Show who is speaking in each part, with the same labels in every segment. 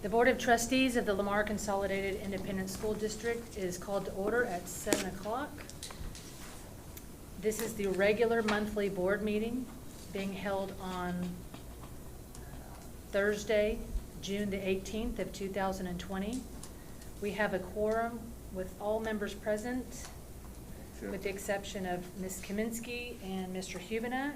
Speaker 1: The Board of Trustees of the Lamar Consolidated Independent School District is called to order at 7 o'clock. This is the regular monthly board meeting being held on Thursday, June the 18th of 2020. We have a quorum with all members present, with the exception of Ms. Kaminsky and Mr. Hubenak.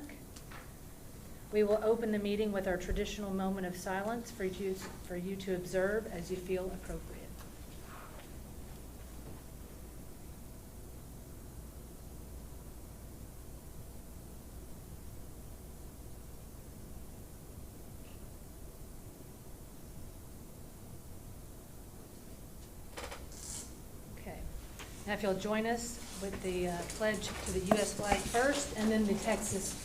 Speaker 1: We will open the meeting with our traditional moment of silence for you to observe as you feel appropriate. Okay. Now if you'll join us with the pledge to the U.S. flag first, and then the Texas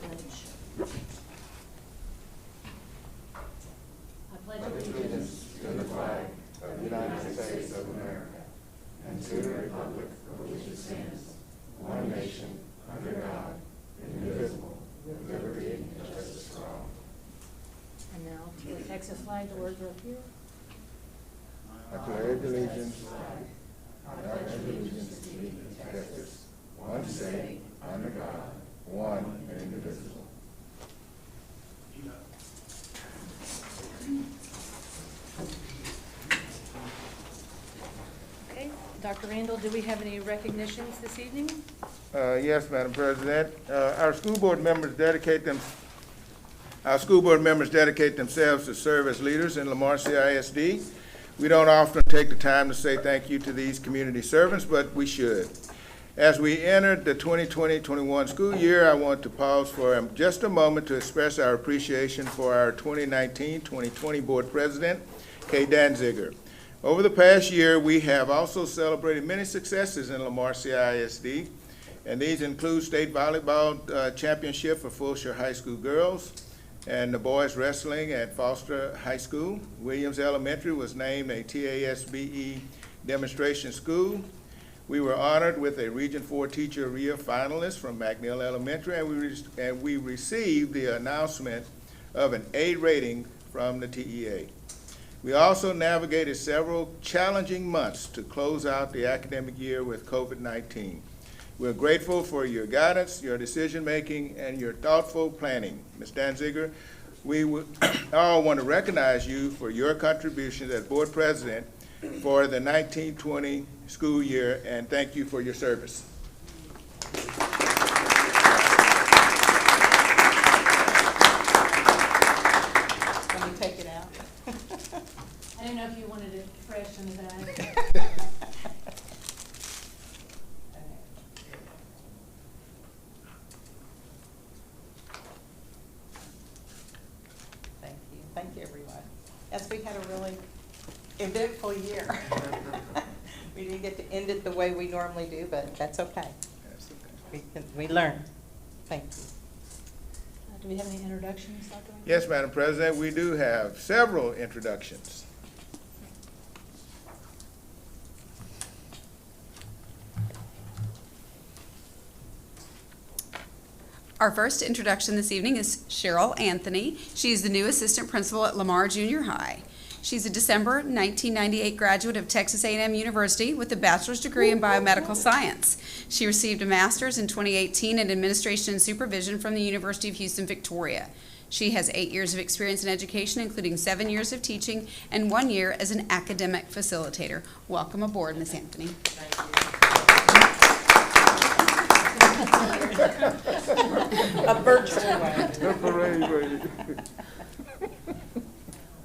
Speaker 1: pledge. I pledge allegiance
Speaker 2: to the flag of the United States of America and to the republic for which it stands, one nation, under God, indivisible, with liberty and justice for all.
Speaker 1: And now to the Texas flag, the words are up here.
Speaker 2: I pledge allegiance to Texas, one state, under God, one and indivisible.
Speaker 1: Okay, Dr. Randall, do we have any recognitions this evening?
Speaker 2: Yes, Madam President. Our school board members dedicate themselves to serve as leaders in Lamar CISD. We don't often take the time to say thank you to these community servants, but we should. As we entered the 2020-21 school year, I want to pause for just a moment to express our appreciation for our 2019-2020 board president, Kay Danziger. Over the past year, we have also celebrated many successes in Lamar CISD, and these include state volleyball championship for Fulshire High School girls and the boys wrestling at Foster High School. Williams Elementary was named a TASB demonstration school. We were honored with a Region 4 Teacher of the Year finalist from McNeil Elementary, and we received the announcement of an A rating from the TEA. We also navigated several challenging months to close out the academic year with COVID-19. We're grateful for your guidance, your decision-making, and your thoughtful planning. Ms. Danziger, we all want to recognize you for your contributions as board president for the 1920 school year, and thank you for your service.
Speaker 3: Let me take it out.
Speaker 1: I didn't know if you wanted it fresh in the bag.
Speaker 3: Thank you. Thank you, everyone. Yes, we had a really eventful year. We didn't get to end it the way we normally do, but that's okay.
Speaker 2: That's okay.
Speaker 3: We learn. Thank you.
Speaker 1: Do we have any introductions, Dr. Randall?
Speaker 2: Yes, Madam President, we do have several introductions.
Speaker 4: Our first introduction this evening is Cheryl Anthony. She is the new assistant principal at Lamar Junior High. She's a December 1998 graduate of Texas A&M University with a bachelor's degree in biomedical science. She received a master's in 2018 in administration and supervision from the University of Houston, Victoria. She has 8 years of experience in education, including 7 years of teaching and 1 year as an academic facilitator. Welcome aboard, Ms. Anthony.
Speaker 3: A virtual way.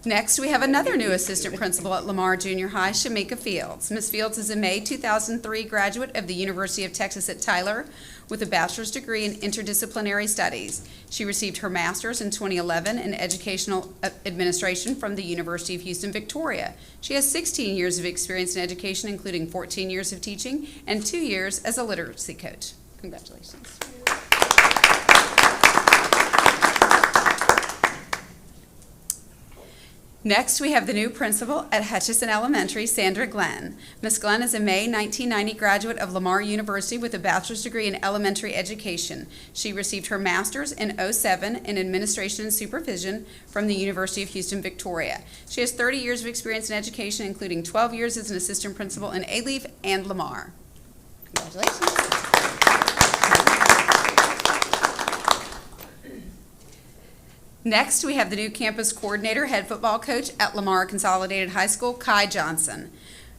Speaker 4: Next, we have another new assistant principal at Lamar Junior High, Shamika Fields. Ms. Fields is a May 2003 graduate of the University of Texas at Tyler with a bachelor's degree in interdisciplinary studies. She received her master's in 2011 in educational administration from the University of Houston, Victoria. She has 16 years of experience in education, including 14 years of teaching and 2 years as a literacy coach. Congratulations. Next, we have the new principal at Hutchison Elementary, Sandra Glenn. Ms. Glenn is a May 1990 graduate of Lamar University with a bachelor's degree in elementary education. She received her master's in '07 in administration and supervision from the University of Houston, Victoria. She has 30 years of experience in education, including 12 years as an assistant principal in Alief and Lamar. Congratulations. Next, we have the new campus coordinator, head football coach at Lamar Consolidated High School, Kai Johnson.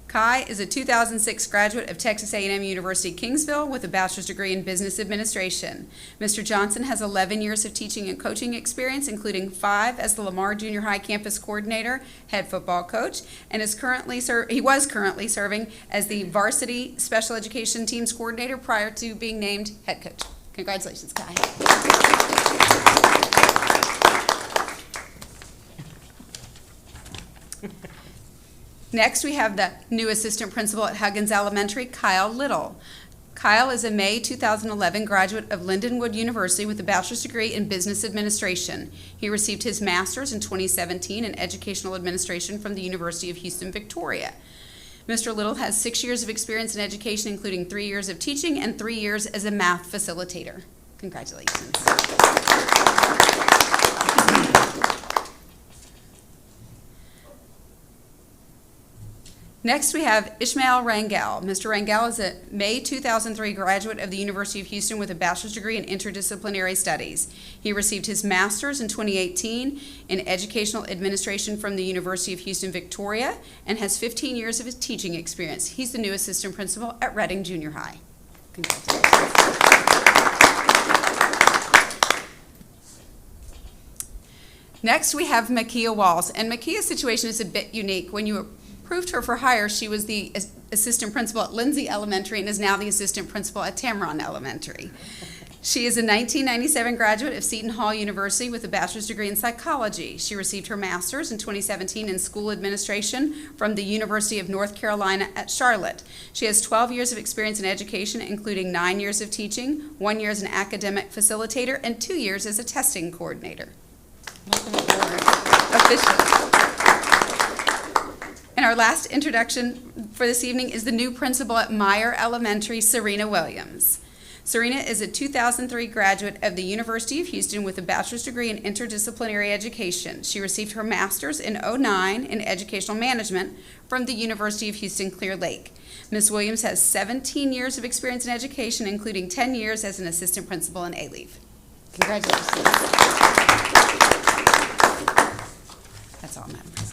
Speaker 4: Kai is a 2006 graduate of Texas A&M University Kingsville with a bachelor's degree in business administration. Mr. Johnson has 11 years of teaching and coaching experience, including 5 as the Lamar Junior High campus coordinator, head football coach, and is he was currently serving as the varsity special education teams coordinator prior to being named head coach. Congratulations, Kai. Next, we have the new assistant principal at Huggins Elementary, Kyle Little. Kyle is a May 2011 graduate of Lindenwood University with a bachelor's degree in business administration. He received his master's in 2017 in educational administration from the University of Houston, Victoria. Mr. Little has 6 years of experience in education, including 3 years of teaching and 3 years as a math facilitator. Congratulations. Next, we have Ishmael Rangel. Mr. Rangel is a May 2003 graduate of the University of Houston with a bachelor's degree in interdisciplinary studies. He received his master's in 2018 in educational administration from the University of Houston, Victoria, and has 15 years of teaching experience. He's the new assistant principal at Reading Junior High. Congratulations. Next, we have Makia Walls, and Makia's situation is a bit unique. When you approved her for hire, she was the assistant principal at Lindsay Elementary and is now the assistant principal at Tamron Elementary. She is a 1997 graduate of Seton Hall University with a bachelor's degree in psychology. She received her master's in 2017 in school administration from the University of North Carolina at Charlotte. She has 12 years of experience in education, including 9 years of teaching, 1 year as an academic facilitator, and 2 years as a testing coordinator. Welcome aboard, officially. And our last introduction for this evening is the new principal at Meyer Elementary, Serena Williams. Serena is a 2003 graduate of the University of Houston with a bachelor's degree in interdisciplinary education. She received her master's in '09 in educational management from the University of Houston Clear Lake. Ms. Williams has 17 years of experience in education, including 10 years as an assistant principal in Alief. Congratulations. That's all, Madam President.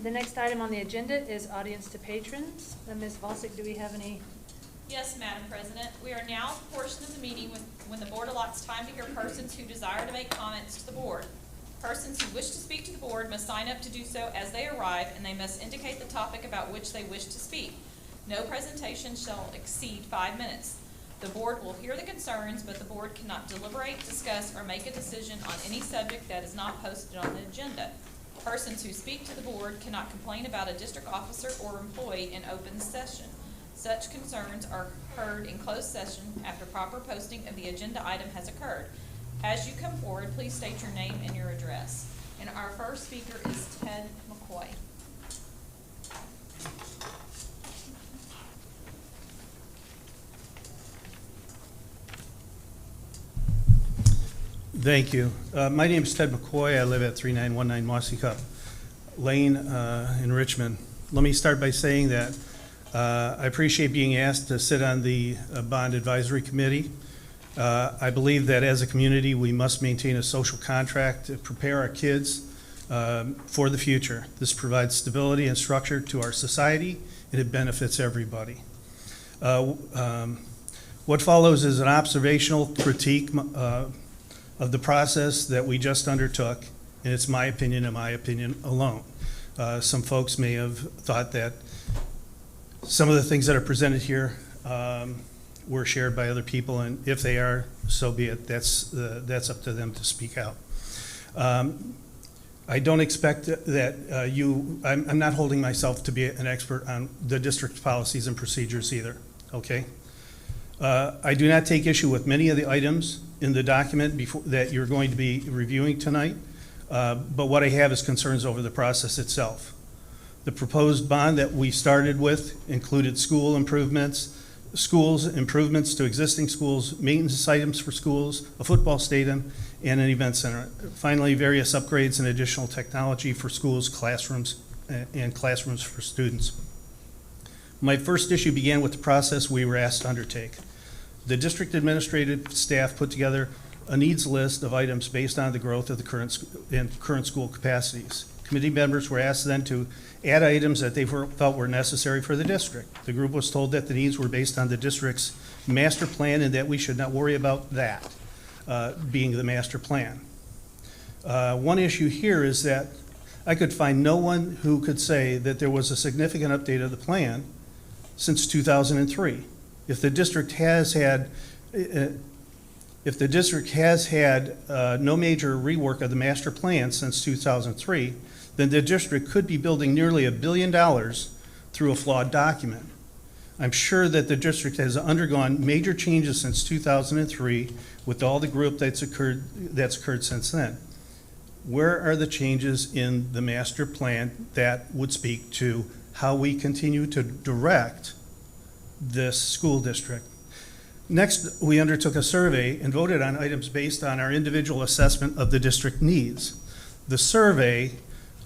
Speaker 1: The next item on the agenda is audience to patrons. Ms. Vosick, do we have any?
Speaker 5: Yes, Madam President. We are now at the portion of the meeting when the board allots time to hear persons who desire to make comments to the board. Persons who wish to speak to the board must sign up to do so as they arrive, and they must indicate the topic about which they wish to speak. No presentation shall exceed 5 minutes. The board will hear the concerns, but the board cannot deliberate, discuss, or make a decision on any subject that is not posted on the agenda. Persons who speak to the board cannot complain about a district officer or employee in open session. Such concerns are heard in closed session after proper posting of the agenda item has occurred. As you come forward, please state your name and your address. And our first speaker is Ted McCoy.
Speaker 6: Thank you. My name is Ted McCoy. I live at 3919 Mossy Cup Lane in Richmond. Let me start by saying that I appreciate being asked to sit on the Bond Advisory Committee. I believe that as a community, we must maintain a social contract to prepare our kids for the future. This provides stability and structure to our society, and it benefits everybody. What follows is an observational critique of the process that we just undertook, and it's my opinion and my opinion alone. Some folks may have thought that some of the things that are presented here were shared by other people, and if they are, so be it. That's up to them to speak out. I don't expect that I'm not holding myself to be an expert on the district's policies and procedures either, okay? I do not take issue with many of the items in the document that you're going to be reviewing tonight, but what I have is concerns over the process itself. The proposed bond that we started with included schools improvements to existing schools, maintenance items for schools, a football stadium, and an event center. Finally, various upgrades and additional technology for schools, classrooms, and classrooms for students. My first issue began with the process we were asked to undertake. The district administrative staff put together a needs list of items based on the growth of the current school capacities. Committee members were asked then to add items that they felt were necessary for the district. The group was told that the needs were based on the district's master plan and that we should not worry about that being the master plan. One issue here is that I could find no one who could say that there was a significant update of the plan since 2003. If the district has had no major rework of the master plan since 2003, then the district could be building nearly $1 billion through a flawed document. I'm sure that the district has undergone major changes since 2003 with all the growth that's occurred since then. Where are the changes in the master plan that would speak to how we continue to direct this school district? Next, we undertook a survey and voted on items based on our individual assessment of the district needs. The survey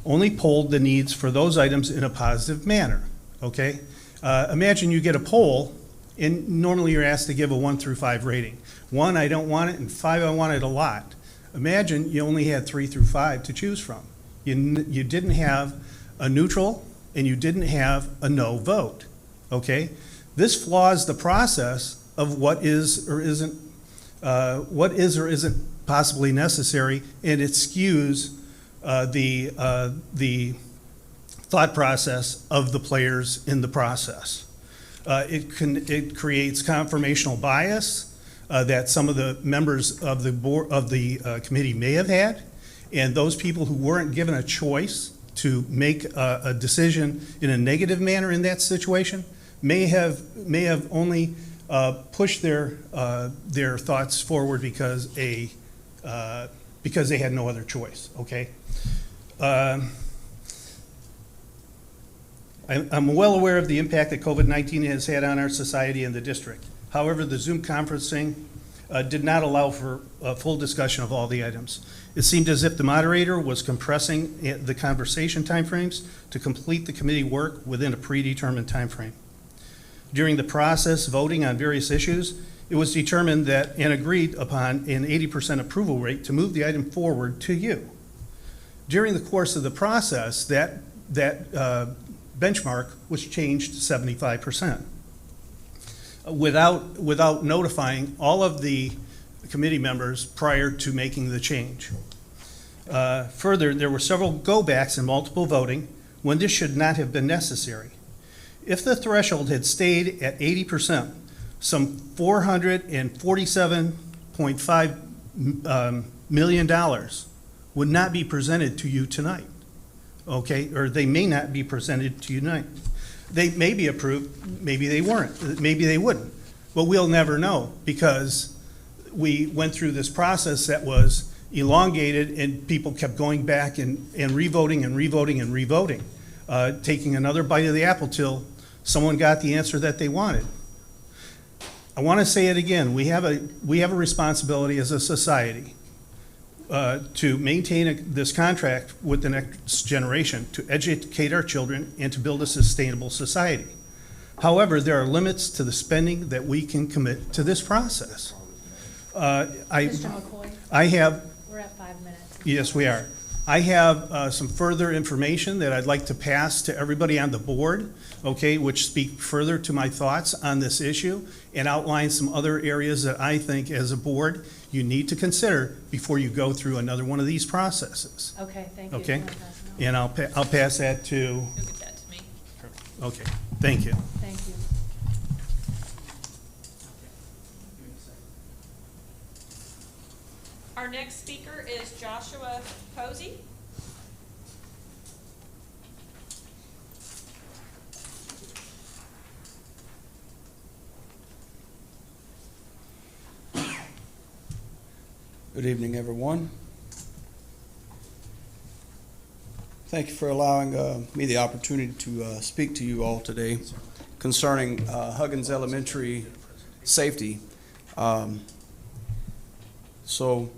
Speaker 6: only polled the needs for those items in a positive manner, okay? Imagine you get a poll, and normally you're asked to give a 1 through 5 rating. 1, I don't want it, and 5, I want it a lot. Imagine you only had 3 through 5 to choose from. You didn't have a neutral, and you didn't have a no vote, okay? This flaws the process of what is or isn't possibly necessary, and it skews the thought process of the players in the process. It creates confirmational bias that some of the members of the board of the committee may have had, and those people who weren't given a choice to make a decision in a negative manner in that situation may have only pushed their thoughts forward because they had no other choice. Okay. I'm well aware of the impact that COVID-19 has had on our society and the district. However, the Zoom conferencing did not allow for a full discussion of all the items. It seemed as if the moderator was compressing the conversation timeframes to complete the committee work within a predetermined timeframe. During the process, voting on various issues, it was determined that and agreed upon an 80% approval rate to move the item forward to you. During the course of the process, that benchmark was changed to 75%. Without notifying all of the committee members prior to making the change. Further, there were several go-backs and multiple voting when this should not have been necessary. If the threshold had stayed at 80%, some $447.5 million would not be presented to you tonight, okay? Or they may not be presented to you tonight. They may be approved, maybe they weren't, maybe they wouldn't. But we'll never know because we went through this process that was elongated and people kept going back and revoting and revoting and revoting, taking another bite of the apple till someone got the answer that they wanted. I want to say it again, we have a responsibility as a society to maintain this contract with the next generation, to educate our children, and to build a sustainable society. However, there are limits to the spending that we can commit to this process.
Speaker 1: Mr. McCoy, we're at 5 minutes.
Speaker 6: Yes, we are. I have some further information that I'd like to pass to everybody on the board, okay, which speak further to my thoughts on this issue and outline some other areas that I think as a board you need to consider before you go through another one of these processes.
Speaker 1: Okay, thank you.
Speaker 6: Okay?
Speaker 1: Wanna pass it on?
Speaker 6: And I'll pass that to,
Speaker 5: You'll get that to me.
Speaker 6: okay, thank you.
Speaker 1: Thank you.
Speaker 5: Our next speaker is Joshua Posey.
Speaker 7: Good evening, everyone. Thank you for allowing me the opportunity to speak to you all today concerning Huggins Elementary safety. So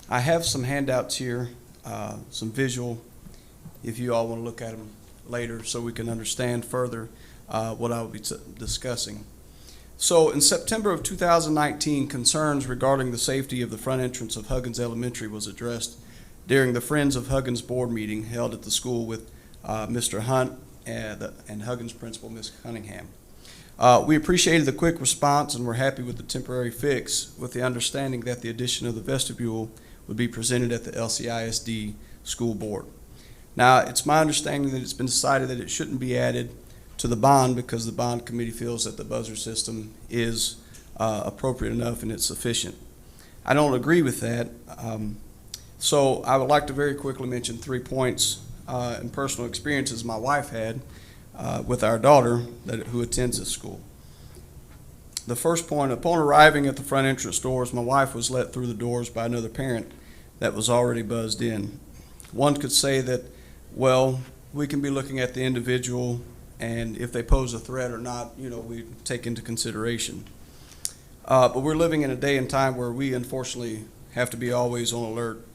Speaker 7: I have some handouts here, some visual, if you all want to look at them later so we can understand further what I will be discussing. So in September of 2019, concerns regarding the safety of the front entrance of Huggins Elementary was addressed during the Friends of Huggins board meeting held at the school with Mr. Hunt and Huggins principal, Ms. Cunningham. We appreciated the quick response and were happy with the temporary fix, with the understanding that the addition of the vestibule would be presented at the LCISD school board. Now, it's my understanding that it's been decided that it shouldn't be added to the bond because the bond committee feels that the buzzer system is appropriate enough and it's sufficient. I don't agree with that. So I would like to very quickly mention 3 points and personal experiences my wife had with our daughter who attends this school. The first point, upon arriving at the front entrance doors, my wife was let through the doors by another parent that was already buzzed in. One could say that, well, we can be looking at the individual, and if they pose a threat or not, we take into consideration. But we're living in a day and time where we unfortunately have to be always on alert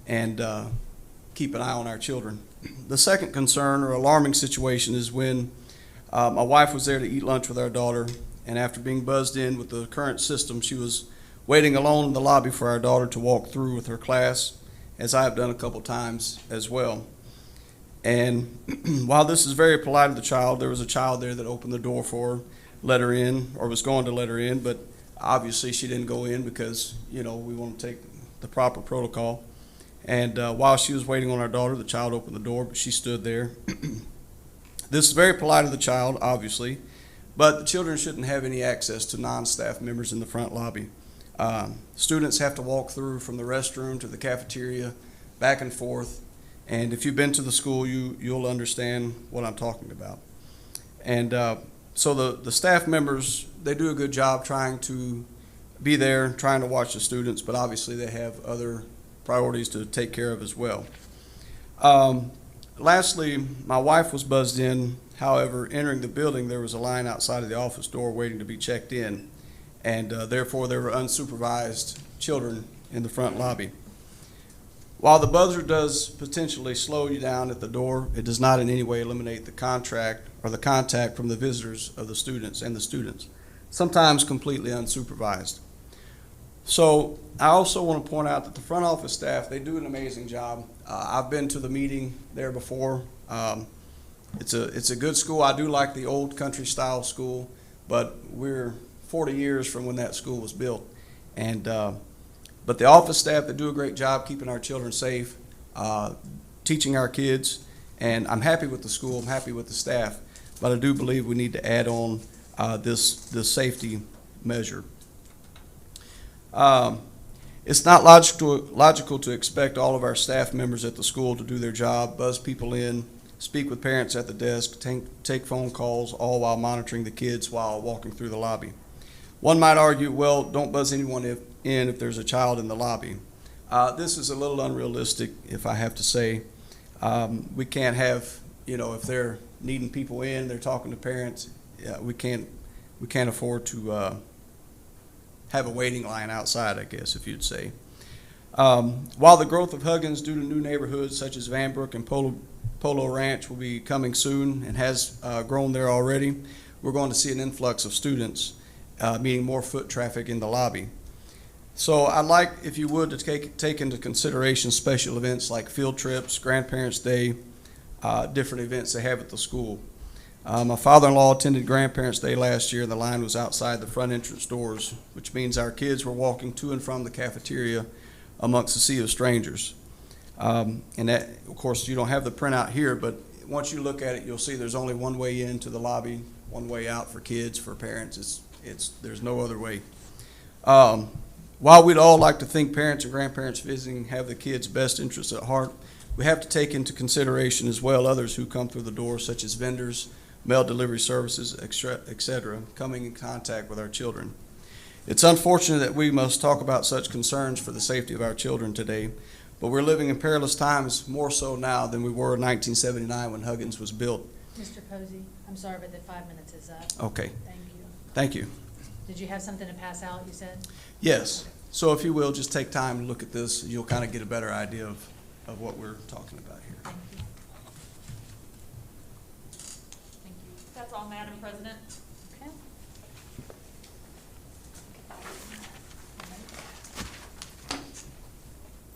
Speaker 7: and keep an eye on our children. The second concern or alarming situation is when my wife was there to eat lunch with our daughter, and after being buzzed in with the current system, she was waiting alone in the lobby for our daughter to walk through with her class, as I have done a couple times as well. And while this is very polite of the child, there was a child there that opened the door for her, let her in, or was going to let her in, but obviously she didn't go in because, we want to take the proper protocol. And while she was waiting on our daughter, the child opened the door, but she stood there. This is very polite of the child, obviously, but the children shouldn't have any access to non-staff members in the front lobby. Students have to walk through from the restroom to the cafeteria, back and forth. And if you've been to the school, you'll understand what I'm talking about. And so the staff members, they do a good job trying to be there, trying to watch the students, but obviously they have other priorities to take care of as well. Lastly, my wife was buzzed in. However, entering the building, there was a line outside of the office door waiting to be checked in, and therefore there were unsupervised children in the front lobby. While the buzzer does potentially slow you down at the door, it does not in any way eliminate the contact from the visitors of the students and the students, sometimes completely unsupervised. So I also want to point out that the front office staff, they do an amazing job. I've been to the meeting there before. It's a good school. I do like the old country style school, but we're 40 years from when that school was built. And but the office staff, they do a great job keeping our children safe, teaching our kids, and I'm happy with the school, I'm happy with the staff, but I do believe we need to add on this safety measure. It's not logical to expect all of our staff members at the school to do their job, buzz people in, speak with parents at the desk, take phone calls, all while monitoring the kids while walking through the lobby. One might argue, well, don't buzz anyone in if there's a child in the lobby. This is a little unrealistic, if I have to say. We can't have, if they're needing people in, they're talking to parents, we can't afford to have a waiting line outside, I guess, if you'd say. While the growth of Huggins due to new neighborhoods such as Vanbrook and Polo Ranch will be coming soon and has grown there already, we're going to see an influx of students, meaning more foot traffic in the lobby. So I'd like, if you would, to take into consideration special events like field trips, Grandparents' Day, different events they have at the school. My father-in-law attended Grandparents' Day last year. The line was outside the front entrance doors, which means our kids were walking to and from the cafeteria amongst a sea of strangers. And that, of course, you don't have the printout here, but once you look at it, you'll see there's only one way into the lobby, one way out for kids, for parents. There's no other way. While we'd all like to think parents and grandparents visiting have the kids' best interests at heart, we have to take into consideration as well others who come through the door, such as vendors, mail delivery services, etc., coming in contact with our children. It's unfortunate that we must talk about such concerns for the safety of our children today, but we're living in perilous times, more so now than we were in 1979 when Huggins was built.
Speaker 1: Mr. Posey, I'm sorry, but the 5 minutes is up.
Speaker 7: Okay,
Speaker 1: Thank you.
Speaker 7: thank you.
Speaker 1: Did you have something to pass out, you said?
Speaker 7: Yes, so if you will, just take time to look at this. You'll kind of get a better idea of what we're talking about here.
Speaker 1: Thank you. Thank you.
Speaker 5: That's all, Madam President.
Speaker 1: Okay.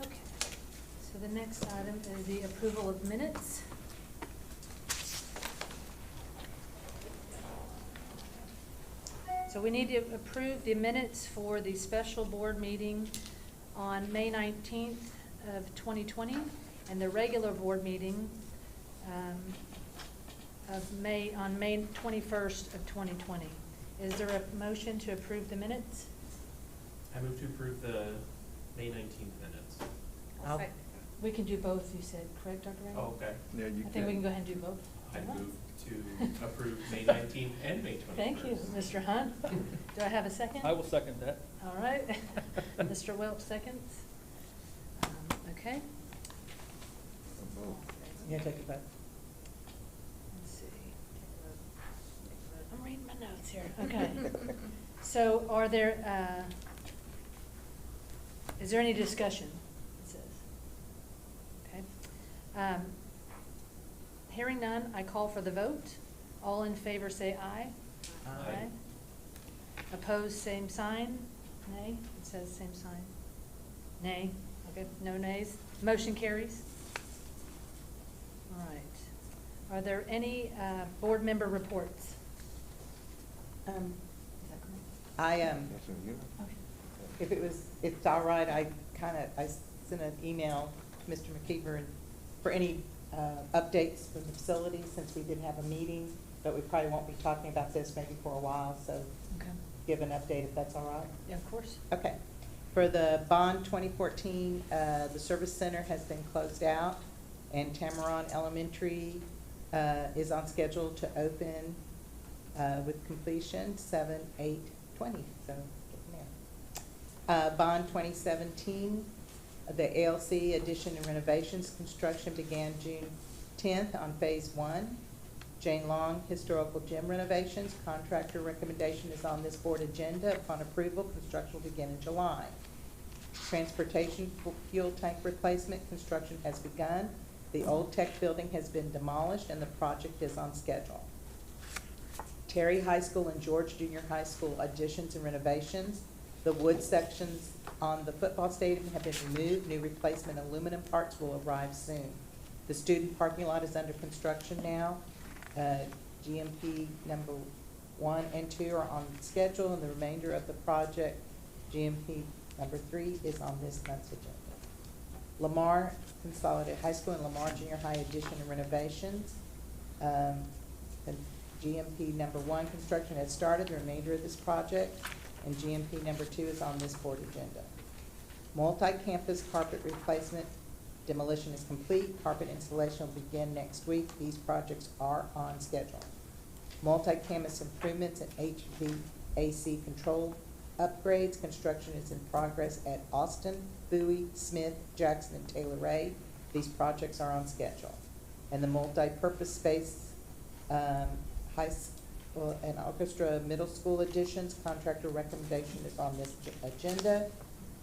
Speaker 1: Okay, so the next item is the approval of minutes. So we need to approve the minutes for the special board meeting on May 19th of 2020 and the regular board meeting on May 21st of 2020. Is there a motion to approve the minutes?
Speaker 8: I move to approve the May 19th minutes.
Speaker 3: I'll-
Speaker 1: We can do both, you said, correct, Dr. Ray?
Speaker 8: Oh, okay.
Speaker 2: Yeah, you
Speaker 1: I think we can go ahead and do both.
Speaker 8: I move to approve May 19th and May 21st.
Speaker 1: Thank you, Mr. Hunt. Do I have a second?
Speaker 9: I will second that.
Speaker 1: All right. Mr. Welch seconds. Okay.
Speaker 3: Yeah, take it back.
Speaker 1: Let's see. I'm reading my notes here. Okay. So are there, is there any discussion? It says. Okay. Hearing none, I call for the vote. All in favor say aye.
Speaker 8: Aye.
Speaker 1: Opposed, same sign. Nay? It says same sign. Nay. Okay, no nays. Motion carries. All right. Are there any board member reports? Is that correct?
Speaker 3: I,
Speaker 1: Okay.
Speaker 3: if it's all right, I sent an email to Mr. McKeever for any updates from the facility, since we did have a meeting, but we probably won't be talking about this maybe for a while, so
Speaker 1: Okay.
Speaker 3: give an update if that's all right.
Speaker 1: Yeah, of course.
Speaker 3: Okay. For the bond 2014, the service center has been closed out, and Tamaron Elementary is on schedule to open with completion 7/8/20, so getting there. Bond 2017, the ALC addition and renovations construction began June 10th on phase 1. Jane Long Historical Gym renovations, contractor recommendation is on this board agenda. Upon approval, construction will begin in July. Transportation fuel tank replacement, construction has begun. The old tech building has been demolished and the project is on schedule. Terry High School and George Junior High School additions and renovations. The wood sections on the football stadium have been removed. New replacement aluminum parts will arrive soon. The student parking lot is under construction now. GMP number 1 and 2 are on schedule, and the remainder of the project, GMP number 3, is on this month's agenda. Lamar Consolidated High School and Lamar Junior High addition and renovations. And GMP number 1 construction has started, the remainder of this project, and GMP number 2 is on this board agenda. Multi-campus carpet replacement demolition is complete. Carpet installation will begin next week. These projects are on schedule. Multi-campus improvements and HVAC control upgrades. Construction is in progress at Austin, Bowie, Smith, Jackson, and Taylor Ray. These projects are on schedule. And the multi-purpose space high school and orchestra middle school additions, contractor recommendation is on this agenda.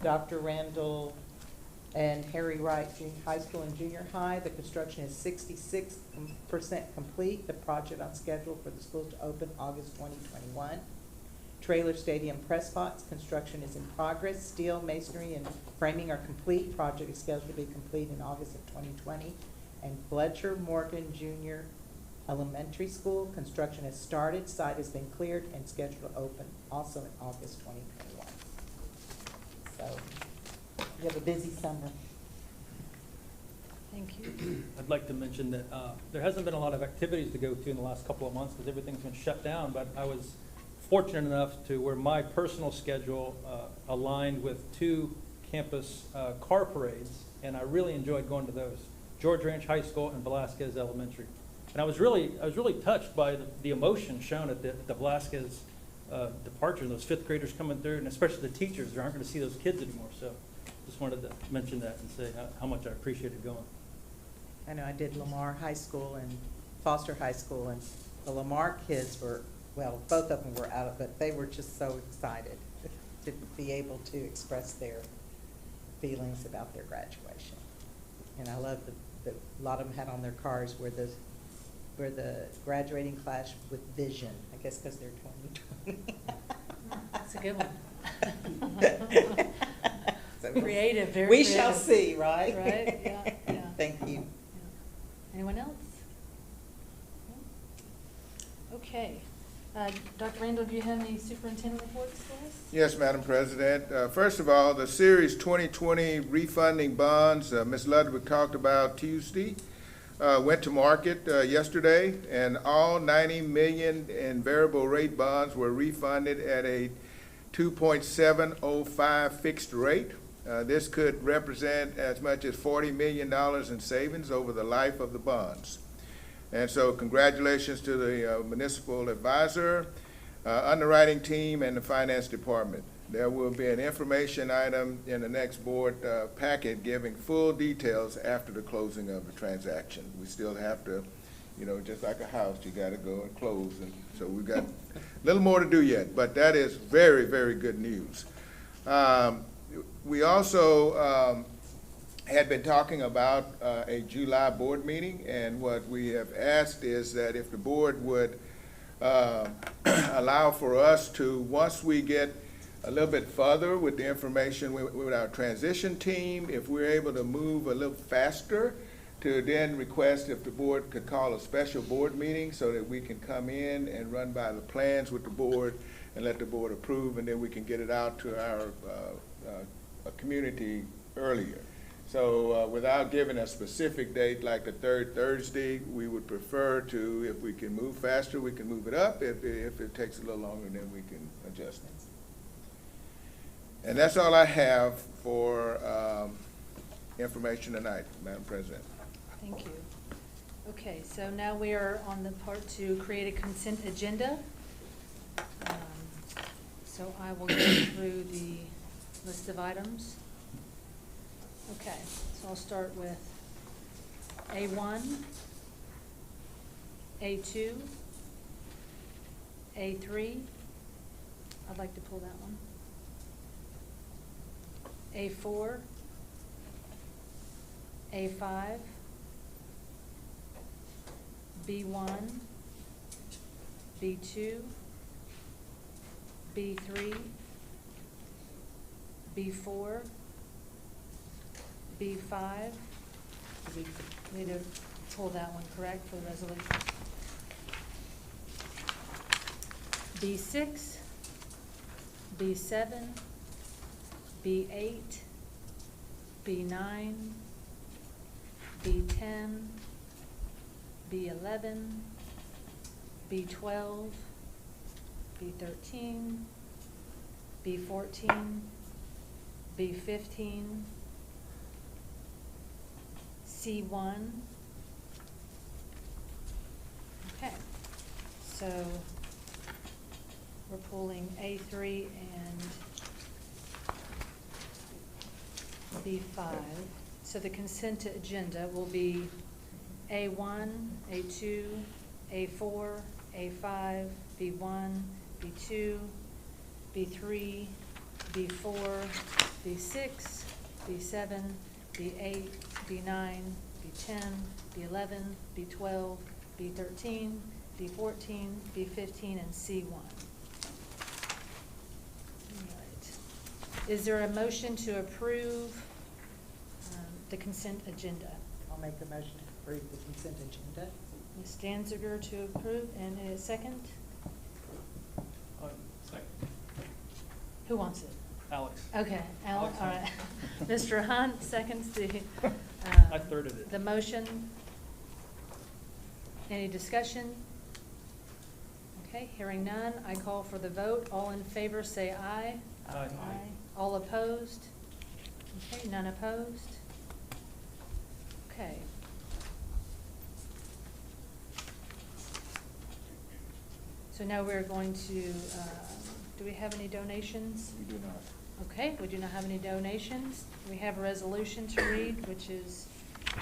Speaker 3: Dr. Randall and Harry Wright High School and Junior High, the construction is 66% complete. The project on schedule for the schools to open August 2021. Trailer Stadium press box, construction is in progress. Steel, masonry, and framing are complete. Project is scheduled to be complete in August of 2020. And Fletcher Morgan Junior Elementary School, construction has started. Site has been cleared and scheduled to open also in August 2021. So, you have a busy summer.
Speaker 1: Thank you.
Speaker 9: I'd like to mention that there hasn't been a lot of activities to go to in the last couple of months because everything's been shut down, but I was fortunate enough to where my personal schedule aligned with 2 campus car parades, and I really enjoyed going to those, George Ranch High School and Velasquez Elementary. And I was really touched by the emotion shown at the Velasquez departure, and those fifth graders coming through, and especially the teachers, they aren't gonna see those kids anymore, so just wanted to mention that and say how much I appreciated going.
Speaker 3: I know I did Lamar High School and Foster High School, and the Lamar kids were, well, both of them were out of, but they were just so excited to be able to express their feelings about their graduation. And I love a lot of them had on their cars where the graduating class with vision, I guess because they're 2020.
Speaker 1: That's a good one.
Speaker 3: So
Speaker 1: Creative, very
Speaker 3: we
Speaker 1: creative.
Speaker 3: shall see, right?
Speaker 1: Right, yeah, yeah.
Speaker 3: Thank you.
Speaker 1: Yeah. Anyone else? No? Okay. Dr. Randall, do you have any superintendent reports for us?
Speaker 2: Yes, Madam President. First of all, the Series 2020 refunding bonds, Ms. Ludwig talked about Tuesday, went to market yesterday, and all 90 million in variable rate bonds were refunded at a 2.705 fixed rate. This could represent as much as $40 million in savings over the life of the bonds. And so congratulations to the municipal advisor, underwriting team, and the finance department. There will be an information item in the next board packet giving full details after the closing of the transaction. We still have to, you know, just like a house, you gotta go and close, and so we've got a little more to do yet, but that is very, very good news. We also had been talking about a July board meeting, and what we have asked is that if the board would allow for us to, once we get a little bit further with the information with our transition team, if we're able to move a little faster, to then request if the board could call a special board meeting so that we can come in and run by the plans with the board and let the board approve, and then we can get it out to our community earlier. So without giving a specific date like the third Thursday, we would prefer to, if we can move faster, we can move it up. If it takes a little longer, then we can adjust it. And that's all I have for information tonight, Madam President.
Speaker 1: Thank you. Okay, so now we are on the part to create a consent agenda. So I will go through the list of items. Okay, so I'll start with A1, A2, A3. I'd like to pull that one. A4, A5, B1, B2, B3, B4, B5. We need to pull that one, correct, for the resolution. B6, B7, B8, B9, B10, B11, B12, B13, B14, B15, C1. Okay, so we're pulling A3 and B5. So the consent agenda will be A1, A2, A4, A5, B1, B2, B3, B4, B6, B7, B8, B9, B10, B11, B12, B13, B14, B15, and C1. All right. Is there a motion to approve the consent agenda?
Speaker 3: I'll make the motion to approve the consent agenda.
Speaker 1: Ms. Danziger to approve, and a second?
Speaker 8: Second.
Speaker 1: Who wants it?
Speaker 9: Alex.
Speaker 1: Okay, Alex, all right. Mr. Hunt seconds the,
Speaker 9: I thirded it.
Speaker 1: the motion. Any discussion? Okay, hearing none, I call for the vote. All in favor say aye.
Speaker 9: Aye.
Speaker 1: All opposed? Okay, none opposed? Okay. So now we're going to, do we have any donations?
Speaker 2: We do not.
Speaker 1: Okay, we do not have any donations. We have a resolution to read, which is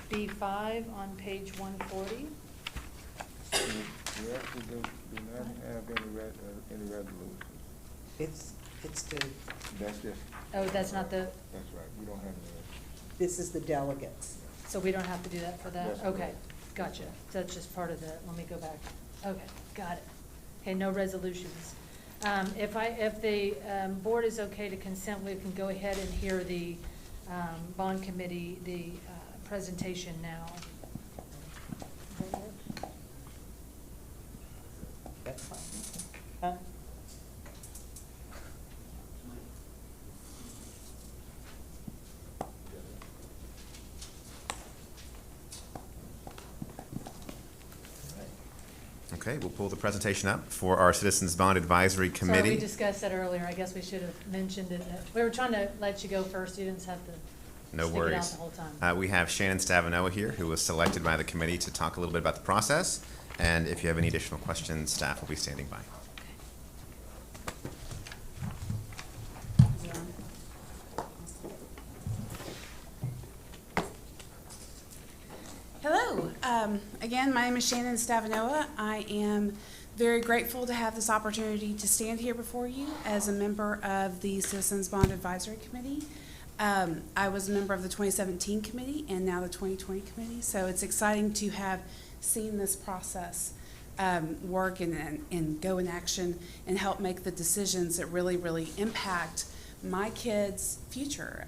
Speaker 1: B5 on page 140.
Speaker 2: We actually do not have any resolutions.
Speaker 3: It's to,
Speaker 2: That's just,
Speaker 1: Oh, that's not the,
Speaker 2: that's right, we don't have any.
Speaker 3: this is the delegates.
Speaker 1: so we don't have to do that for that?
Speaker 2: That's
Speaker 1: Okay,
Speaker 2: correct.
Speaker 1: gotcha. So that's just part of the, let me go back. Okay, got it. Okay, no resolutions. If the board is okay to consent, we can go ahead and hear the bond committee, the presentation now.
Speaker 3: That's fine. Huh?
Speaker 10: Okay, we'll pull the presentation up for our Citizens Bond Advisory
Speaker 1: Sorry,
Speaker 10: Committee.
Speaker 1: we discussed that earlier. I guess we should have mentioned it. We were trying to let you go first. You didn't have to
Speaker 10: No
Speaker 1: stick it out
Speaker 10: worries.
Speaker 1: the whole time.
Speaker 10: We have Shannon Stavanoa here, who was selected by the committee to talk a little bit about the process. And if you have any additional questions, staff will be standing by.
Speaker 4: Hello. Again, my name is Shannon Stavanoa. I am very grateful to have this opportunity to stand here before you as a member of the Citizens Bond Advisory Committee. I was a member of the 2017 committee and now the 2020 committee, so it's exciting to have seen this process work and go in action and help make the decisions that really, really impact my kids' future.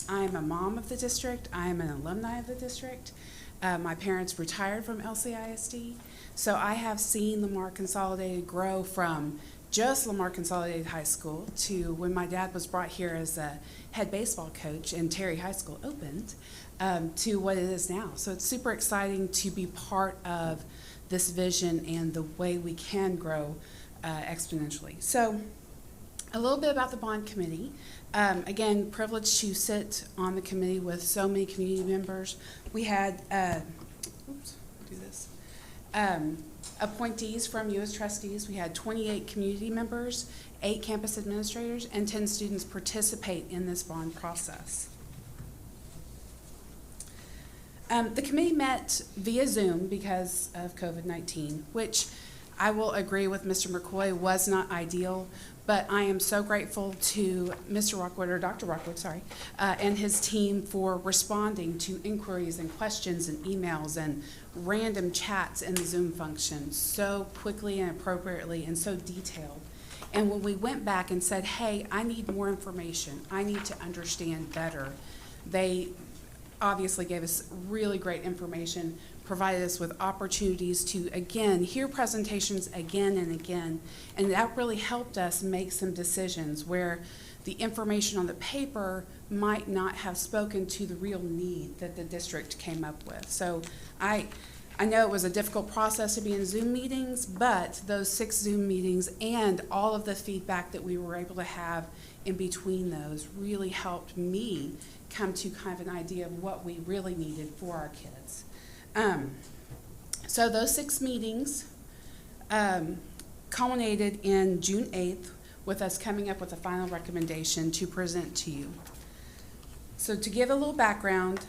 Speaker 4: I'm a mom of the district. I am an alumni of the district. My parents retired from LCISD, so I have seen Lamar Consolidated grow from just Lamar Consolidated High School to when my dad was brought here as a head baseball coach and Terry High School opened, to what it is now. So it's super exciting to be part of this vision and the way we can grow exponentially. So a little bit about the bond committee. Again, privileged to sit on the committee with so many community members. We had, appointees from you as trustees. We had 28 community members, 8 campus administrators, and 10 students participate in this bond process. The committee met via Zoom because of COVID-19, which I will agree with Mr. McCoy was not ideal, but I am so grateful to Mr. Rockwood, or Dr. Rockwood, sorry, and his team for responding to inquiries and questions and emails and random chats in the Zoom function so quickly and appropriately and so detailed. And when we went back and said, hey, I need more information, I need to understand better, they obviously gave us really great information, provided us with opportunities to, again, hear presentations again and again, and that really helped us make some decisions where the information on the paper might not have spoken to the real need that the district came up with. So I know it was a difficult process to be in Zoom meetings, but those 6 Zoom meetings and all of the feedback that we were able to have in between those really helped me come to kind of an idea of what we really needed for our kids. So those 6 meetings culminated in June 8th with us coming up with a final recommendation to present to you. So to give a little background,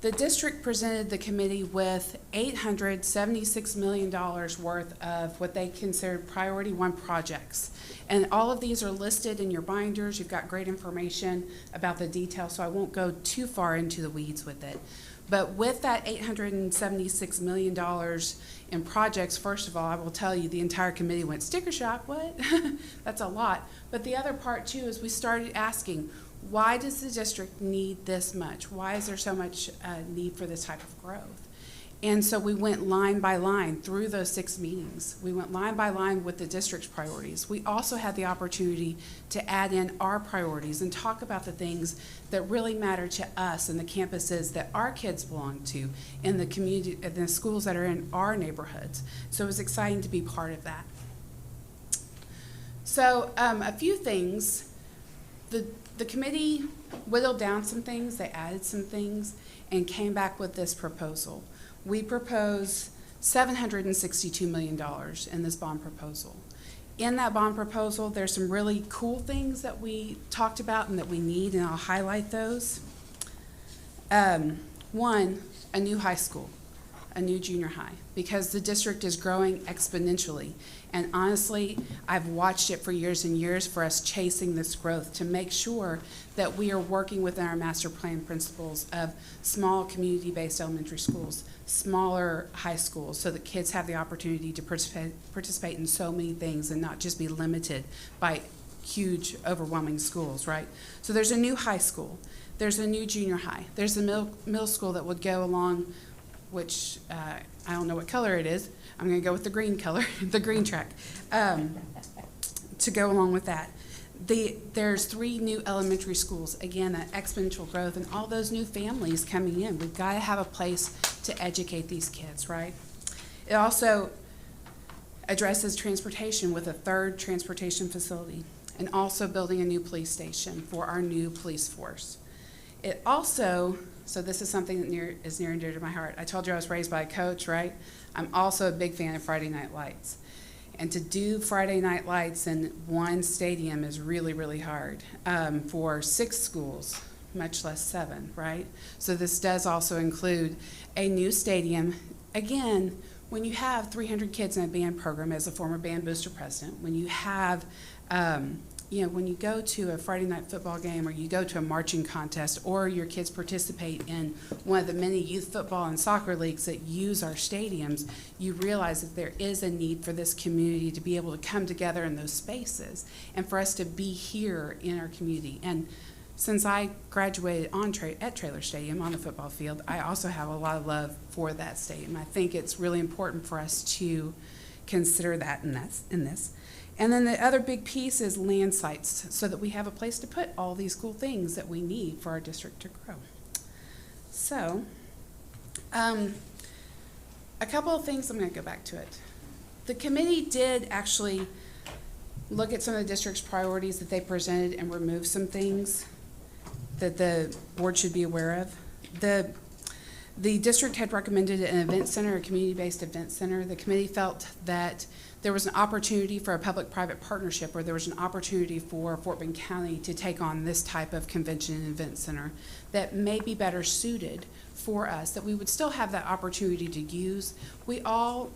Speaker 4: the district presented the committee with $876 million worth of what they considered priority 1 projects. And all of these are listed in your binders. You've got great information about the details, so I won't go too far into the weeds with it. But with that $876 million in projects, first of all, I will tell you the entire committee went, sticker shock, what? That's a lot. But the other part too is we started asking, why does the district need this much? Why is there so much need for this type of growth? And so we went line by line through those 6 meetings. We went line by line with the district's priorities. We also had the opportunity to add in our priorities and talk about the things that really matter to us and the campuses that our kids belong to in the community, in the schools that are in our neighborhoods. So it was exciting to be part of that. So a few things. The committee whittled down some things, they added some things, and came back with this proposal. We propose $762 million in this bond proposal. In that bond proposal, there's some really cool things that we talked about and that we need, and I'll highlight those. One, a new high school, a new junior high, because the district is growing exponentially. And honestly, I've watched it for years and years for us chasing this growth to make sure that we are working within our master plan principles of small community-based elementary schools, smaller high schools, so that kids have the opportunity to participate in so many things and not just be limited by huge, overwhelming schools, right? So there's a new high school. There's a new junior high. There's a middle school that would go along, which I don't know what color it is. I'm going to go with the green color, the green track, to go along with that. There's 3 new elementary schools, again, that exponential growth, and all those new families coming in. We've got to have a place to educate these kids, right? It also addresses transportation with a 3rd transportation facility, and also building a new police station for our new police force. It also, so this is something that is near and dear to my heart. I told you I was raised by a coach, right? I'm also a big fan of Friday Night Lights. And to do Friday Night Lights in one stadium is really, really hard for 6 schools, much less 7, right? So this does also include a new stadium. Again, when you have 300 kids in a band program, as a former band booster president, when you have when you go to a Friday night football game, or you go to a marching contest, or your kids participate in one of the many youth football and soccer leagues that use our stadiums, you realize that there is a need for this community to be able to come together in those spaces and for us to be here in our community. And since I graduated at Traylor Stadium on the football field, I also have a lot of love for that stadium. I think it's really important for us to consider that in this. And then the other big piece is land sites, so that we have a place to put all these cool things that we need for our district to grow. So, a couple of things, I'm going to go back to it. The committee did actually look at some of the district's priorities that they presented and remove some things that the board should be aware of. The district had recommended an event center, a community-based event center. The committee felt that there was an opportunity for a public-private partnership, or there was an opportunity for Fort Bend County to take on this type of convention and event center that may be better suited for us, that we would still have that opportunity to use. We all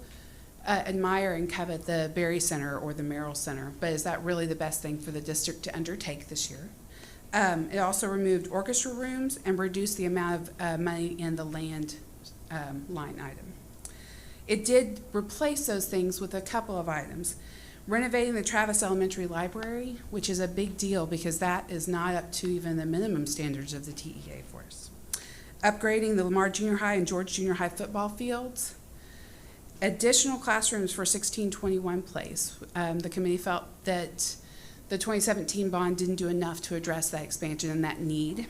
Speaker 4: admire and covet the Berry Center or the Merrill Center, but is that really the best thing for the district to undertake this year? It also removed orchestra rooms and reduced the amount of money in the land line item. It did replace those things with a couple of items. Renovating the Travis Elementary Library, which is a big deal because that is not up to even the minimum standards of the TEA for us. Upgrading the Lamar Junior High and George Junior High football fields. Additional classrooms for 1621 Place. The committee felt that the 2017 bond didn't do enough to address that expansion and that need.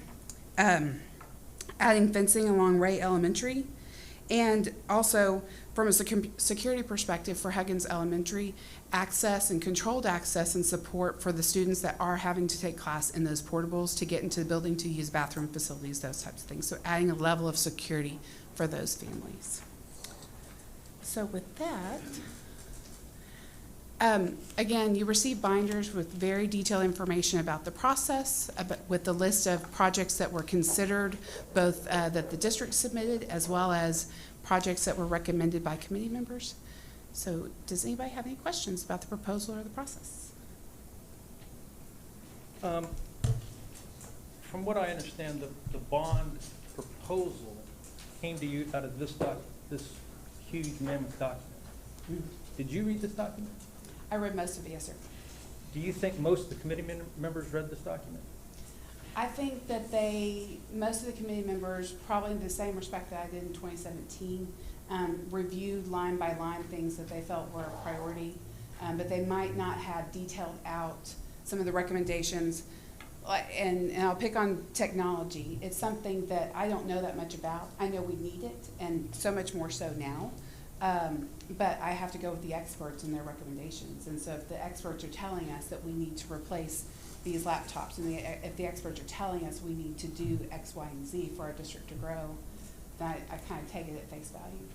Speaker 4: Adding fencing along Ray Elementary. And also, from a security perspective for Huggins Elementary, access and controlled access and support for the students that are having to take class in those portables to get into the building to use bathroom facilities, those types of things. So adding a level of security for those families. So with that, again, you receive binders with very detailed information about the process, with the list of projects that were considered, both that the district submitted as well as projects that were recommended by committee members. So does anybody have any questions about the proposal or the process?
Speaker 9: From what I understand, the bond proposal came to you out of this huge mammoth document. Did you read this document?
Speaker 4: I read most of it, yes, sir.
Speaker 9: Do you think most of the committee members read this document?
Speaker 4: I think that most of the committee members, probably in the same respect that I did in 2017, reviewed line by line things that they felt were a priority, but they might not have detailed out some of the recommendations. And I'll pick on technology. It's something that I don't know that much about. I know we need it, and so much more so now. But I have to go with the experts and their recommendations. And so if the experts are telling us that we need to replace these laptops, and if the experts are telling us we need to do X, Y, and Z for our district to grow, then I kind of take it at face value.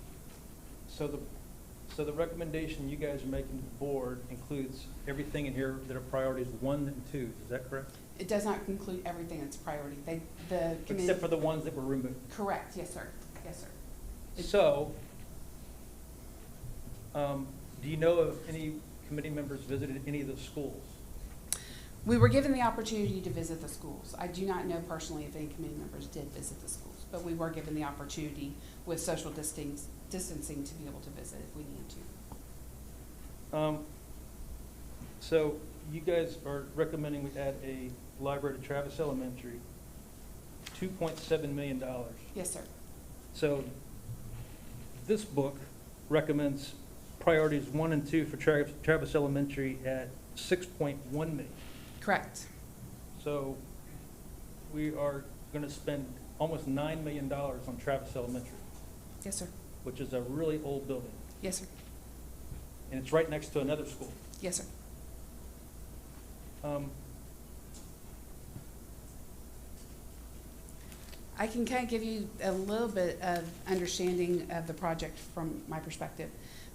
Speaker 9: So the recommendation you guys are making to the board includes everything in here that are priorities 1 and 2, is that correct?
Speaker 4: It does not include everything that's priority. The committee.
Speaker 9: Except for the ones that were removed.
Speaker 4: Correct, yes, sir. Yes, sir.
Speaker 9: So, do you know if any committee members visited any of the schools?
Speaker 4: We were given the opportunity to visit the schools. I do not know personally if any committee members did visit the schools, but we were given the opportunity with social distancing to be able to visit if we needed to.
Speaker 9: So you guys are recommending we add a library to Travis Elementary, $2.7 million.
Speaker 4: Yes, sir.
Speaker 9: So this book recommends priorities 1 and 2 for Travis Elementary at $6.1 million.
Speaker 4: Correct.
Speaker 9: So we are going to spend almost $9 million on Travis Elementary,
Speaker 4: Yes, sir.
Speaker 9: which is a really old building,
Speaker 4: Yes, sir.
Speaker 9: and it's right next to another school.
Speaker 4: Yes, sir. I can kind of give you a little bit of understanding of the project from my perspective.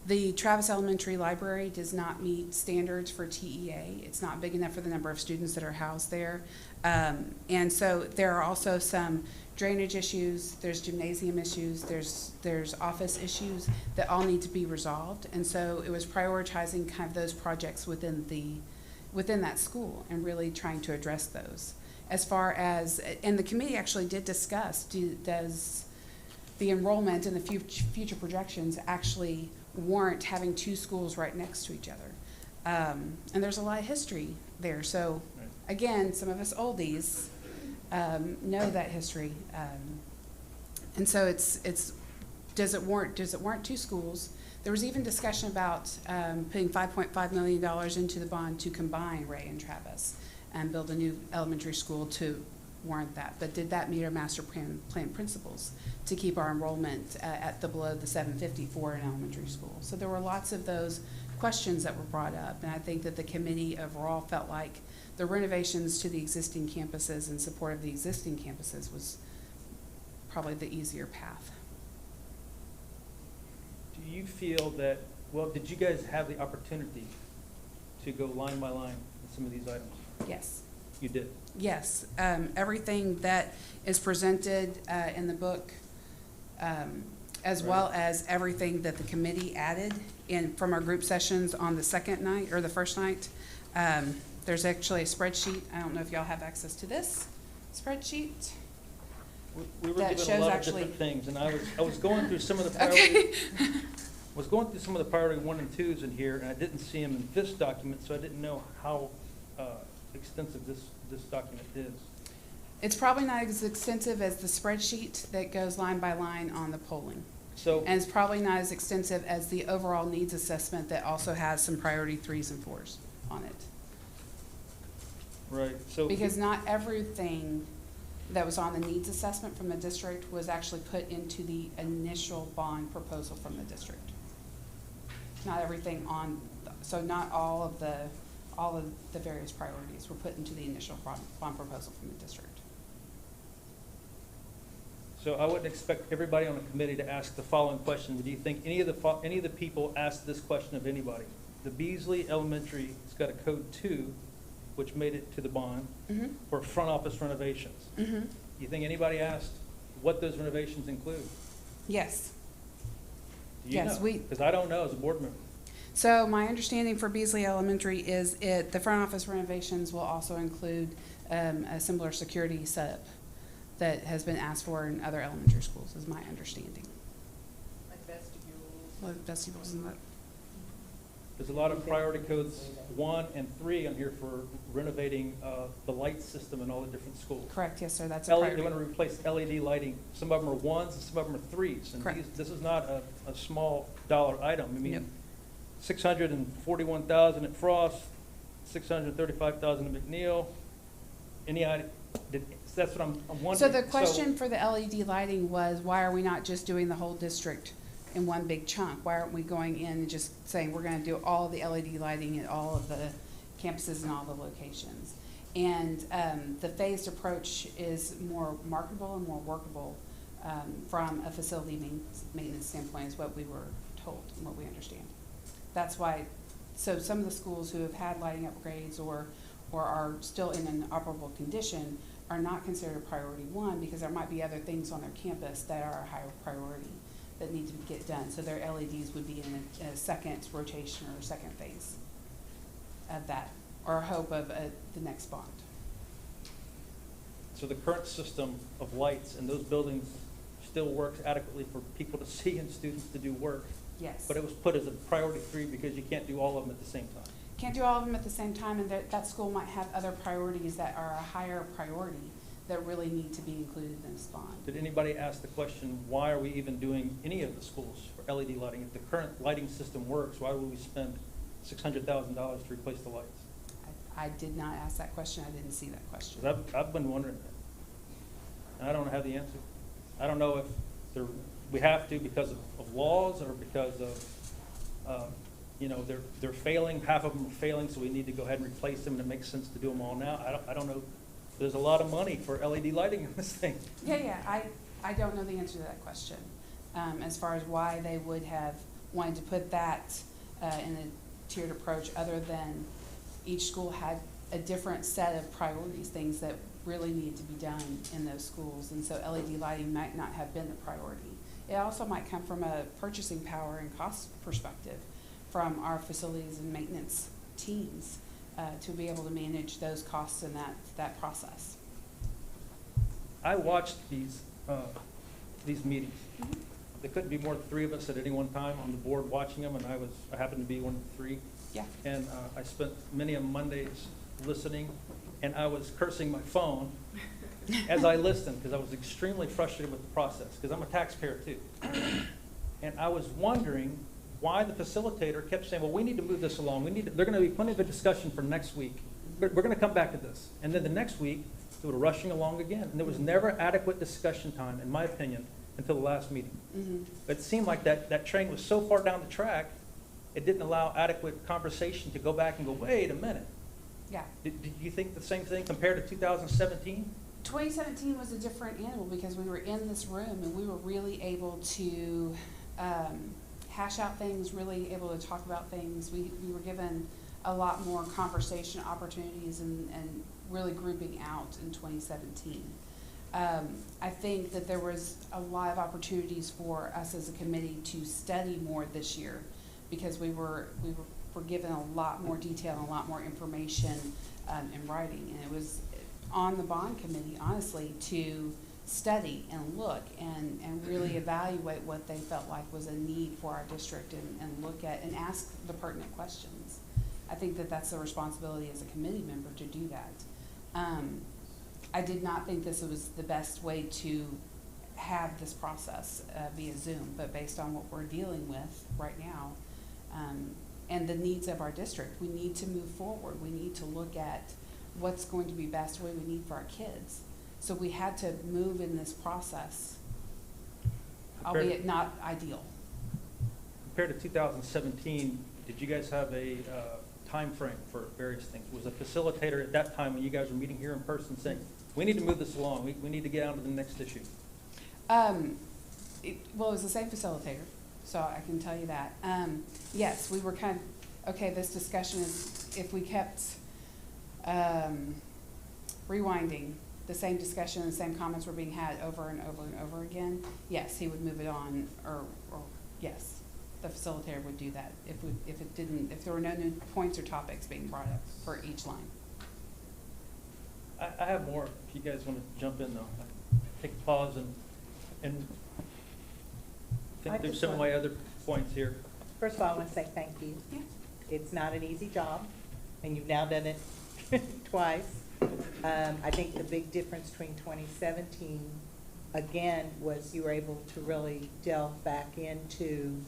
Speaker 4: The Travis Elementary Library does not meet standards for TEA. It's not big enough for the number of students that are housed there. And so there are also some drainage issues, there's gymnasium issues, there's office issues that all need to be resolved. And so it was prioritizing kind of those projects within that school and really trying to address those. As far as, and the committee actually did discuss, does the enrollment and the future projections actually warrant having 2 schools right next to each other? And there's a lot of history there. So again, some of us oldies know that history. And so it's does it warrant 2 schools? There was even discussion about putting $5.5 million into the bond to combine Ray and Travis and build a new elementary school to warrant that. But did that meet our master plan principles to keep our enrollment at below the 750 for an elementary school? So there were lots of those questions that were brought up, and I think that the committee overall felt like the renovations to the existing campuses and support of the existing campuses was probably the easier path.
Speaker 9: Do you feel that, well, did you guys have the opportunity to go line by line with some of these items?
Speaker 4: Yes.
Speaker 9: You did?
Speaker 4: Yes. Everything that is presented in the book, as well as everything that the committee added from our group sessions on the second night or the first night. There's actually a spreadsheet. I don't know if y'all have access to this spreadsheet.
Speaker 9: We were
Speaker 4: That
Speaker 9: given a
Speaker 4: shows
Speaker 9: lot of
Speaker 4: actually-
Speaker 9: different things, and I was going through some of the priority,
Speaker 4: Okay.
Speaker 9: was going through some of the priority 1 and 2s in here, and I didn't see them in this document, so I didn't know how extensive this document is.
Speaker 4: It's probably not as extensive as the spreadsheet that goes line by line on the polling.
Speaker 9: So,
Speaker 4: And it's probably not as extensive as the overall needs assessment that also has some priority 3s and 4s on it.
Speaker 9: right, so.
Speaker 4: Because not everything that was on the needs assessment from the district was actually put into the initial bond proposal from the district. Not everything so not all of the various priorities were put into the initial bond proposal from the district.
Speaker 9: So I wouldn't expect everybody on the committee to ask the following question. Do you think any of the people asked this question of anybody? The Beasley Elementary has got a code 2, which made it to the bond
Speaker 4: Mm-hmm.
Speaker 9: for front office renovations.
Speaker 4: Mm-hmm.
Speaker 9: You think anybody asked what those renovations include?
Speaker 4: Yes.
Speaker 9: Do you
Speaker 4: Yes,
Speaker 9: know?
Speaker 4: we-
Speaker 9: Because I don't know as a board member.
Speaker 4: So my understanding for Beasley Elementary is the front office renovations will also include a similar security setup that has been asked for in other elementary schools, is my understanding.
Speaker 3: Like vestibules.
Speaker 4: What vestibules and that?
Speaker 9: There's a lot of priority codes 1 and 3 on here for renovating the light system in all the different schools.
Speaker 4: Correct, yes, sir, that's a
Speaker 9: They
Speaker 4: priority.
Speaker 9: want to replace LED lighting. Some of them are 1s and some of them are 3s. And
Speaker 4: Correct.
Speaker 9: this is not a small dollar item. I
Speaker 4: Nope.
Speaker 9: mean, $641,000 at Frost, $635,000 at McNeil. Any idea? That's what I'm wondering.
Speaker 4: So the question for the LED lighting was, why are we not just doing the whole district in one big chunk? Why aren't we going in and just saying we're gonna do all the LED lighting at all of the campuses and all the locations? And the phased approach is more marketable and more workable from a facility maintenance standpoint is what we were told and what we understand. That's why, so some of the schools who have had lighting upgrades or are still in an operable condition are not considered a priority one because there might be other things on their campus that are a higher priority that need to get done. So their LEDs would be in a second rotation or second phase of that, or hope of the next bond.
Speaker 9: So the current system of lights in those buildings still works adequately for people to see and students to do work,
Speaker 4: Yes.
Speaker 9: but it was put as a priority 3 because you can't do all of them at the same time.
Speaker 4: Can't do all of them at the same time, and that school might have other priorities that are a higher priority that really need to be included in this bond.
Speaker 9: Did anybody ask the question, why are we even doing any of the schools for LED lighting? If the current lighting system works, why would we spend $600,000 to replace the lights?
Speaker 4: I did not ask that question. I didn't see that question.
Speaker 9: 'Cause I've been wondering that. And I don't have the answer. I don't know if we have to because of laws or because of, they're failing, half of them are failing, so we need to go ahead and replace them, and it makes sense to do them all now. I don't know. There's a lot of money for LED lighting in this thing.
Speaker 4: Yeah, I don't know the answer to that question, as far as why they would have wanted to put that in a tiered approach, other than each school had a different set of priorities, things that really need to be done in those schools, and so LED lighting might not have been the priority. It also might come from a purchasing power and cost perspective from our facilities and maintenance teams to be able to manage those costs in that process.
Speaker 9: I watched these meetings. There couldn't be more than 3 of us at any one time on the board watching them, and I happened to be one of the 3.
Speaker 4: Yeah.
Speaker 9: And I spent many of Mondays listening, and I was cursing my phone as I listened, because I was extremely frustrated with the process, because I'm a taxpayer too. And I was wondering why the facilitator kept saying, well, we need to move this along. They're going to be plenty of a discussion for next week. We're going to come back to this. And then the next week, they were rushing along again. And there was never adequate discussion time, in my opinion, until the last meeting.
Speaker 4: Mm-hmm.
Speaker 9: It seemed like that train was so far down the track, it didn't allow adequate conversation to go back and go, wait a minute.
Speaker 4: Yeah.
Speaker 9: Did you think the same thing compared to 2017?
Speaker 4: 2017 was a different animal because we were in this room and we were really able to hash out things, really able to talk about things. We were given a lot more conversation opportunities and really grouping out in 2017. I think that there was a lot of opportunities for us as a committee to study more this year because we were given a lot more detail and a lot more information in writing, and it was on the bond committee, honestly, to study and look and really evaluate what they felt like was a need for our district and look at and ask the pertinent questions. I think that that's the responsibility as a committee member to do that. I did not think this was the best way to have this process via Zoom, but based on what we're dealing with right now, and the needs of our district, we need to move forward. We need to look at what's going to be best, what we need for our kids. So we had to move in this process, albeit not ideal.
Speaker 9: Compared to 2017, did you guys have a time frame for various things? Was a facilitator at that time when you guys were meeting here in person saying, we need to move this along, we need to get on to the next issue?
Speaker 4: Well, it was the same facilitator, so I can tell you that. Yes, we were kind of, okay, this discussion is, if we kept rewinding, the same discussion and the same comments were being had over and over and over again, yes, he would move it on, or yes, the facilitator would do that if there were no new points or topics being brought up for each line.
Speaker 9: I have more, if you guys want to jump in though. Take a pause and think through some of my other points here.
Speaker 3: First of all, I want to say thank you.
Speaker 4: Yeah.
Speaker 3: It's not an easy job, and you've now done it twice. I think the big difference between 2017, again, was you were able to really delve back into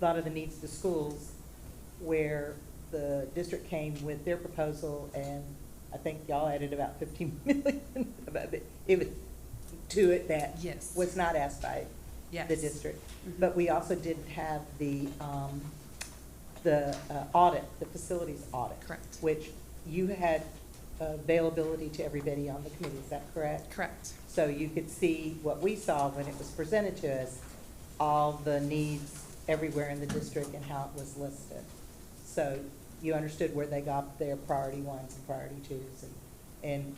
Speaker 3: a lot of the needs of the schools, where the district came with their proposal, and I think y'all added about 15 million it was to it that
Speaker 4: Yes.
Speaker 3: was not asked by
Speaker 4: Yes.
Speaker 3: the district.
Speaker 4: Mhm.
Speaker 3: But we also didn't have the audit, the facilities audit.
Speaker 4: Correct.
Speaker 3: Which you had availability to everybody on the committee, is that correct?
Speaker 4: Correct.
Speaker 3: So you could see what we saw when it was presented to us, all the needs everywhere in the district and how it was listed. So you understood where they got their priority ones and priority twos and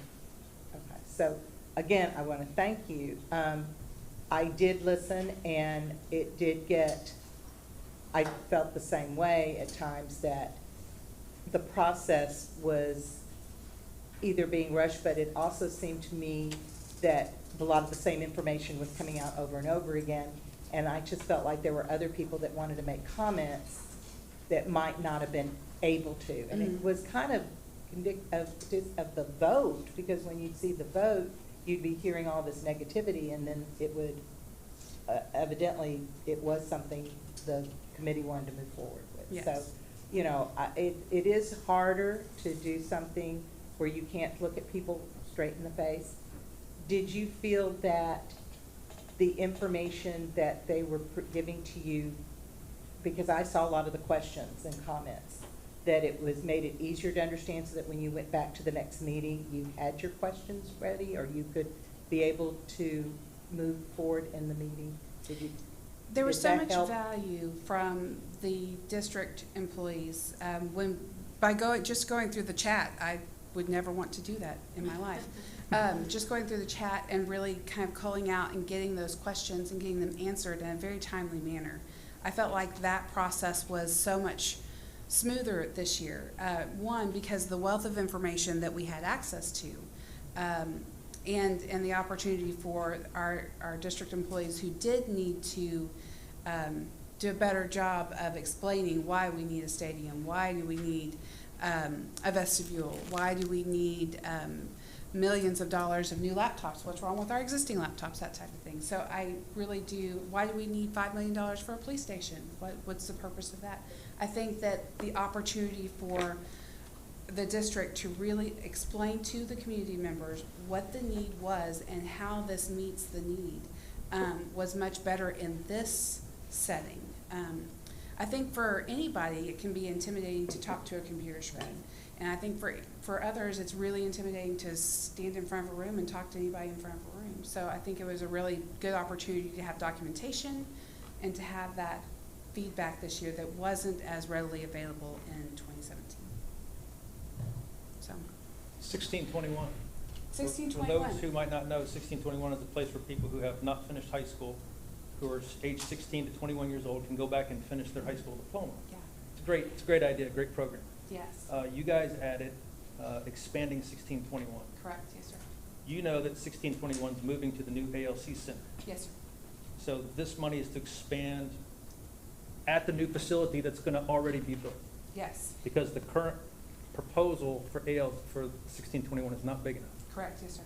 Speaker 3: okay. So again, I want to thank you. I did listen, and it did get, I felt the same way at times, that the process was either being rushed, but it also seemed to me that a lot of the same information was coming out over and over again. And I just felt like there were other people that wanted to make comments that might not have been able to. And it was kind of of the vote, because when you'd see the vote, you'd be hearing all this negativity, and then it would, evidently, it was something the committee wanted to move forward with.
Speaker 4: Yes.
Speaker 3: So, you know, it is harder to do something where you can't look at people straight in the face. Did you feel that the information that they were giving to you, because I saw a lot of the questions and comments, that it was made it easier to understand, so that when you went back to the next meeting, you had your questions ready, or you could be able to move forward in the meeting?
Speaker 4: There was
Speaker 3: did
Speaker 4: so
Speaker 3: that
Speaker 4: much
Speaker 3: help?
Speaker 4: value from the district employees. Just going through the chat, I would never want to do that in my life. Just going through the chat and really kind of calling out and getting those questions and getting them answered in a very timely manner. I felt like that process was so much smoother this year. One, because the wealth of information that we had access to, and the opportunity for our district employees who did need to do a better job of explaining why we need a stadium, why do we need a vestibule, why do we need millions of dollars of new laptops, what's wrong with our existing laptops, that type of thing. So I really do, why do we need $5 million for a police station? What's the purpose of that? I think that the opportunity for the district to really explain to the community members what the need was and how this meets the need was much better in this setting. I think for anybody, it can be intimidating to talk to a computer screen. And I think for others, it's really intimidating to stand in front of a room and talk to anybody in front of a room. So I think it was a really good opportunity to have documentation and to have that feedback this year that wasn't as readily available in 2017. So
Speaker 9: 1621.
Speaker 4: 1621.
Speaker 9: For those who might not know, 1621 is a place where people who have not finished high school, who are age 16 to 21 years old, can go back and finish their high school diploma.
Speaker 4: Yeah.
Speaker 9: It's a great idea, great program.
Speaker 4: Yes.
Speaker 9: You guys added expanding 1621.
Speaker 4: Correct. Yes, sir.
Speaker 9: You know that 1621 is moving to the new ALC Center.
Speaker 4: Yes, sir.
Speaker 9: So this money is to expand at the new facility that's going to already be built,
Speaker 4: Yes.
Speaker 9: because the current proposal for 1621 is not big enough.
Speaker 4: Correct. Yes, sir.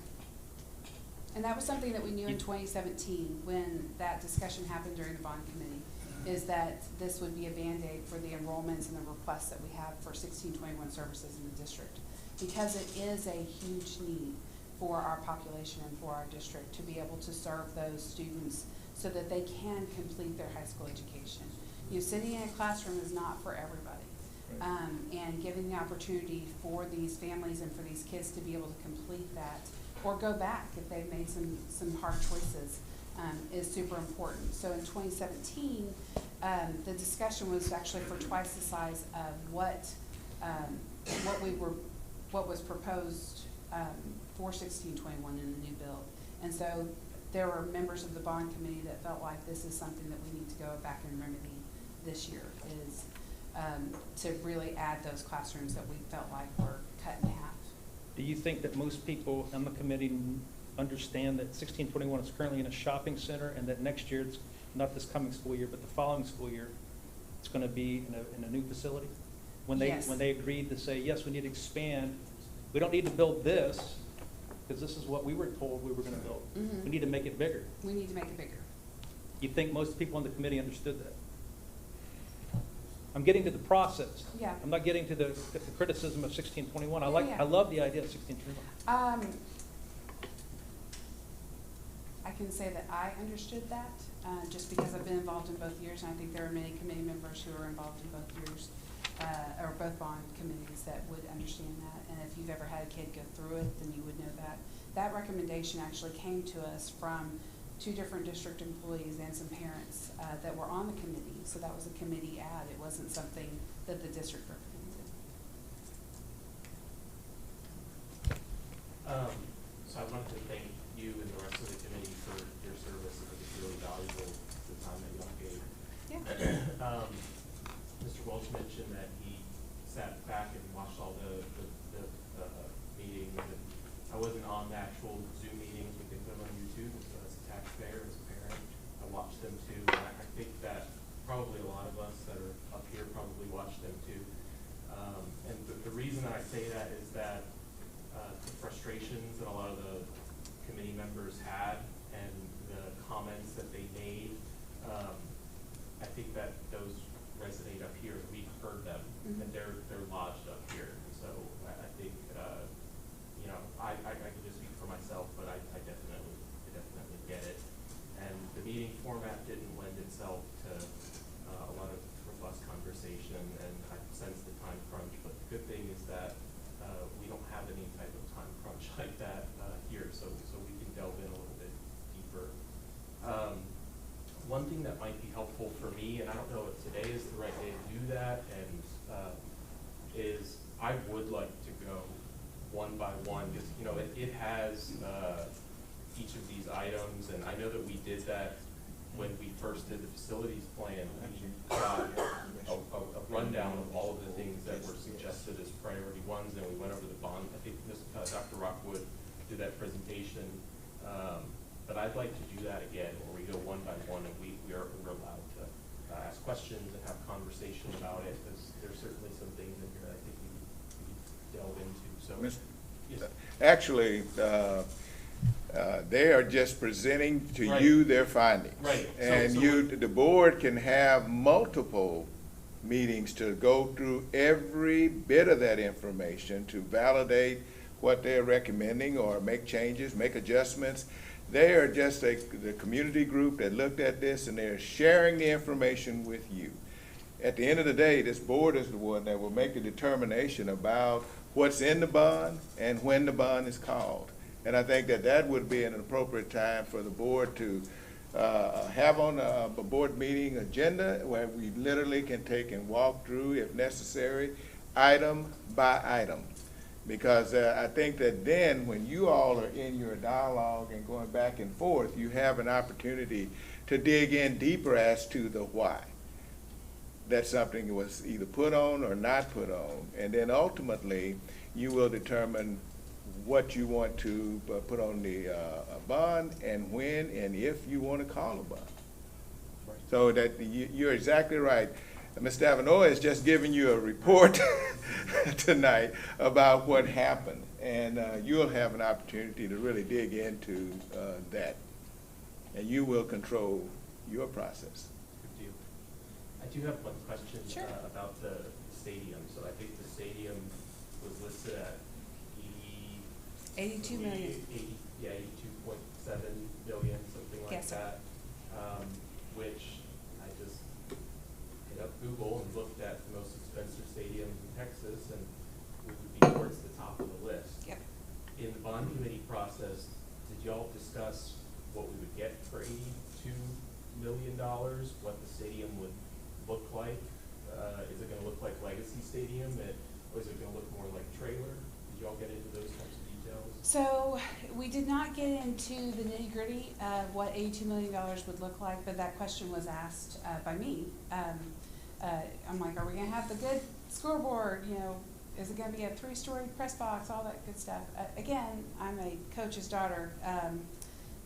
Speaker 4: And that was something that we knew in 2017 when that discussion happened during the bond committee, is that this would be a Band-Aid for the enrollments and the requests that we have for 1621 services in the district, because it is a huge need for our population and for our district to be able to serve those students so that they can complete their high school education. You know, sitting in a classroom is not for everybody. And giving the opportunity for these families and for these kids to be able to complete that or go back if they've made some hard choices is super important. So in 2017, the discussion was actually for twice the size of what was proposed for 1621 in the new bill. And so there were members of the bond committee that felt like this is something that we need to go back and remedy this year, is to really add those classrooms that we felt like were cut in half.
Speaker 9: Do you think that most people on the committee understand that 1621 is currently in a shopping center, and that next year, it's not this coming school year, but the following school year, it's going to be in a new facility? When
Speaker 4: Yes.
Speaker 9: they agreed to say, yes, we need to expand, we don't need to build this, because this is what we were told we were going to build.
Speaker 4: Mhm.
Speaker 9: We need to make it bigger.
Speaker 4: We need to make it bigger.
Speaker 9: You think most people on the committee understood that? I'm getting to the process.
Speaker 4: Yeah.
Speaker 9: I'm not getting to the criticism of 1621.
Speaker 4: Yeah.
Speaker 9: I love the idea of 1621.
Speaker 4: I can say that I understood that, just because I've been involved in both years, and I think there are many committee members who are involved in both years, or both bond committees that would understand that. And if you've ever had a kid go through it, then you would know that. That recommendation actually came to us from two different district employees and some parents that were on the committee. So that was a committee ad. It wasn't something that the district recommended.
Speaker 8: So I wanted to thank you and the rest of the committee for your service. I think it's really valuable, the time that y'all gave.
Speaker 4: Yeah.
Speaker 8: Mr. Welch mentioned that he sat back and watched all the meetings. And I wasn't on the actual Zoom meetings. We can put them on YouTube. So as a taxpayer, as a parent, I watched them too. And I think that probably a lot of us that are up here probably watched them too. And the reason that I say that is that the frustrations that a lot of the committee members had and the comments that they made, I think that those resonate up here. We've heard them, and they're lodged up here. And so I think, you know, I can just speak for myself, but I definitely get it. And the meeting format didn't lend itself to a lot of robust conversation, and I sense the time crunch. But the good thing is that we don't have any type of time crunch like that here, so we can delve in a little bit deeper. One thing that might be helpful for me, and I don't know if today is the right day to do that, and is I would like to go one by one, because you know it has each of these items, and I know that we did that when we first did the facilities plan. We got a rundown of all of the things that were suggested as priority ones, and we went over the bond. I think Dr. Rockwood did that presentation, but I'd like to do that again, where we go one by one, and we're allowed to ask questions and have conversation about it, because there's certainly some things in here that I think we delve into. So, yes.
Speaker 2: Actually, they are just presenting to you their findings.
Speaker 8: Right.
Speaker 2: And the board can have multiple meetings to go through every bit of that information to validate what they're recommending or make changes, make adjustments. They are just the community group that looked at this, and they're sharing the information with you. At the end of the day, this board is the one that will make the determination about what's in the bond and when the bond is called. And I think that that would be an appropriate time for the board to have on a board meeting agenda where we literally can take and walk through, if necessary, item by item. Because I think that then when you all are in your dialogue and going back and forth, you have an opportunity to dig in deeper as to the why that something was either put on or not put on. And then ultimately, you will determine what you want to put on the bond and when and if you want to call a bond. So that you're exactly right. Ms. Davinoa has just given you a report tonight about what happened, and you'll have an opportunity to really dig into that, and you will control your process.
Speaker 8: Good deal. I do have one question about the stadium. So I think the stadium was listed at
Speaker 4: 82 million.
Speaker 8: 82.7 million, something like
Speaker 4: Yes, sir.
Speaker 8: that. Which I just hit up Google and looked at the most expensive stadiums in Texas, and we would be towards the top of the list.
Speaker 4: Yep.
Speaker 8: In the bond committee process, did y'all discuss what we would get for $82 million, what the stadium would look like? Is it gonna look like Legacy Stadium, or is it gonna look more like Trailer? Did y'all get into those types of details?
Speaker 4: So we did not get into the nitty-gritty of what $82 million would look like, but that question was asked by me. I'm like, are we gonna have the good scoreboard? You know, is it gonna be a 3-story press box? All that good stuff. Again, I'm a coach's daughter,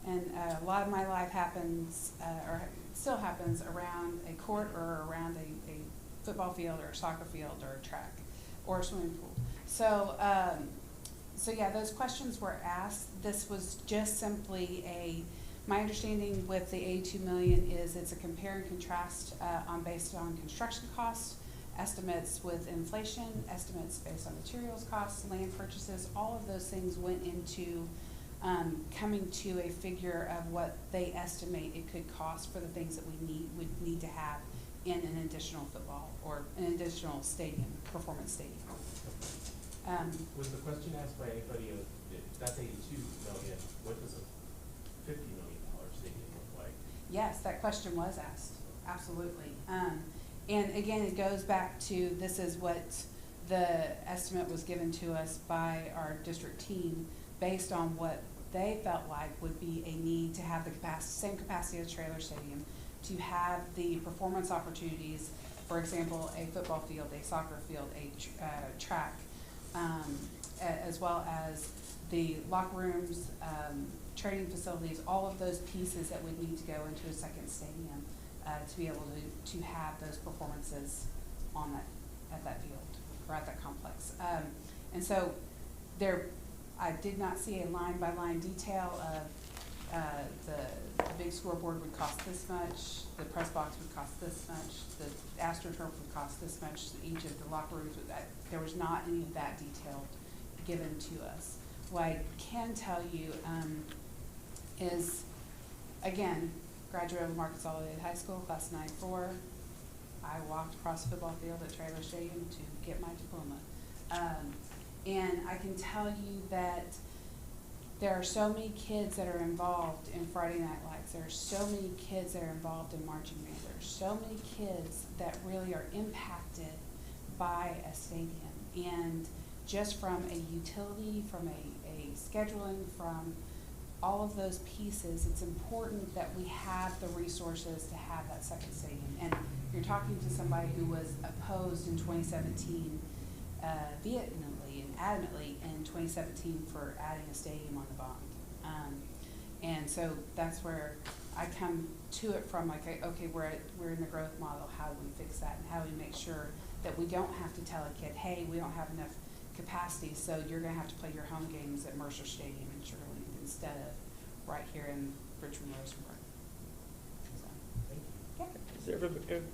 Speaker 4: and a lot of my life happens, or still happens, around a court or around a football field or a soccer field or a track or a swimming pool. So yeah, those questions were asked. This was just simply my understanding with the 82 million is it's a compare and contrast based on construction costs, estimates with inflation, estimates based on materials costs, land purchases. All of those things went into coming to a figure of what they estimate it could cost for the things that would need to have in an additional football or an additional stadium, performance stadium.
Speaker 8: Was the question asked by anybody of, if that's 82 million, what does a $50 million stadium
Speaker 4: Yes, that question was asked, absolutely. And again, it goes back to, this is what the estimate was given to us by our district team based on what they felt like would be a need to have the capacity, same capacity as trailer stadium, to have the performance opportunities, for example, a football field, a soccer field, a track, as well as the locker rooms, training facilities, all of those pieces that would need to go into a second stadium to be able to have those performances on that, at that field, or at that complex. And so there, I did not see a line-by-line detail of the big scoreboard would cost this much, the press box would cost this much, the AstroTurf would cost this much, each of the locker rooms would, there was not any of that detail given to us. What I can tell you is, again, graduate of Lamar Consolidated High School, class of '94. I walked across the football field at Trailer Stadium to get my diploma. And I can tell you that there are so many kids that are involved in Friday Night Lights. There are so many kids that are involved in marching band. There are so many kids that really are impacted by a stadium. And just from a utility, from a scheduling, from all of those pieces, it's important that we have the resources to have that second stadium. And you're talking to somebody who was opposed in 2017 vehemently and adamantly in 2017 for adding a stadium on the bond. And so that's where I come to it from, like, okay, we're in the growth model. How do we fix that? And how do we make sure that we don't have to tell a kid, hey, we don't have enough capacity, so you're going to have to play your home games at Mercer Stadium in Shirley instead of right here in Richmond Rosenberg. So, yeah.
Speaker 9: Has there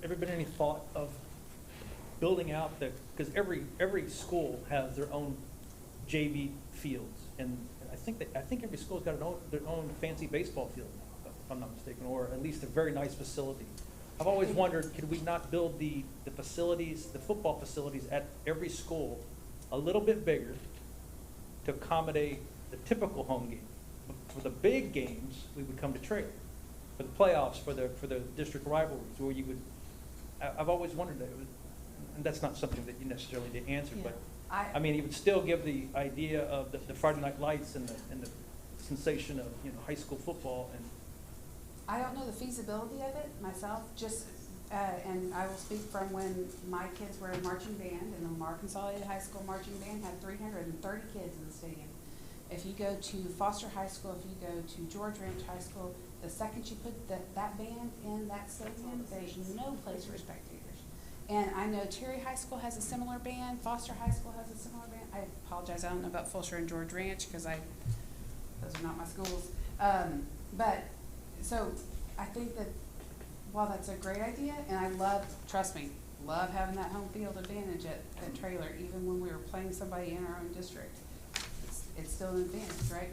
Speaker 9: ever been any thought of building out the, because every school has their own JV fields, and I think every school's got their own fancy baseball field, if I'm not mistaken, or at least a very nice facility. I've always wondered, could we not build the facilities, the football facilities at every school a little bit bigger to accommodate the typical home game? For the big games, we would come to trailer. For the playoffs, for the district rivalries, where you would, I've always wondered that, and that's not something that you necessarily did answer,
Speaker 1: Yeah.
Speaker 9: but I mean, it would still give the idea of the Friday Night Lights and the sensation of, you know, high school football. And
Speaker 4: I don't know the feasibility of it myself, just, and I will speak from when my kids were in marching band, and the Lamar Consolidated High School marching band had 330 kids in the stadium. If you go to Foster High School, if you go to George Ranch High School, the second you put that band in that stadium, there's no place for spectators. And I know Terry High School has a similar band, Foster High School has a similar band. I apologize, I don't know about Fulshire and George Ranch, because those are not my schools. But, so, I think that while that's a great idea, and I love, trust me, love having that home field advantage at Trailer, even when we were playing somebody in our own district. It's still an advantage, right?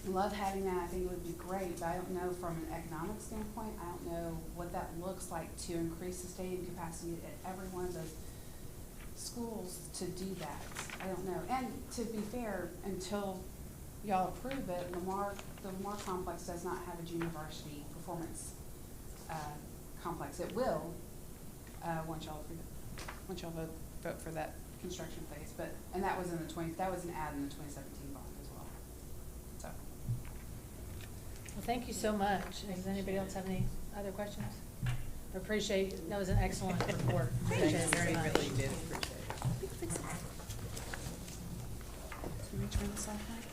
Speaker 4: Love having that. I think it would be great, but I don't know from an economic standpoint, I don't know what that looks like to increase the stadium capacity at every one of those schools to do that. I don't know. And to be fair, until y'all approve it, the Lamar complex does not have a junior varsity performance complex. It will, once y'all approve it, once y'all vote for that construction phase. But, and that was in that was an add in the 2017 bond as well. So.
Speaker 1: Well, thank you so much. Does anybody else have any other questions? I appreciate, that was an excellent report. Appreciate it very much.
Speaker 3: Really did appreciate it.
Speaker 4: Can we turn this off, Mike?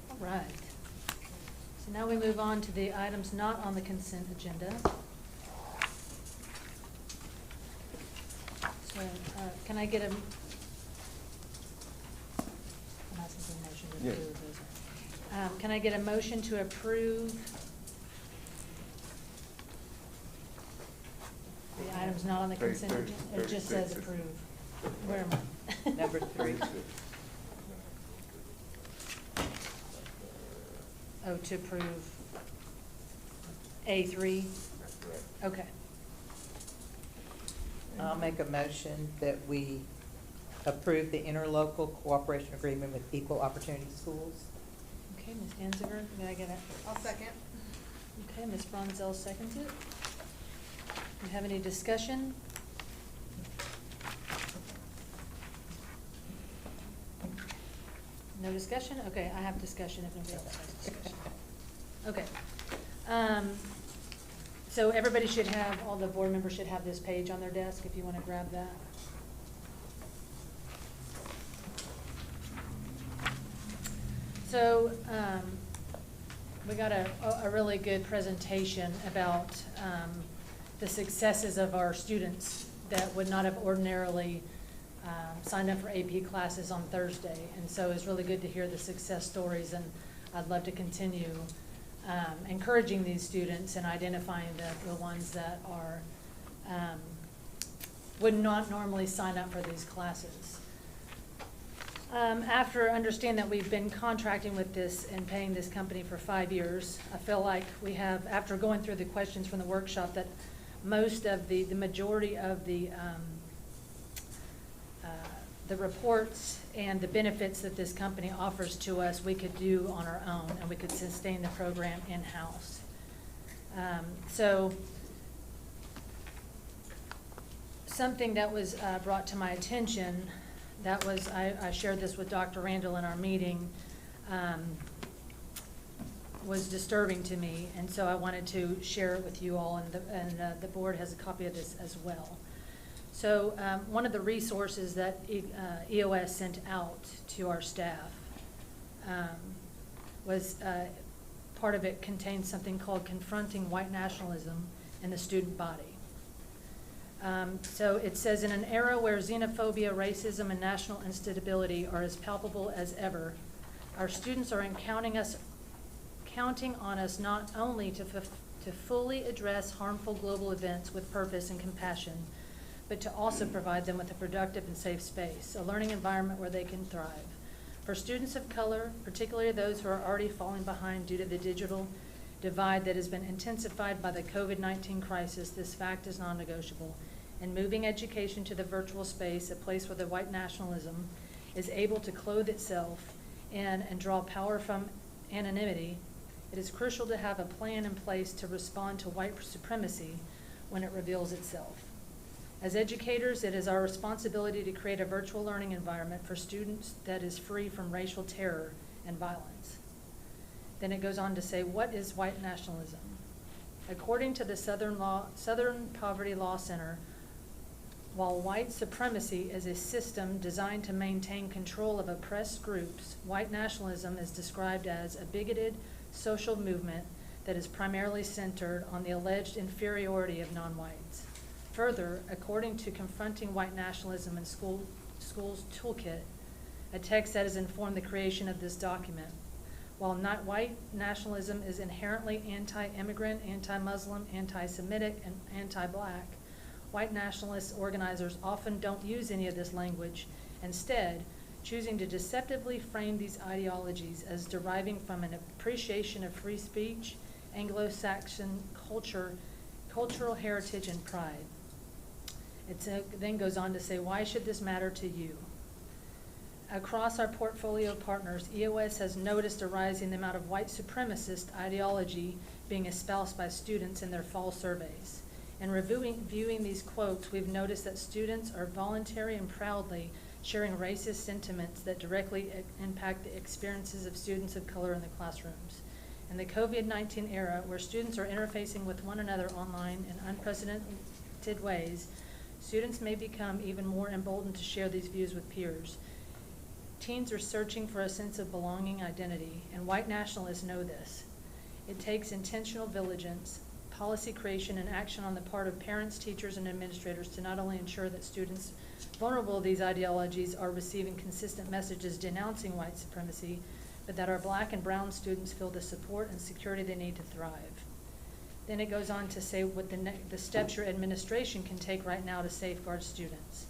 Speaker 1: All right. So now we move on to the items not on the consent agenda. So, can I get a, I'm asking for a motion to
Speaker 2: Yes.
Speaker 1: approve those. Can I get a motion to approve the items not on the consent agenda? It just says approve. Where am I?
Speaker 3: Number 3.
Speaker 1: Oh, to approve A3? Okay.
Speaker 3: I'll make a motion that we approve the interlocal cooperation agreement with Equal Opportunity Schools.
Speaker 1: Okay, Ms. Danziger, may I get it?
Speaker 11: I'll second.
Speaker 1: Okay, Ms. Bronzel seconds it. Do you have any discussion? No discussion? Okay, I have discussion if nobody else has discussion. Okay. So everybody should have, all the board members should have this page on their desk if you want to grab that. So, we got a really good presentation about the successes of our students that would not have ordinarily signed up for AP classes on Thursday. And so it's really good to hear the success stories, and I'd love to continue encouraging these students and identifying the ones that are would not normally sign up for these classes. After understanding that we've been contracting with this and paying this company for 5 years, I feel like we have, after going through the questions from the workshop, that most of the majority of the reports and the benefits that this company offers to us, we could do on our own, and we could sustain the program in-house. So something that was brought to my attention, that was, I shared this with Dr. Randall in our meeting, was disturbing to me, and so I wanted to share it with you all, and the board has a copy of this as well. So one of the resources that EOS sent out to our staff was, part of it contains something called Confronting White Nationalism in the Student Body. So it says, in an era where xenophobia, racism, and national instability are as palpable as ever, our students are counting on us not only to fully address harmful global events with purpose and compassion, but to also provide them with a productive and safe space, a learning environment where they can thrive. For students of color, particularly those who are already falling behind due to the digital divide that has been intensified by the COVID-19 crisis, this fact is non-negotiable. In moving education to the virtual space, a place where the white nationalism is able to clothe itself in and draw power from anonymity, it is crucial to have a plan in place to respond to white supremacy when it reveals itself. As educators, it is our responsibility to create a virtual learning environment for students that is free from racial terror and violence. Then it goes on to say, what is white nationalism? According to the Southern Poverty Law Center, while white supremacy is a system designed to maintain control of oppressed groups, white nationalism is described as a bigoted social movement that is primarily centered on the alleged inferiority of non-whites. Further, according to Confronting White Nationalism in Schools Toolkit, a text that has informed the creation of this document, while not white nationalism is inherently anti-immigrant, anti-Muslim, anti-Semitic, and anti-black, white nationalist organizers often don't use any of this language, instead choosing to deceptively frame these ideologies as deriving from an appreciation of free speech, Anglo-Saxon culture, cultural heritage, and pride. It then goes on to say, why should this matter to you? Across our portfolio of partners, EOS has noticed a rise in the amount of white supremacist ideology being espoused by students in their fall surveys. In reviewing these quotes, we've noticed that students are voluntarily and proudly sharing racist sentiments that directly impact the experiences of students of color in the classrooms. In the COVID-19 era, where students are interfacing with one another online in unprecedented ways, students may become even more emboldened to share these views with peers. Teens are searching for a sense of belonging, identity, and white nationalists know this. It takes intentional vigilance, policy creation, and action on the part of parents, teachers, and administrators to not only ensure that students vulnerable to these ideologies are receiving consistent messages denouncing white supremacy, but that our black and brown students feel the support and security they need to thrive. Then it goes on to say what the steps your administration can take right now to safeguard students.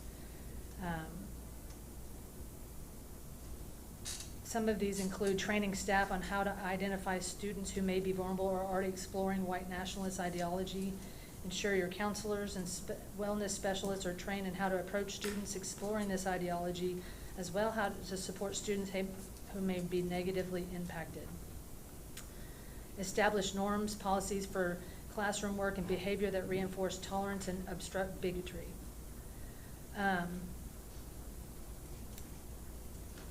Speaker 1: Some of these include training staff on how to identify students who may be vulnerable or already exploring white nationalist ideology, Ensure your counselors and wellness specialists are trained in how to approach students exploring this ideology, as well how to support students who may be negatively impacted. Establish norms, policies for classroom work and behavior that reinforce tolerance and obstruct bigotry.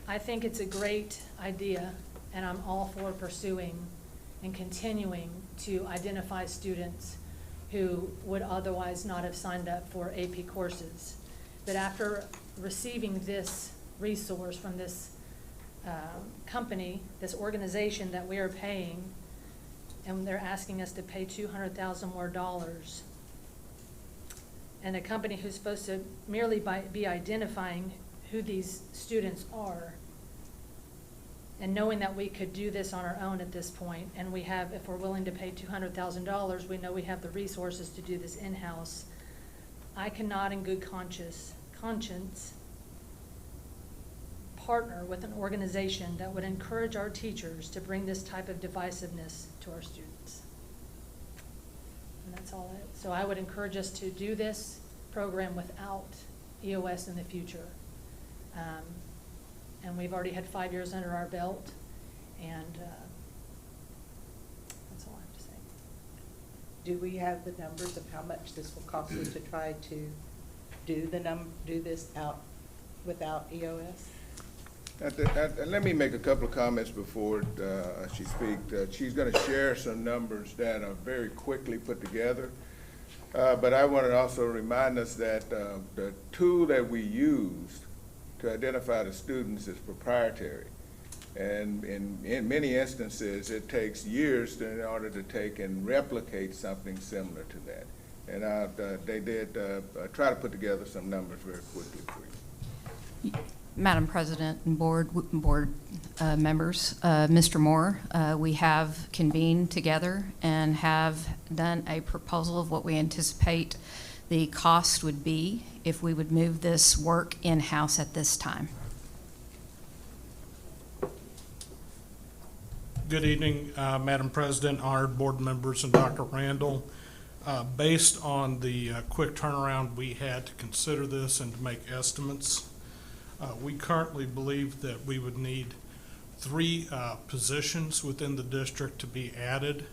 Speaker 1: I think it's a great idea, and I'm all for pursuing and continuing to identify students who would otherwise not have signed up for AP courses. But after receiving this resource from this company, this organization that we are paying, and they're asking us to pay $200,000 more, and a company who's supposed to merely be identifying who these students are, and knowing that we could do this on our own at this point, and we have, if we're willing to pay $200,000, we know we have the resources to do this in-house. I cannot in good conscience partner with an organization that would encourage our teachers to bring this type of divisiveness to our students. And that's all so I would encourage us to do this program without EOS in the future. And we've already had 5 years under our belt, and that's all I have to say.
Speaker 3: Do we have the numbers of how much this will cost us to try to do this out without EOS?
Speaker 2: Let me make a couple of comments before she speaks. She's going to share some numbers that are very quickly put together. But I want to also remind us that the tool that we used to identify the students is proprietary. And in many instances, it takes years in order to take and replicate something similar to that. And they did try to put together some numbers very quickly for you.
Speaker 11: Madam President and board members, Mr. Moore, we have convened together and have done a proposal of what we anticipate the cost would be if we would move this work in-house at this time.
Speaker 12: Good evening, Madam President, honored board members, and Dr. Randall. Based on the quick turnaround we had to consider this and to make estimates, we currently believe that we would need 3 positions within the district to be added.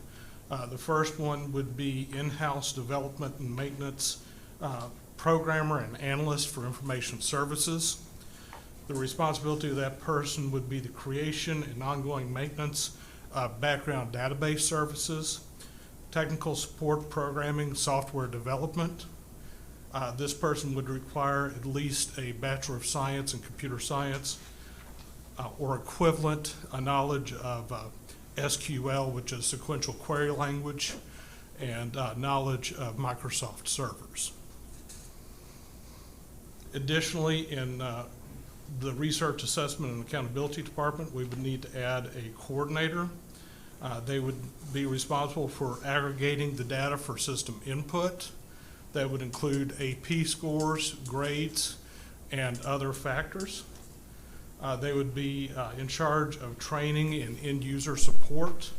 Speaker 12: The first one would be in-house development and maintenance programmer and analyst for information services. The responsibility of that person would be the creation and ongoing maintenance of background database services, technical support programming, software development. This person would require at least a Bachelor of Science in Computer Science or equivalent knowledge of SQL, which is sequential query language, and knowledge of Microsoft servers. Additionally, in the Research Assessment and Accountability Department, we would need to add a coordinator. They would be responsible for aggregating the data for system input. That would include AP scores, grades, and other factors. They would be in charge of training and end-user support,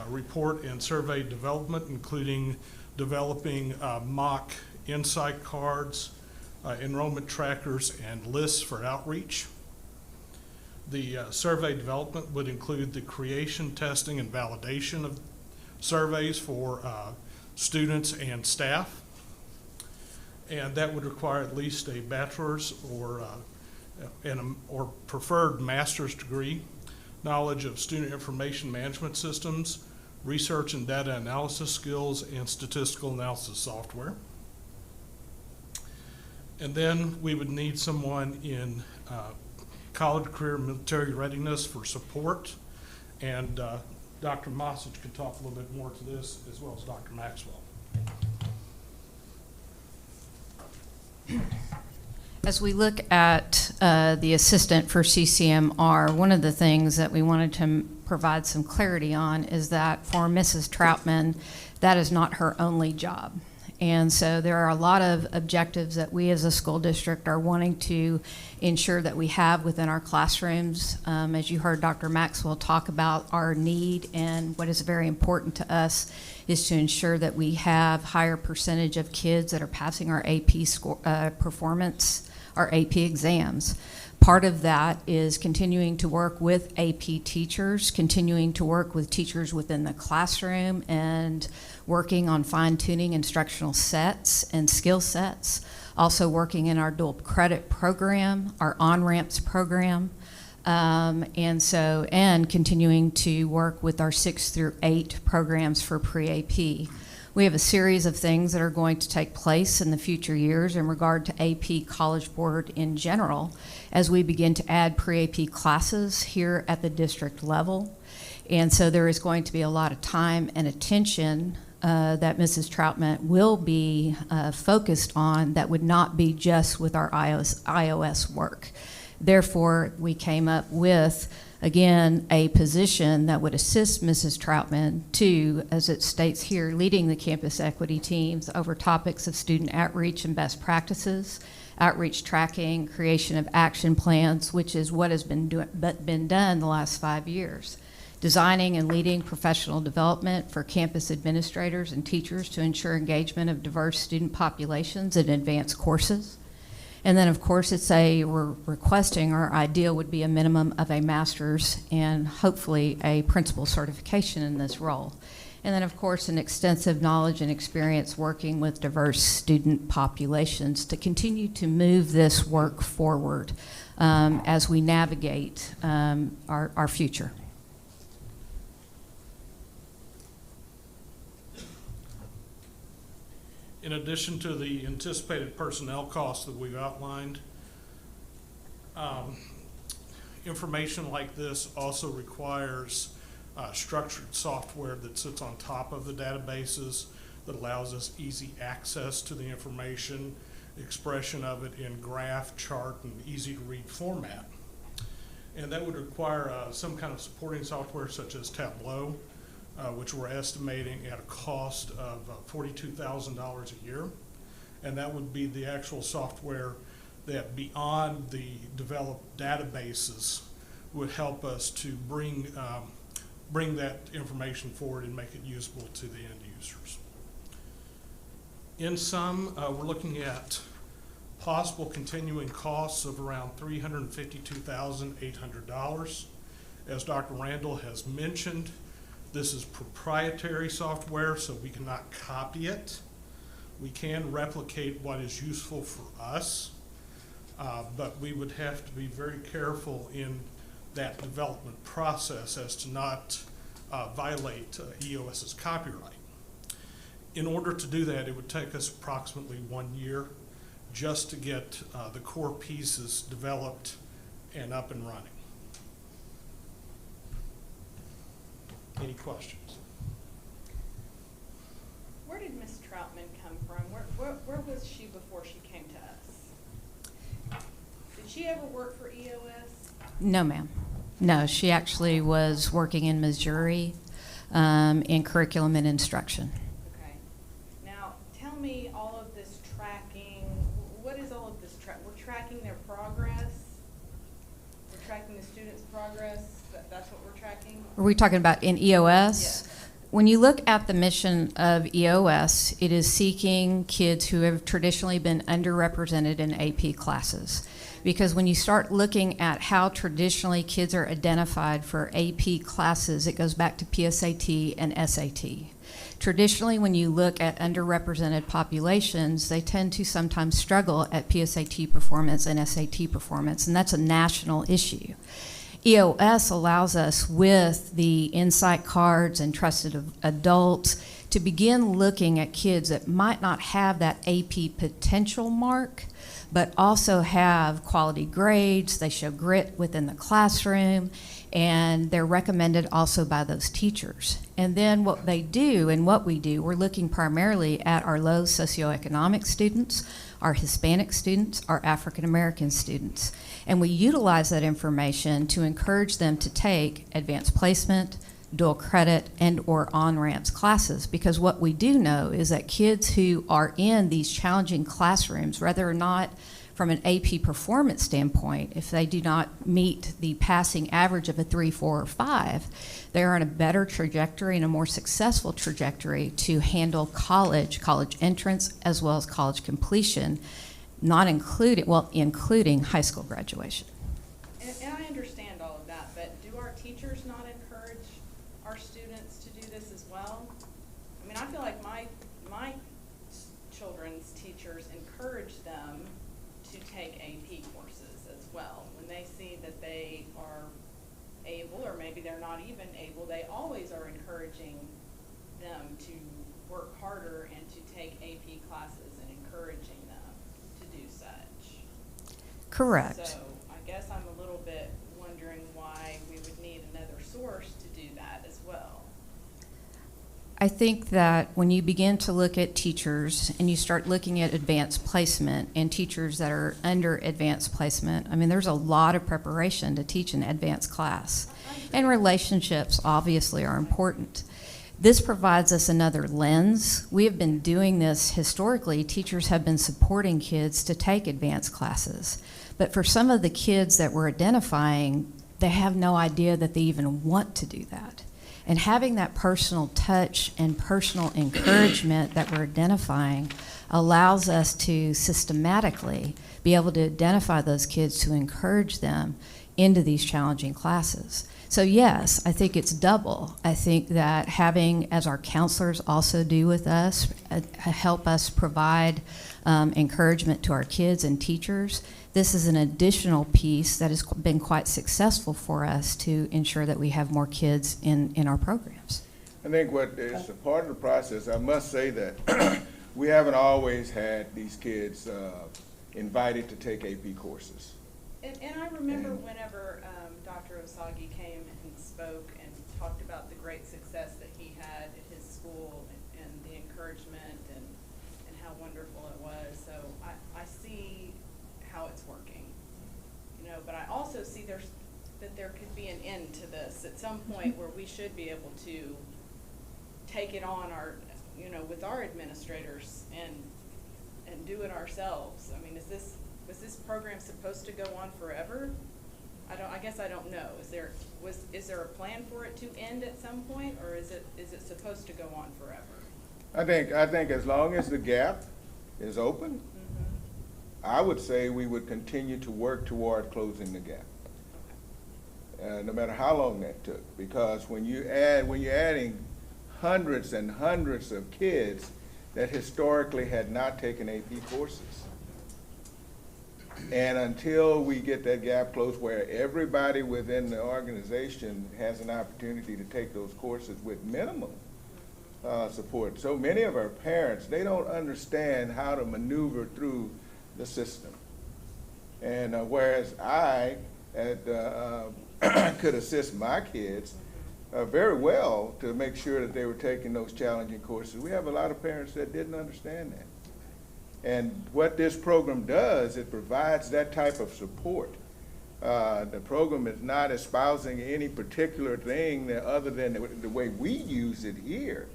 Speaker 12: report and survey development, including developing mock insight cards, enrollment trackers, and lists for outreach. The survey development would include the creation, testing, and validation of surveys for students and staff. And that would require at least a bachelor's or preferred master's degree, knowledge of student information management systems, research and data analysis skills, and statistical analysis software. And then we would need someone in college, career, military readiness for support. And Dr. Mossage could talk a little bit more to this, as well as Dr. Maxwell.
Speaker 11: As we look at the assistant for CCMR, one of the things that we wanted to provide some clarity on is that for Mrs. Troutman, that is not her only job. And so there are a lot of objectives that we as a school district are wanting to ensure that we have within our classrooms. As you heard Dr. Maxwell talk about our need, and what is very important to us is to ensure that we have higher percentage of kids that are passing our AP performance, our AP exams. Part of that is continuing to work with AP teachers, continuing to work with teachers within the classroom, and working on fine-tuning instructional sets and skill sets. Also working in our dual credit program, our on-ramps program, and continuing to work with our 6 through 8 programs for pre-AP. We have a series of things that are going to take place in the future years in regard to AP College Board in general as we begin to add pre-AP classes here at the district level. And so there is going to be a lot of time and attention that Mrs. Troutman will be focused on that would not be just with our iOS work. Therefore, we came up with, again, a position that would assist Mrs. Troutman to, as it states here, leading the campus equity teams over topics of student outreach and best practices, outreach tracking, creation of action plans, which is what has been done the last 5 years. Designing and leading professional development for campus administrators and teachers to ensure engagement of diverse student populations in advanced courses. And then, of course, we're requesting, our ideal would be a minimum of a master's and hopefully a principal certification in this role. And then, of course, an extensive knowledge and experience working with diverse student populations to continue to move this work forward as we navigate our future.
Speaker 12: In addition to the anticipated personnel costs that we've outlined, information like this also requires structured software that sits on top of the databases that allows us easy access to the information, expression of it in graph, chart, and easy to read format. And that would require some kind of supporting software such as Tableau, which we're estimating at a cost of $42,000 a year. And that would be the actual software that, beyond the developed databases, would help us to bring that information forward and make it usable to the end users. In sum, we're looking at possible continuing costs of around $352,800. As Dr. Randall has mentioned, this is proprietary software, so we cannot copy it. We can replicate what is useful for us, but we would have to be very careful in that development process as to not violate EOS's copyright. In order to do that, it would take us approximately 1 year just to get the core pieces developed and up and running. Any questions?
Speaker 13: Where did Ms. Troutman come from? Where was she before she came to us? Did she ever work for EOS?
Speaker 11: No, ma'am. No, she actually was working in Missouri in curriculum and instruction.
Speaker 13: Okay. Now, tell me all of this tracking. What is all of this We're tracking their progress? We're tracking the students' progress? That's what we're tracking?
Speaker 11: Are we talking about in EOS?
Speaker 13: Yes.
Speaker 11: When you look at the mission of EOS, it is seeking kids who have traditionally been underrepresented in AP classes. Because when you start looking at how traditionally kids are identified for AP classes, it goes back to PSAT and SAT. Traditionally, when you look at underrepresented populations, they tend to sometimes struggle at PSAT performance and SAT performance, and that's a national issue. EOS allows us, with the insight cards and trusted adults, to begin looking at kids that might not have that AP potential mark, but also have quality grades, they show grit within the classroom, and they're recommended also by those teachers. And then what they do and what we do, we're looking primarily at our low socioeconomic students, our Hispanic students, our African American students. And we utilize that information to encourage them to take advanced placement, dual credit and/or on-ramps classes, because what we do know is that kids who are in these challenging classrooms, whether or not from an AP performance standpoint, if they do not meet the passing average of a 3, 4, or 5, they're on a better trajectory and a more successful trajectory to handle college entrance, as well as college completion, including high school graduation.
Speaker 13: And I understand all of that, but do our teachers not encourage our students to do this as well? I mean, I feel like my children's teachers encourage them to take AP courses as well. When they see that they are able, or maybe they're not even able, they always are encouraging them to work harder and to take AP classes and encouraging them to do such.
Speaker 11: Correct.
Speaker 13: So I guess I'm a little bit wondering why we would need another source to do that as well.
Speaker 11: I think that when you begin to look at teachers and you start looking at advanced placement and teachers that are under advanced placement, I mean, there's a lot of preparation to teach an advanced class. And relationships obviously are important. This provides us another lens. We have been doing this historically. Teachers have been supporting kids to take advanced classes. But for some of the kids that we're identifying, they have no idea that they even want to do that. And having that personal touch and personal encouragement that we're identifying allows us to systematically be able to identify those kids to encourage them into these challenging classes. So yes, I think it's double. I think that having, as our counselors also do with us, help us provide encouragement to our kids and teachers, this is an additional piece that has been quite successful for us to ensure that we have more kids in our programs.
Speaker 2: I think what is a part of the process, I must say that we haven't always had these kids invited to take AP courses.
Speaker 13: And I remember whenever Dr. Osagi came and spoke and talked about the great success that he had at his school and the encouragement and how wonderful it was. So I see how it's working, you know, but I also see that there could be an end to this at some point where we should be able to take it on with our administrators and do it ourselves. I mean, was this program supposed to go on forever? I guess I don't know. Is there a plan for it to end at some point, or is it supposed to go on forever?
Speaker 2: I think as long as the gap is open, I would say we would continue to work toward closing the gap. No matter how long that took, because when you're adding hundreds and hundreds of kids that historically had not taken AP courses, and until we get that gap closed where everybody within the organization has an opportunity to take those courses with minimum support. So many of our parents, they don't understand how to maneuver through the system. And whereas I could assist my kids very well to make sure that they were taking those challenging courses, we have a lot of parents that didn't understand that. And what this program does, it provides that type of support. The program is not espousing any particular thing other than the way we use it here,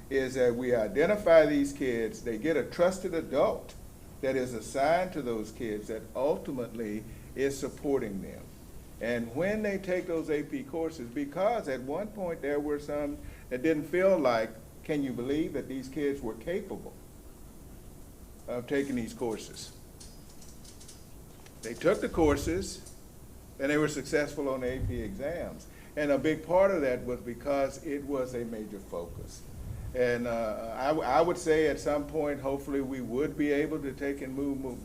Speaker 2: is that we identify these kids, they get a trusted adult that is assigned to those kids that ultimately is supporting them. And when they take those AP courses, because at one point there were some that didn't feel like, can you believe that these kids were capable of taking these courses? They took the courses and they were successful on the AP exams. And a big part of that was because it was a major focus. And I would say at some point, hopefully we would be able to take and move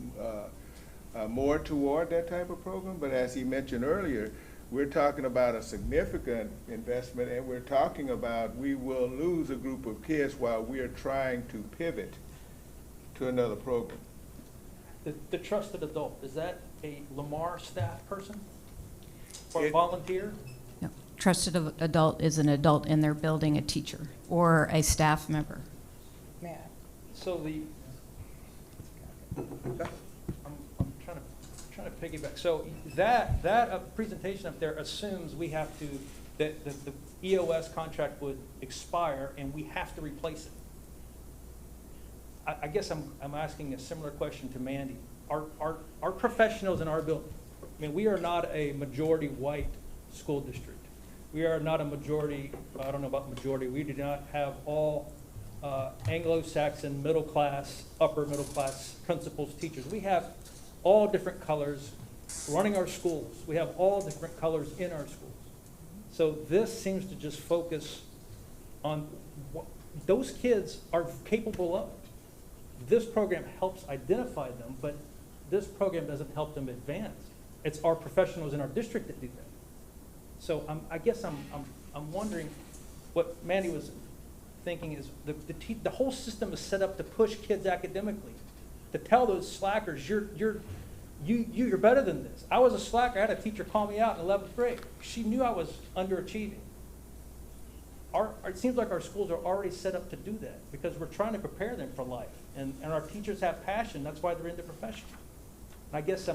Speaker 2: more toward that type of program. But as he mentioned earlier, we're talking about a significant investment, and we're talking about we will lose a group of kids while we are trying to pivot to another program.
Speaker 9: The trusted adult, is that a Lamar staff person or a volunteer?
Speaker 11: No. Trusted adult is an adult in their building, a teacher or a staff member.
Speaker 3: Yeah.
Speaker 9: So I'm trying to piggyback. So that presentation up there assumes we have to that the EOS contract would expire and we have to replace it. I guess I'm asking a similar question to Mandy. Our professionals in our building, I mean, we are not a majority white school district. We are not a majority, I don't know about majority, we do not have all Anglo-Saxon middle class, upper middle class principals, teachers. We have all different colors running our schools. We have all different colors in our schools. So this seems to just focus on what those kids are capable of. This program helps identify them, but this program doesn't help them advance. It's our professionals in our district that do that. So I guess I'm wondering what Mandy was thinking is the whole system is set up to push kids academically, to tell those slackers you're better than this. I was a slacker. I had a teacher call me out in 11th grade. She knew I was underachieving. It seems like our schools are already set up to do that because we're trying to prepare them for life. And our teachers have passion. That's why they're in the profession. And I guess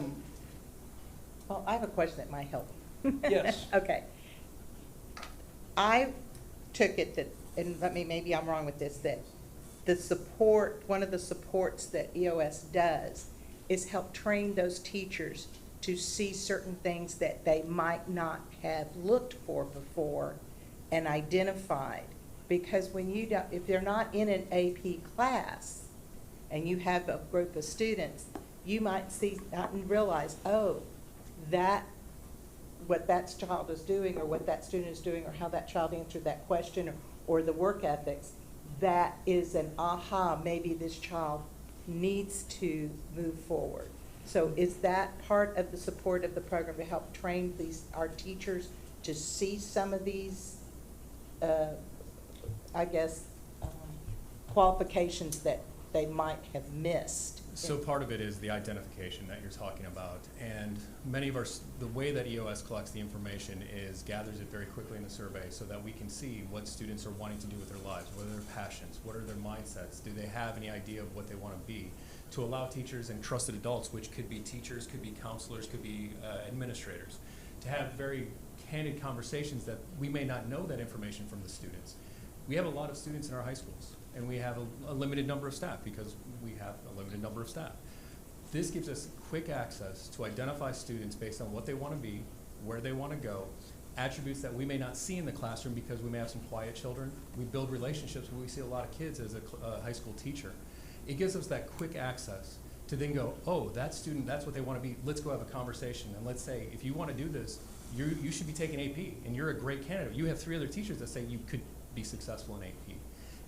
Speaker 3: Well, I have a question that might help.
Speaker 9: Yes.
Speaker 3: Okay. I took it that, and maybe I'm wrong with this, that the support, one of the supports that EOS does is help train those teachers to see certain things that they might not have looked for before and identified. Because when you don't, if they're not in an AP class and you have a group of students, you might see and realize, oh, that what that child is doing or what that student is doing or how that child answered that question or the work ethics, that is an aha, maybe this child needs to move forward. So is that part of the support of the program to help train our teachers to see some of these, qualifications that they might have missed?
Speaker 14: So part of it is the identification that you're talking about, and many of the way that EOS collects the information is gathers it very quickly in the survey so that we can see what students are wanting to do with their lives, what are their passions, what are their mindsets, do they have any idea of what they want to be, to allow teachers and trusted adults, which could be teachers, could be counselors, could be administrators, to have very candid conversations that we may not know that information from the students. We have a lot of students in our high schools, and we have a limited number of staff because we have a limited number of staff. This gives us quick access to identify students based on what they want to be, where they want to go, attributes that we may not see in the classroom because we may have some quiet children. We build relationships where we see a lot of kids as a high school teacher. It gives us that quick access to then go, oh, that student, that's what they want to be. Let's go have a conversation. And let's say, if you want to do this, you should be taking AP, and you're a great candidate. You have 3 other teachers that say you could be successful in AP.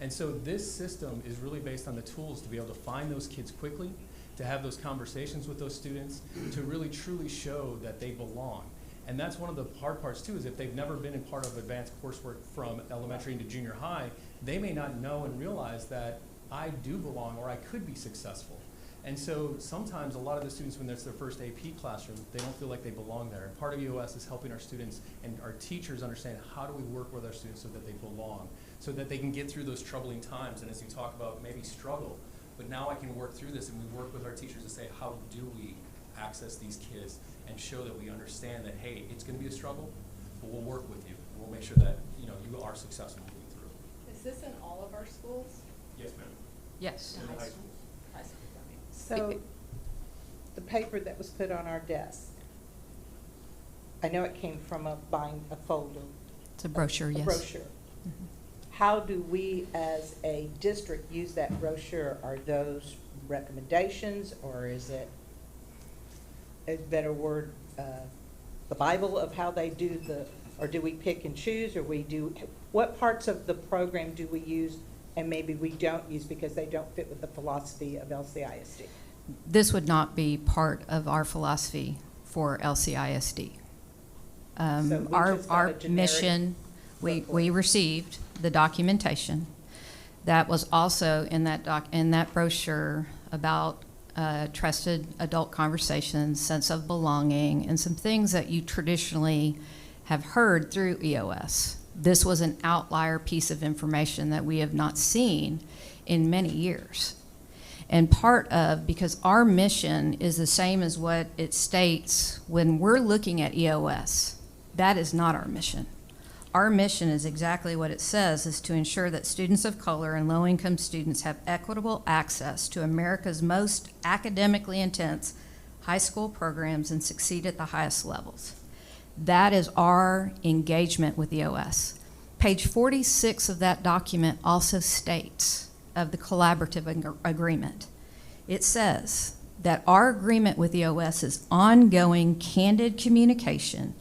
Speaker 14: And so this system is really based on the tools to be able to find those kids quickly, to have those conversations with those students, to really truly show that they belong. And that's one of the hard parts too, is if they've never been in part of advanced coursework from elementary into junior high, they may not know and realize that I do belong or I could be successful. And so sometimes a lot of the students, when it's their first AP classroom, they don't feel like they belong there. And part of EOS is helping our students and our teachers understand how do we work with our students so that they belong, so that they can get through those troubling times. And as you talk about maybe struggle, but now I can work through this, and we work with our teachers to say, how do we access these kids and show that we understand that, hey, it's going to be a struggle, but we'll work with you. We'll make sure that you are successful moving through.
Speaker 13: Is this in all of our schools?
Speaker 14: Yes, ma'am.
Speaker 11: Yes.
Speaker 14: In the high schools.
Speaker 3: So the paper that was put on our desk, I know it came from a folder.
Speaker 11: It's a brochure, yes.
Speaker 3: A brochure.
Speaker 11: Mhm.
Speaker 3: How do we as a district use that brochure? Are those recommendations, or is it a better word, the Bible of how they do or do we pick and choose, or what parts of the program do we use and maybe we don't use because they don't fit with the philosophy of LCISD?
Speaker 11: This would not be part of our philosophy for LCISD.
Speaker 3: So we just got
Speaker 11: Our
Speaker 3: a generic
Speaker 11: mission, we
Speaker 3: report.
Speaker 11: received the documentation that was also in that brochure about trusted adult conversations, sense of belonging, and some things that you traditionally have heard through EOS. This was an outlier piece of information that we have not seen in many years. And because our mission is the same as what it states when we're looking at EOS, that is not our mission. Our mission is exactly what it says, is to ensure that students of color and low-income students have equitable access to America's most academically intense high school programs and succeed at the highest levels. That is our engagement with EOS. Page 46 of that document also states of the collaborative agreement. It says that our agreement with EOS is ongoing, candid communication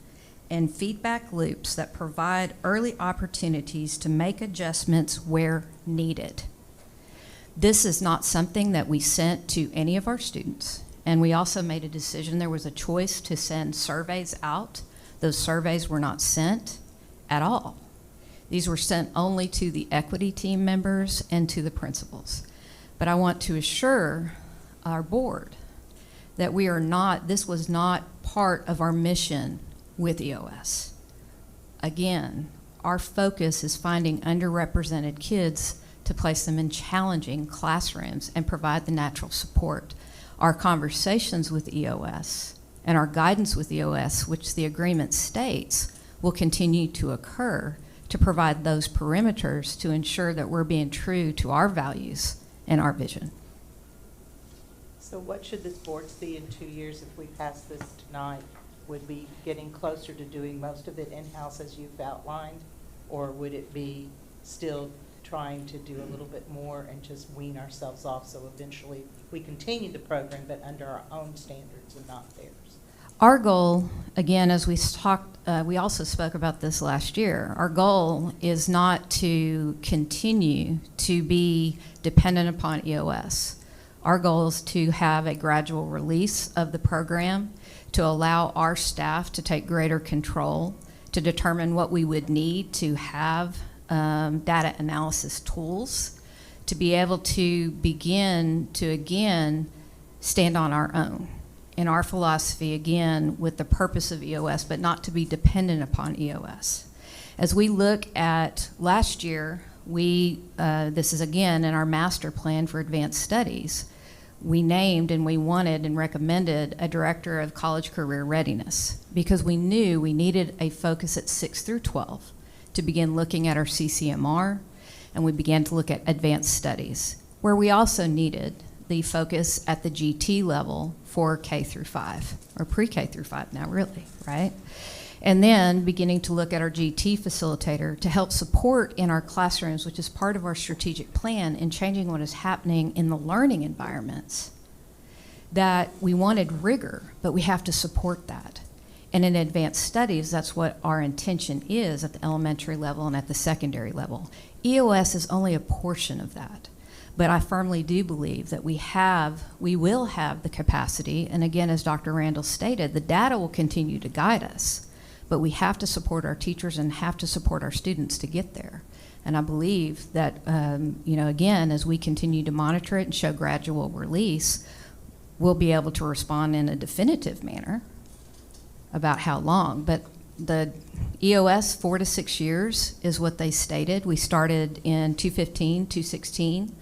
Speaker 11: and feedback loops that provide early opportunities to make adjustments where needed. This is not something that we sent to any of our students, and we also made a decision. There was a choice to send surveys out. Those surveys were not sent at all. These were sent only to the equity team members and to the principals. But I want to assure our board that this was not part of our mission with EOS. Again, our focus is finding underrepresented kids to place them in challenging classrooms and provide the natural support. Our conversations with EOS and our guidance with EOS, which the agreement states, will continue to occur to provide those perimeters to ensure that we're being true to our values and our vision.
Speaker 3: So what should this board see in 2 years if we pass this tonight? Would be getting closer to doing most of it in-house as you've outlined? Or would it be still trying to do a little bit more and just wean ourselves off so eventually we continue the program but under our own standards and not theirs?
Speaker 11: Our goal, again, as we talked, we also spoke about this last year, our goal is not to continue to be dependent upon EOS. Our goal is to have a gradual release of the program, to allow our staff to take greater control, to determine what we would need to have data analysis tools, to be able to begin to, again, stand on our own. In our philosophy, again, with the purpose of EOS, but not to be dependent upon EOS. As we look at last year, this is again in our master plan for advanced studies, we named and we wanted and recommended a director of college career readiness because we knew we needed a focus at 6 through 12 to begin looking at our CCMR, and we began to look at advanced studies, where we also needed the focus at the GT level for K through 5, or pre-K through 5 now really, right? And then beginning to look at our GT facilitator to help support in our classrooms, which is part of our strategic plan in changing what is happening in the learning environments. That we wanted rigor, but we have to support that. And in advanced studies, that's what our intention is at the elementary level and at the secondary level. EOS is only a portion of that. But I firmly do believe that we will have the capacity, and again, as Dr. Randall stated, the data will continue to guide us. But we have to support our teachers and have to support our students to get there. And I believe that, again, as we continue to monitor it and show gradual release, we'll be able to respond in a definitive manner about how long. But the EOS, 4 to 6 years is what they stated. We started in 2015, 2016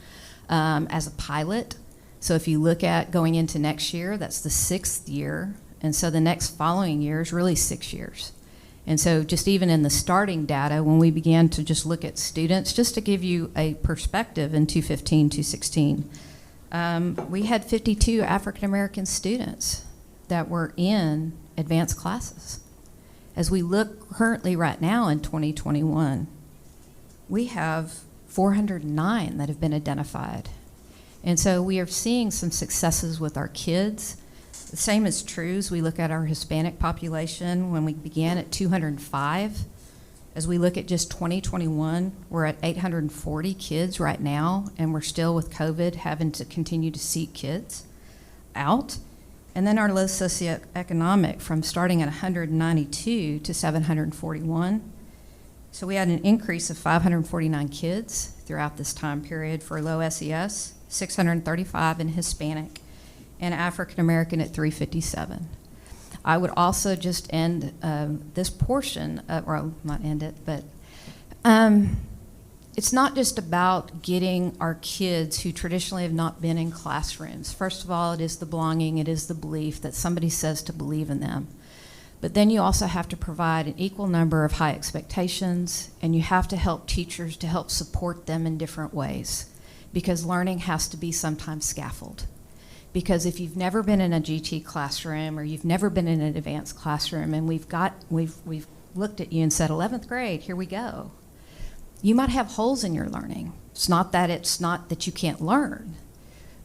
Speaker 11: as a pilot. So if you look at going into next year, that's the 6th year. And so the next following year is really 6 years. And so just even in the starting data, when we began to just look at students, just to give you a perspective in 2015, 2016, we had 52 African-American students that were in advanced classes. As we look currently right now in 2021, we have 409 that have been identified. And so we are seeing some successes with our kids. The same is true as we look at our Hispanic population. When we began at 205, as we look at just 2021, we're at 840 kids right now, and we're still with COVID having to continue to seek kids out. And then our low socioeconomic from starting at 192 to 741. So we had an increase of 549 kids throughout this time period for low SES, 635 in Hispanic, and African American at 357. I would also just end this portion, or not end it, but it's not just about getting our kids who traditionally have not been in classrooms. First of all, it is the belonging, it is the belief that somebody says to believe in them. But then you also have to provide an equal number of high expectations, and you have to help teachers to help support them in different ways, because learning has to be sometimes scaffolded. Because if you've never been in a GT classroom or you've never been in an advanced classroom, and we've looked at you and said, 11th grade, here we go. You might have holes in your learning. It's not that you can't learn,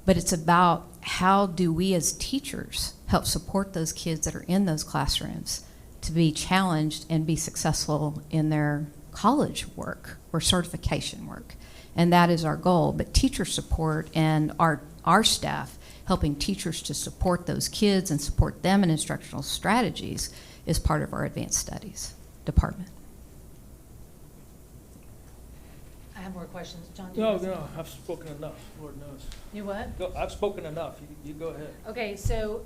Speaker 11: but it's about how do we as teachers help support those kids that are in those classrooms to be challenged and be successful in their college work or certification work. And that is our goal. But teacher support and our staff helping teachers to support those kids and support them in instructional strategies is part of our advanced studies department.
Speaker 1: I have more questions. John, do you
Speaker 9: No,
Speaker 1: have some?
Speaker 9: no, I've spoken enough, Lord knows.
Speaker 1: You what?
Speaker 9: Go, I've spoken enough, you go ahead.
Speaker 1: Okay, so,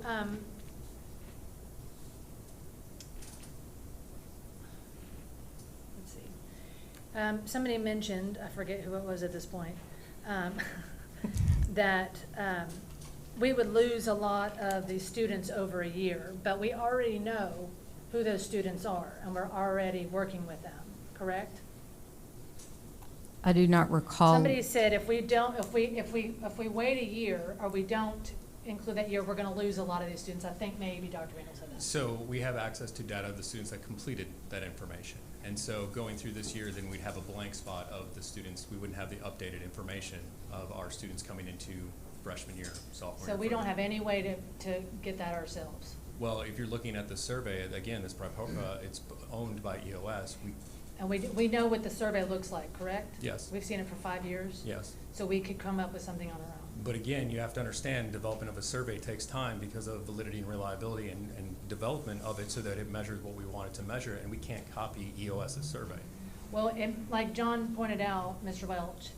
Speaker 1: let's see. Somebody mentioned, I forget who it was at this point, that we would lose a lot of these students over a year, but we already know who those students are, and we're already working with them, correct?
Speaker 11: I do not recall.
Speaker 1: Somebody said if we wait a year or we don't include that year, we're gonna lose a lot of these students. I think maybe Dr. Randall said that.
Speaker 14: So we have access to data of the students that completed that information. And so going through this year, then we'd have a blank spot of the students. We wouldn't have the updated information of our students coming into freshman year, sophomore year.
Speaker 1: So we don't have any way to get that ourselves.
Speaker 14: Well, if you're looking at the survey, again, it's owned by EOS.
Speaker 1: And we know what the survey looks like, correct?
Speaker 14: Yes.
Speaker 1: We've seen it for 5 years?
Speaker 14: Yes.
Speaker 1: So we could come up with something on our own.
Speaker 14: But again, you have to understand, development of a survey takes time because of validity and reliability and development of it so that it measures what we want it to measure, and we can't copy EOS's survey.
Speaker 1: Well, and like John pointed out, Mr. Welch,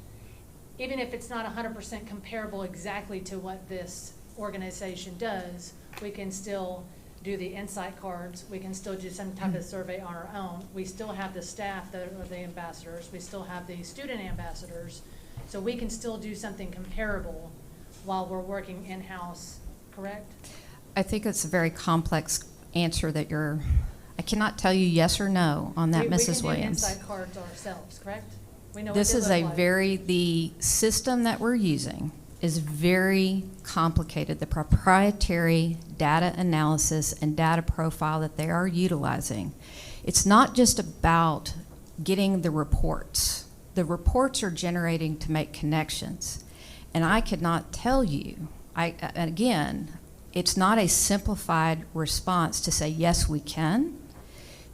Speaker 1: even if it's not 100% comparable exactly to what this organization does, we can still do the insight cards, we can still do some type of survey on our own. We still have the staff that are the ambassadors, we still have the student ambassadors, so we can still do something comparable while we're working in-house, correct?
Speaker 11: I think it's a very complex answer that I cannot tell you yes or no on that, Mrs. Williams.
Speaker 1: We can do insight cards ourselves, correct? We know what
Speaker 11: This
Speaker 1: they
Speaker 11: is
Speaker 1: look
Speaker 11: a
Speaker 1: like.
Speaker 11: the system that we're using is very complicated. The proprietary data analysis and data profile that they are utilizing, it's not just about getting the reports. The reports are generating to make connections. And I could not tell you, again, it's not a simplified response to say, yes, we can,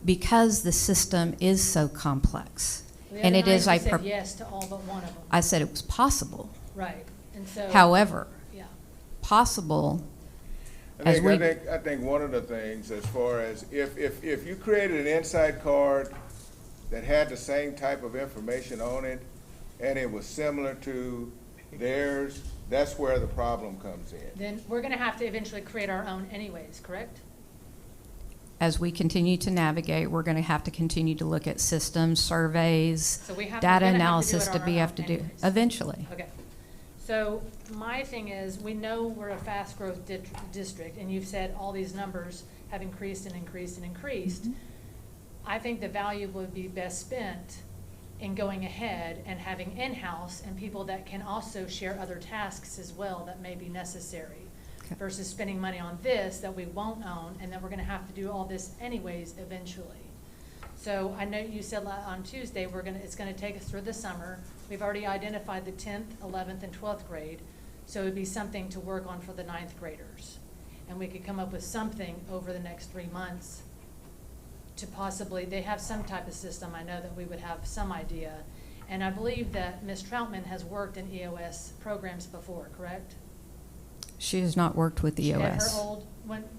Speaker 11: because the system is so complex.
Speaker 1: The
Speaker 11: And
Speaker 1: other
Speaker 11: it is
Speaker 1: night
Speaker 11: a
Speaker 1: you said yes to all but one of them.
Speaker 11: I said it was possible.
Speaker 1: Right, and so.
Speaker 11: However,
Speaker 1: Yeah.
Speaker 11: possible
Speaker 2: I
Speaker 11: as we.
Speaker 2: think one of the things, as far as if you created an insight card that had the same type of information on it, and it was similar to theirs, that's where the problem comes in.
Speaker 1: Then we're gonna have to eventually create our own anyways, correct?
Speaker 11: As we continue to navigate, we're going to have to continue to look at systems, surveys,
Speaker 1: So we have
Speaker 11: data
Speaker 1: we're gonna
Speaker 11: analysis
Speaker 1: have
Speaker 11: to
Speaker 1: to do it on
Speaker 11: be
Speaker 1: our
Speaker 11: have to
Speaker 1: own
Speaker 11: do
Speaker 1: anyways.
Speaker 11: eventually.
Speaker 1: Okay, so my thing is, we know we're a fast growth district, and you've said all these numbers have increased and increased and increased. I think the value would be best spent in going ahead and having in-house and people that can also share other tasks as well that may be necessary,
Speaker 11: Okay.
Speaker 1: versus spending money on this that we won't own, and then we're gonna have to do all this anyways eventually. So I know you said on Tuesday, it's gonna take us through the summer. We've already identified the 10th, 11th, and 12th grade, so it'd be something to work on for the 9th graders. And we could come up with something over the next 3 months to possibly, they have some type of system, I know that we would have some idea. And I believe that Ms. Troutman has worked in EOS programs before, correct?
Speaker 11: She has not worked with
Speaker 1: She had her
Speaker 11: EOS.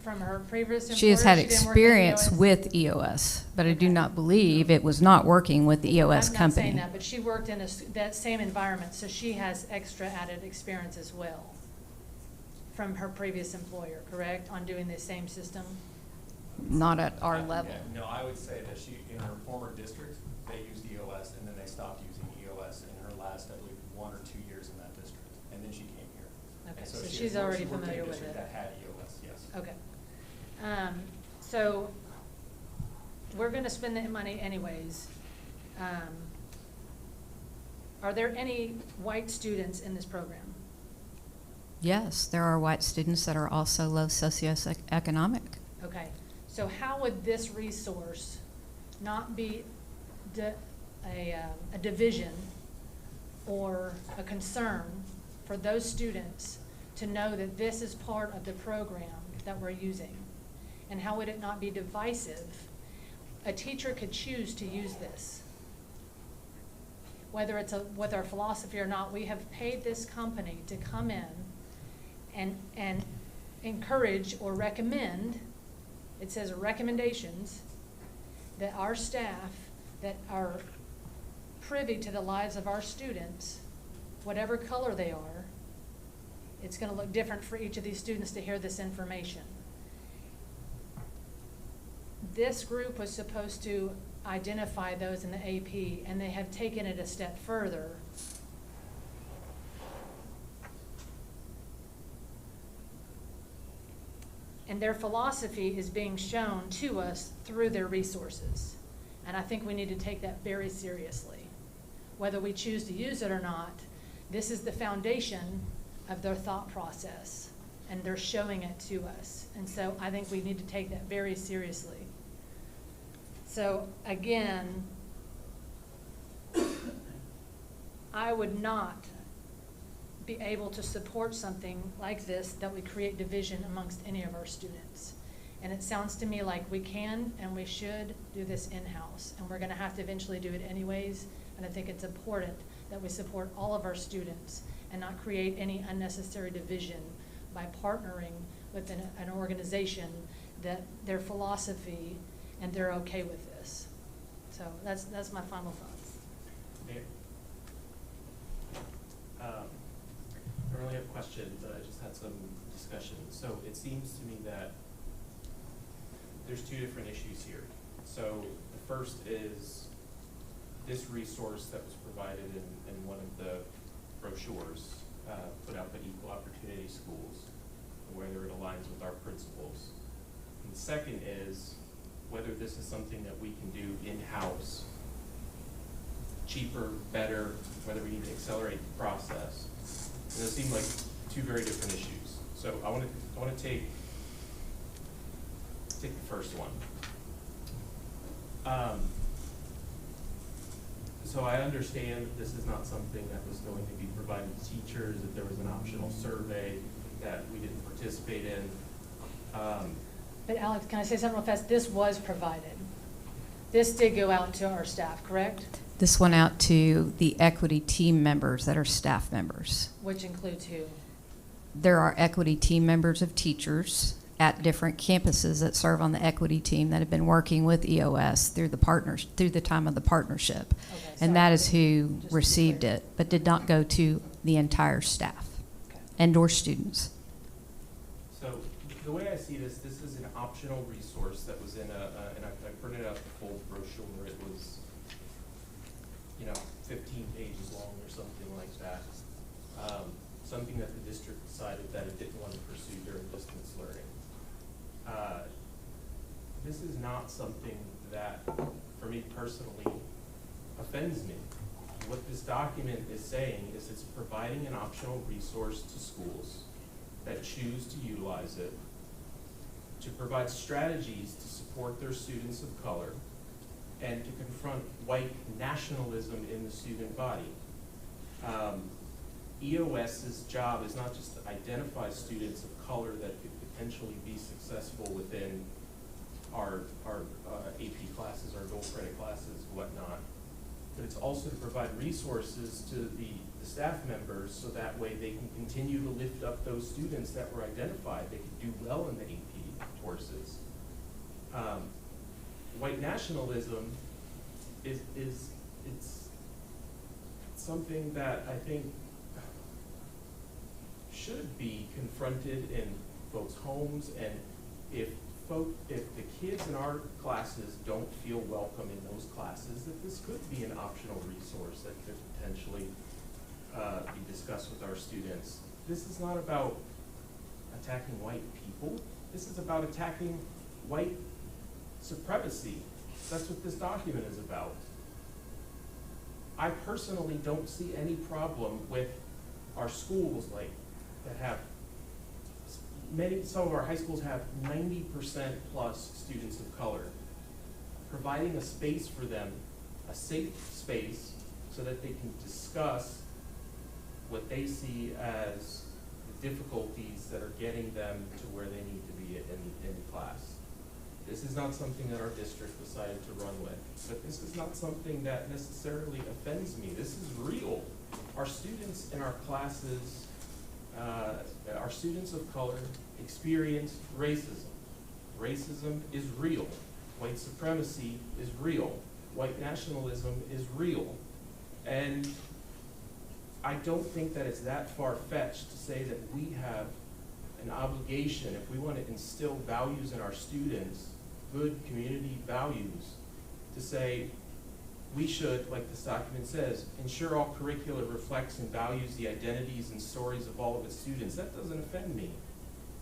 Speaker 1: from her previous employer.
Speaker 11: She has had
Speaker 1: didn't work in
Speaker 11: experience
Speaker 1: EOS?
Speaker 11: with EOS, but I do
Speaker 1: Okay.
Speaker 11: not believe it was not working with the EOS
Speaker 1: I'm not
Speaker 11: company.
Speaker 1: saying that, but she worked in that same environment, so she has extra added experience as well from her previous employer, correct, on doing the same system?
Speaker 11: Not at our level.
Speaker 14: Yeah, no, I would say that in her former district, they used EOS, and then they stopped using EOS in her last, I believe, 1 or 2 years in that district, and then she came here.
Speaker 1: Okay,
Speaker 14: And
Speaker 1: so
Speaker 14: she
Speaker 1: she's
Speaker 14: worked-
Speaker 1: already
Speaker 14: she worked in a
Speaker 1: familiar with
Speaker 14: district
Speaker 1: it.
Speaker 14: That had EOS, yes.
Speaker 1: Okay. So we're gonna spend the money anyways. Are there any white students in this program?
Speaker 11: Yes, there are white students that are also low socioeconomic.
Speaker 1: Okay, so how would this resource not be a division or a concern for those students to know that this is part of the program that we're using? And how would it not be divisive? A teacher could choose to use this. Whether it's with our philosophy or not, we have paid this company to come in and encourage or recommend, it says recommendations, that our staff that are privy to the lives of our students, whatever color they are, it's gonna look different for each of these students to hear this information. This group was supposed to identify those in the AP, and they have taken it a step further. And their philosophy is being shown to us through their resources. And I think we need to take that very seriously. Whether we choose to use it or not, this is the foundation of their thought process, and they're showing it to us. And so I think we need to take that very seriously. So again, I would not be able to support something like this that would create division amongst any of our students. And it sounds to me like we can and we should do this in-house, and we're gonna have to eventually do it anyways. And I think it's important that we support all of our students and not create any unnecessary division by partnering with an organization that their philosophy and they're okay with this. So that's my final thoughts.
Speaker 8: Mayor? I don't really have questions, I just had some discussion. So it seems to me that there's two different issues here. So the first is this resource that was provided in one of the brochures put out by Equal Opportunity Schools, and whether it aligns with our principles. And the second is whether this is something that we can do in-house, cheaper, better, whether we need to accelerate the process. And those seem like two very different issues. So I want to take the first one. So I understand this is not something that was going to be provided to teachers, that there was an optional survey that we didn't participate in.
Speaker 1: But Alex, can I say something real fast? This was provided. This did go out to our staff, correct?
Speaker 11: This went out to the equity team members that are staff members.
Speaker 1: Which includes who?
Speaker 11: There are equity team members of teachers at different campuses that serve on the equity team that have been working with EOS through the time of the partnership.
Speaker 1: Okay,
Speaker 11: And
Speaker 1: sorry.
Speaker 11: that is who
Speaker 1: Just to be
Speaker 11: received
Speaker 1: clear.
Speaker 11: it, but did not go to the entire staff
Speaker 1: Okay.
Speaker 11: and or students.
Speaker 8: So the way I see this is an optional resource that was in and I printed out the full brochure. It was, 15 pages long or something like that. Something that the district decided that it didn't want to pursue during distance learning. This is not something that, for me personally, offends me. What this document is saying is it's providing an optional resource to schools that choose to utilize it to provide strategies to support their students of color and to confront white nationalism in the student body. EOS's job is not just to identify students of color that could potentially be successful within our AP classes, our dual credit classes, whatnot, but it's also to provide resources to the staff members so that way they can continue to lift up those students that were identified. They could do well in the AP courses. White nationalism it's something that I think should be confronted in folks' homes, and if the kids in our classes don't feel welcome in those classes, that this could be an optional resource that could potentially be discussed with our students. This is not about attacking white people. This is about attacking white supremacy That's what this document is about. I personally don't see any problem with our schools like that have some of our high schools have 90% plus students of color. Providing a space for them, a safe space, so that they can discuss what they see as the difficulties that are getting them to where they need to be in class. This is not something that our district decided to run with, but this is not something that necessarily offends me. This is real. Our students in our classes, our students of color experience racism. Racism is real. White supremacy is real. White nationalism is real. And I don't think that it's that far-fetched to say that we have an obligation, if we want to instill values in our students, good community values, to say we should, like this document says, ensure all curricula reflects and values the identities and stories of all of its students. That doesn't offend me.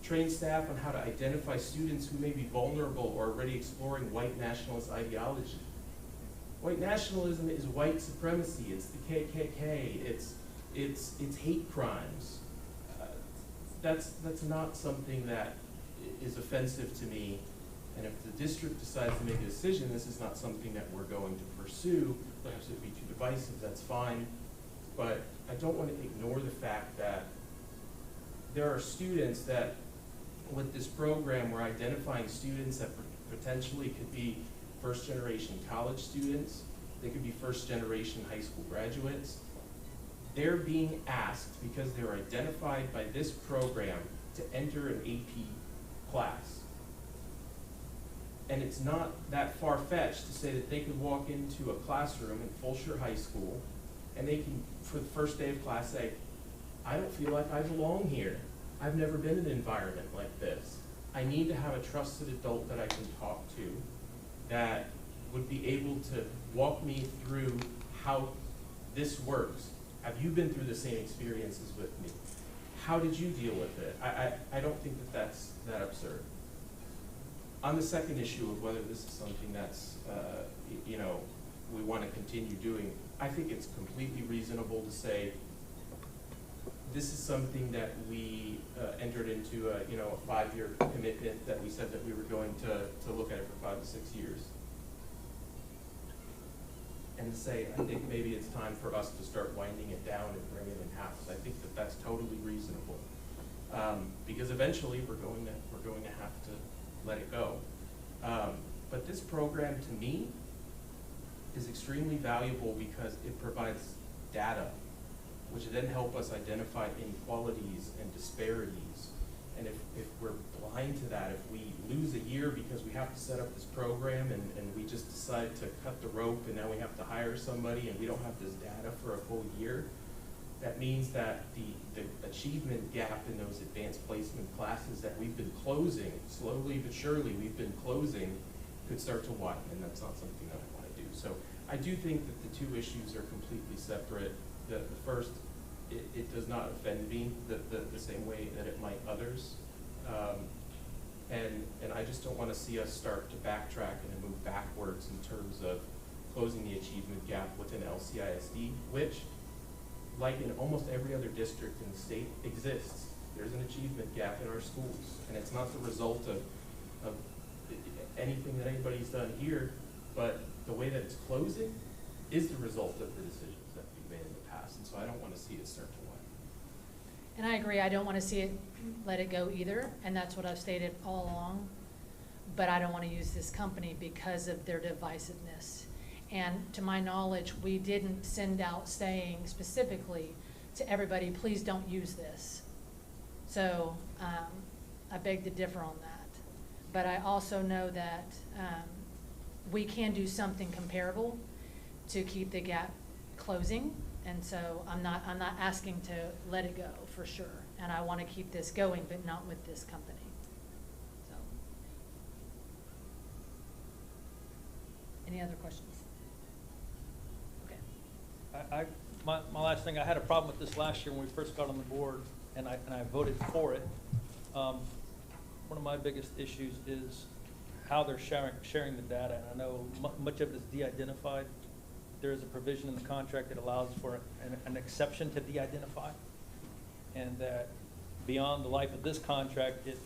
Speaker 8: Train staff on how to identify students who may be vulnerable or already exploring white nationalist ideology. White nationalism is white supremacy. It's the KKK. It's hate crimes. That's not something that is offensive to me. And if the district decides to make a decision, this is not something that we're going to pursue. Perhaps it would be too divisive, that's fine. But I don't want to ignore the fact that there are students that, with this program, we're identifying students that potentially could be first-generation college students. They could be first-generation high school graduates. They're being asked, because they're identified by this program, to enter an AP class. And it's not that far-fetched to say that they could walk into a classroom in Fulshire High School and they can, for the first day of class, say, I don't feel like I belong here. I've never been in an environment like this. I need to have a trusted adult that I can talk to that would be able to walk me through how this works. Have you been through the same experiences with me? How did you deal with it? I don't think that that's that absurd. On the second issue of whether this is something that's, we want to continue doing, I think it's completely reasonable to say this is something that we entered into a 5-year commitment that we said that we were going to look at it for 5 to 6 years. And to say, I think maybe it's time for us to start winding it down and bring it in-house. I think that that's totally reasonable. Because eventually we're going to have to let it go. But this program, to me, is extremely valuable because it provides data, which then help us identify inequalities and disparities. And if we're blind to that, if we lose a year because we have to set up this program and we just decide to cut the rope and now we have to hire somebody and we don't have this data for a full year, that means that the achievement gap in those advanced placement classes that we've been closing, slowly but surely we've been closing, could start to widen, and that's not something that I want to do. So I do think that the two issues are completely separate. The first, it does not offend me the same way that it might others. And I just don't want to see us start to backtrack and move backwards in terms of closing the achievement gap within LCISD, which, like in almost every other district in the state, exists. There's an achievement gap in our schools, and it's not the result of anything that anybody's done here, but the way that it's closing is the result of the decisions that we've made in the past, and so I don't want to see it start to widen.
Speaker 1: And I agree, I don't want to see it let it go either, and that's what I've stated all along. But I don't want to use this company because of their divisiveness. And to my knowledge, we didn't send out saying specifically to everybody, please don't use this. So I beg to differ on that. But I also know that we can do something comparable to keep the gap closing. And so I'm not asking to let it go for sure. And I want to keep this going, but not with this company. So, any other questions? Okay.
Speaker 9: My last thing, I had a problem with this last year when we first got on the board, and I voted for it. One of my biggest issues is how they're sharing the data, and I know much of it is de-identified. There is a provision in the contract that allows for an exception to de-identify, and that beyond the life of this contract, it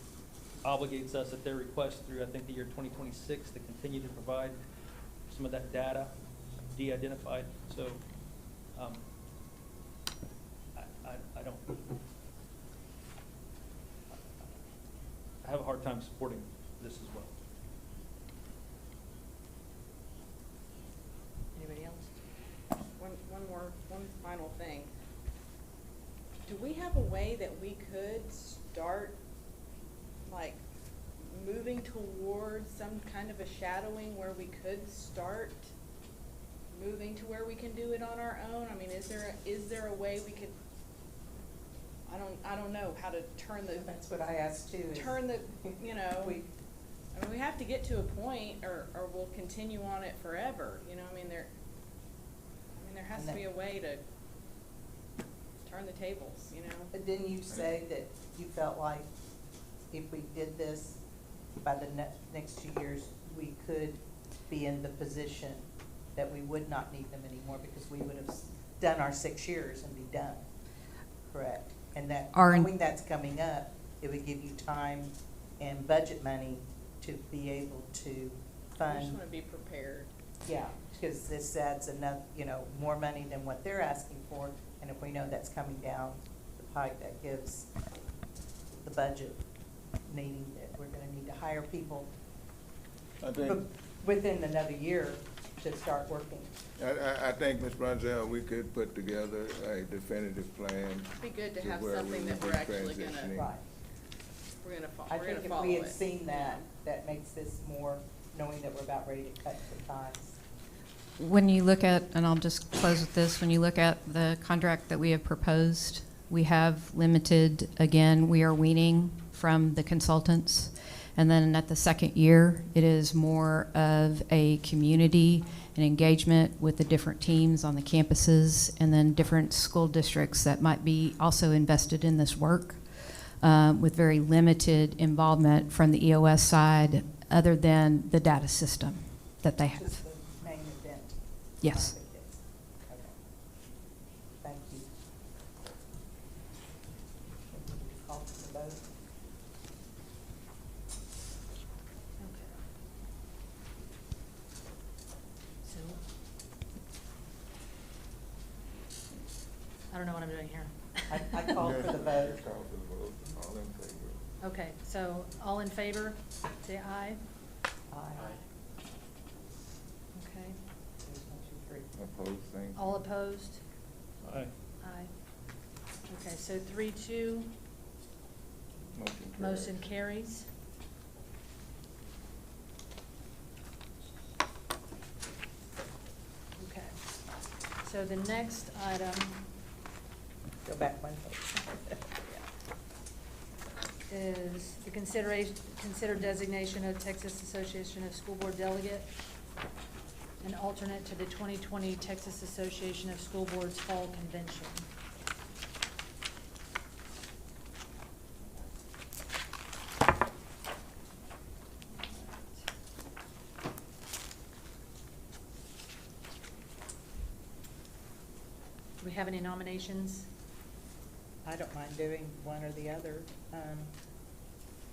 Speaker 9: obligates us at their request through, I think, the year 2026 to continue to provide some of that data de-identified. So I don't, I have a hard time supporting this as well.
Speaker 1: Anybody else?
Speaker 13: One final thing. Do we have a way that we could start, like, moving towards some kind of a shadowing where we could start moving to where we can do it on our own? I mean, is there a way we could, I don't know how to turn the.
Speaker 3: That's what I asked too.
Speaker 13: Turn the, you know,
Speaker 3: We,
Speaker 13: I mean, we have to get to a point or we'll continue on it forever, you know, I mean, there has to be a way to turn the tables, you know?
Speaker 3: but didn't you say that you felt like if we did this by the next 2 years, we could be in the position that we would not need them anymore because we would have done our 6 years and be done, correct? And that, knowing that's coming up, it would give you time and budget money to be able to fund.
Speaker 13: I just wanna be prepared.
Speaker 3: Yeah, because this adds enough, you know, more money than what they're asking for, and if we know that's coming down the pike, that gives the budget needing that we're gonna need to hire people
Speaker 2: I think,
Speaker 3: within another year to start working.
Speaker 2: I think, Ms. Brunzell, we could put together a definitive plan.
Speaker 13: It'd be good to
Speaker 2: to
Speaker 13: have
Speaker 2: where
Speaker 13: something
Speaker 2: we
Speaker 13: that
Speaker 2: would
Speaker 13: we're
Speaker 2: be
Speaker 13: actually
Speaker 2: transitioning.
Speaker 3: Right.
Speaker 13: we're gonna
Speaker 3: I
Speaker 13: follow
Speaker 3: think
Speaker 13: it.
Speaker 3: if we had seen that, that makes this more, knowing that we're about ready to cut the ties.
Speaker 11: When you look at, and I'll just close with this, when you look at the contract that we have proposed, we have limited, again, we are weaning from the consultants. And then at the second year, it is more of a community and engagement with the different teams on the campuses and then different school districts that might be also invested in this work, with very limited involvement from the EOS side other than the data system that they have.
Speaker 3: Just the main event.
Speaker 11: Yes.
Speaker 3: Okay. Thank you. Call for the vote.
Speaker 1: Okay. So, I don't know what I'm doing here.
Speaker 3: I called for the vote.
Speaker 2: Call for the vote. All in favor?
Speaker 1: Okay, so all in favor, say aye.
Speaker 3: Aye.
Speaker 1: Okay.
Speaker 3: There's 1, 2, 3.
Speaker 2: Opposed, same.
Speaker 1: All opposed?
Speaker 9: Aye.
Speaker 1: Aye. Okay, so 3-2, motion carries. Okay, so the next item
Speaker 3: Go back one page.
Speaker 1: is the consider designation of Texas Association of School Board Delegate, an alternate to the 2020 Texas Association of School Boards Fall Convention. Do we have any nominations?
Speaker 3: I don't mind doing one or the other.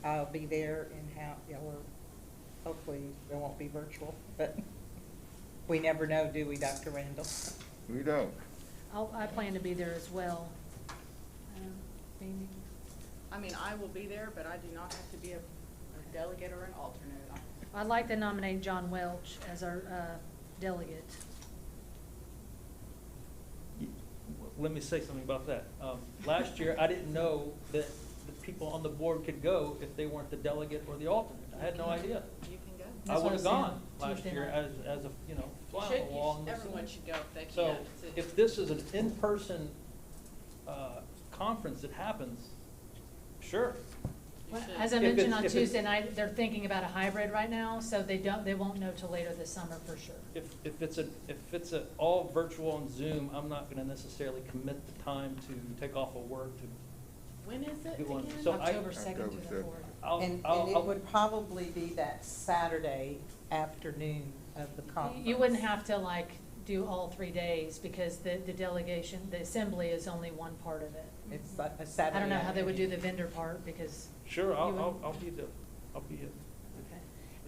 Speaker 3: I'll be there in or hopefully it won't be virtual, but we never know, do we, Dr. Randall?
Speaker 2: We don't.
Speaker 1: I plan to be there as well. Amy?
Speaker 13: I mean, I will be there, but I do not have to be a delegate or an alternate.
Speaker 1: I'd like to nominate John Welch as our delegate.
Speaker 9: Let me say something about that. Last year, I didn't know that the people on the board could go if they weren't the delegate or the alternate. I had no idea.
Speaker 13: You can go.
Speaker 9: I
Speaker 1: That's what
Speaker 9: would
Speaker 1: I
Speaker 9: have
Speaker 1: was saying
Speaker 9: gone last
Speaker 1: Tuesday
Speaker 9: year
Speaker 1: night.
Speaker 9: as a, fly on the wall. and
Speaker 13: Everyone
Speaker 9: listen.
Speaker 13: should go if they can.
Speaker 9: So
Speaker 13: It's-
Speaker 9: if this is an in-person conference that happens, sure.
Speaker 1: Well,
Speaker 13: should.
Speaker 1: as I
Speaker 9: If
Speaker 1: mentioned
Speaker 9: it's-
Speaker 1: on
Speaker 9: if it's-
Speaker 1: Tuesday night, they're thinking about a hybrid right now, so they won't know till later this summer for sure.
Speaker 9: If it's a all virtual on Zoom, I'm not gonna necessarily commit the time to take off of work to
Speaker 13: When is it
Speaker 9: do one.
Speaker 13: again?
Speaker 9: So
Speaker 1: October 2nd
Speaker 2: October
Speaker 1: through the
Speaker 2: 2nd.
Speaker 1: 4th.
Speaker 3: And it would probably be that Saturday afternoon of the conference.
Speaker 1: You wouldn't have to like do all 3 days because the delegation, the assembly is only one part of it.
Speaker 3: It's like a Saturday.
Speaker 1: I don't know how they would do
Speaker 3: afternoon.
Speaker 1: the vendor part because,
Speaker 9: Sure,
Speaker 1: You would-
Speaker 9: I'll be there. I'll be it.
Speaker 1: okay.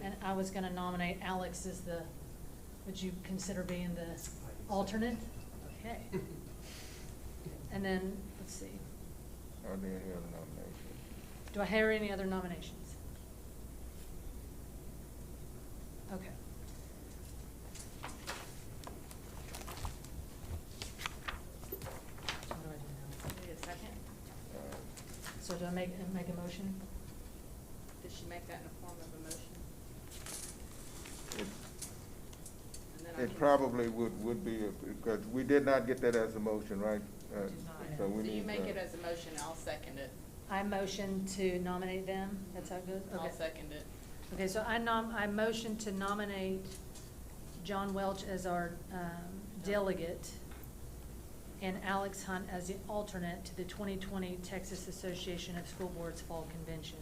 Speaker 1: And I was gonna nominate Alex as the, would you consider being the alternate? Okay. And then, let's see,
Speaker 2: Are there any other nominations?
Speaker 1: do I hear any other nominations? Okay. So what do I do now?
Speaker 13: Need a second?
Speaker 1: So do I make a motion?
Speaker 13: Did she make that in the form of a motion?
Speaker 2: It-
Speaker 13: And then I
Speaker 2: It
Speaker 13: can-
Speaker 2: probably would be, because we did not get that as a motion, right?
Speaker 1: did not.
Speaker 2: So we
Speaker 13: So you
Speaker 2: need,
Speaker 13: make it as a motion, I'll second it.
Speaker 1: I motion to nominate them, that's how it goes?
Speaker 13: I'll
Speaker 1: Okay.
Speaker 13: second it.
Speaker 1: Okay, so I motion to nominate John Welch as our delegate and Alex Hunt as the alternate to the 2020 Texas Association of School Boards Fall Convention.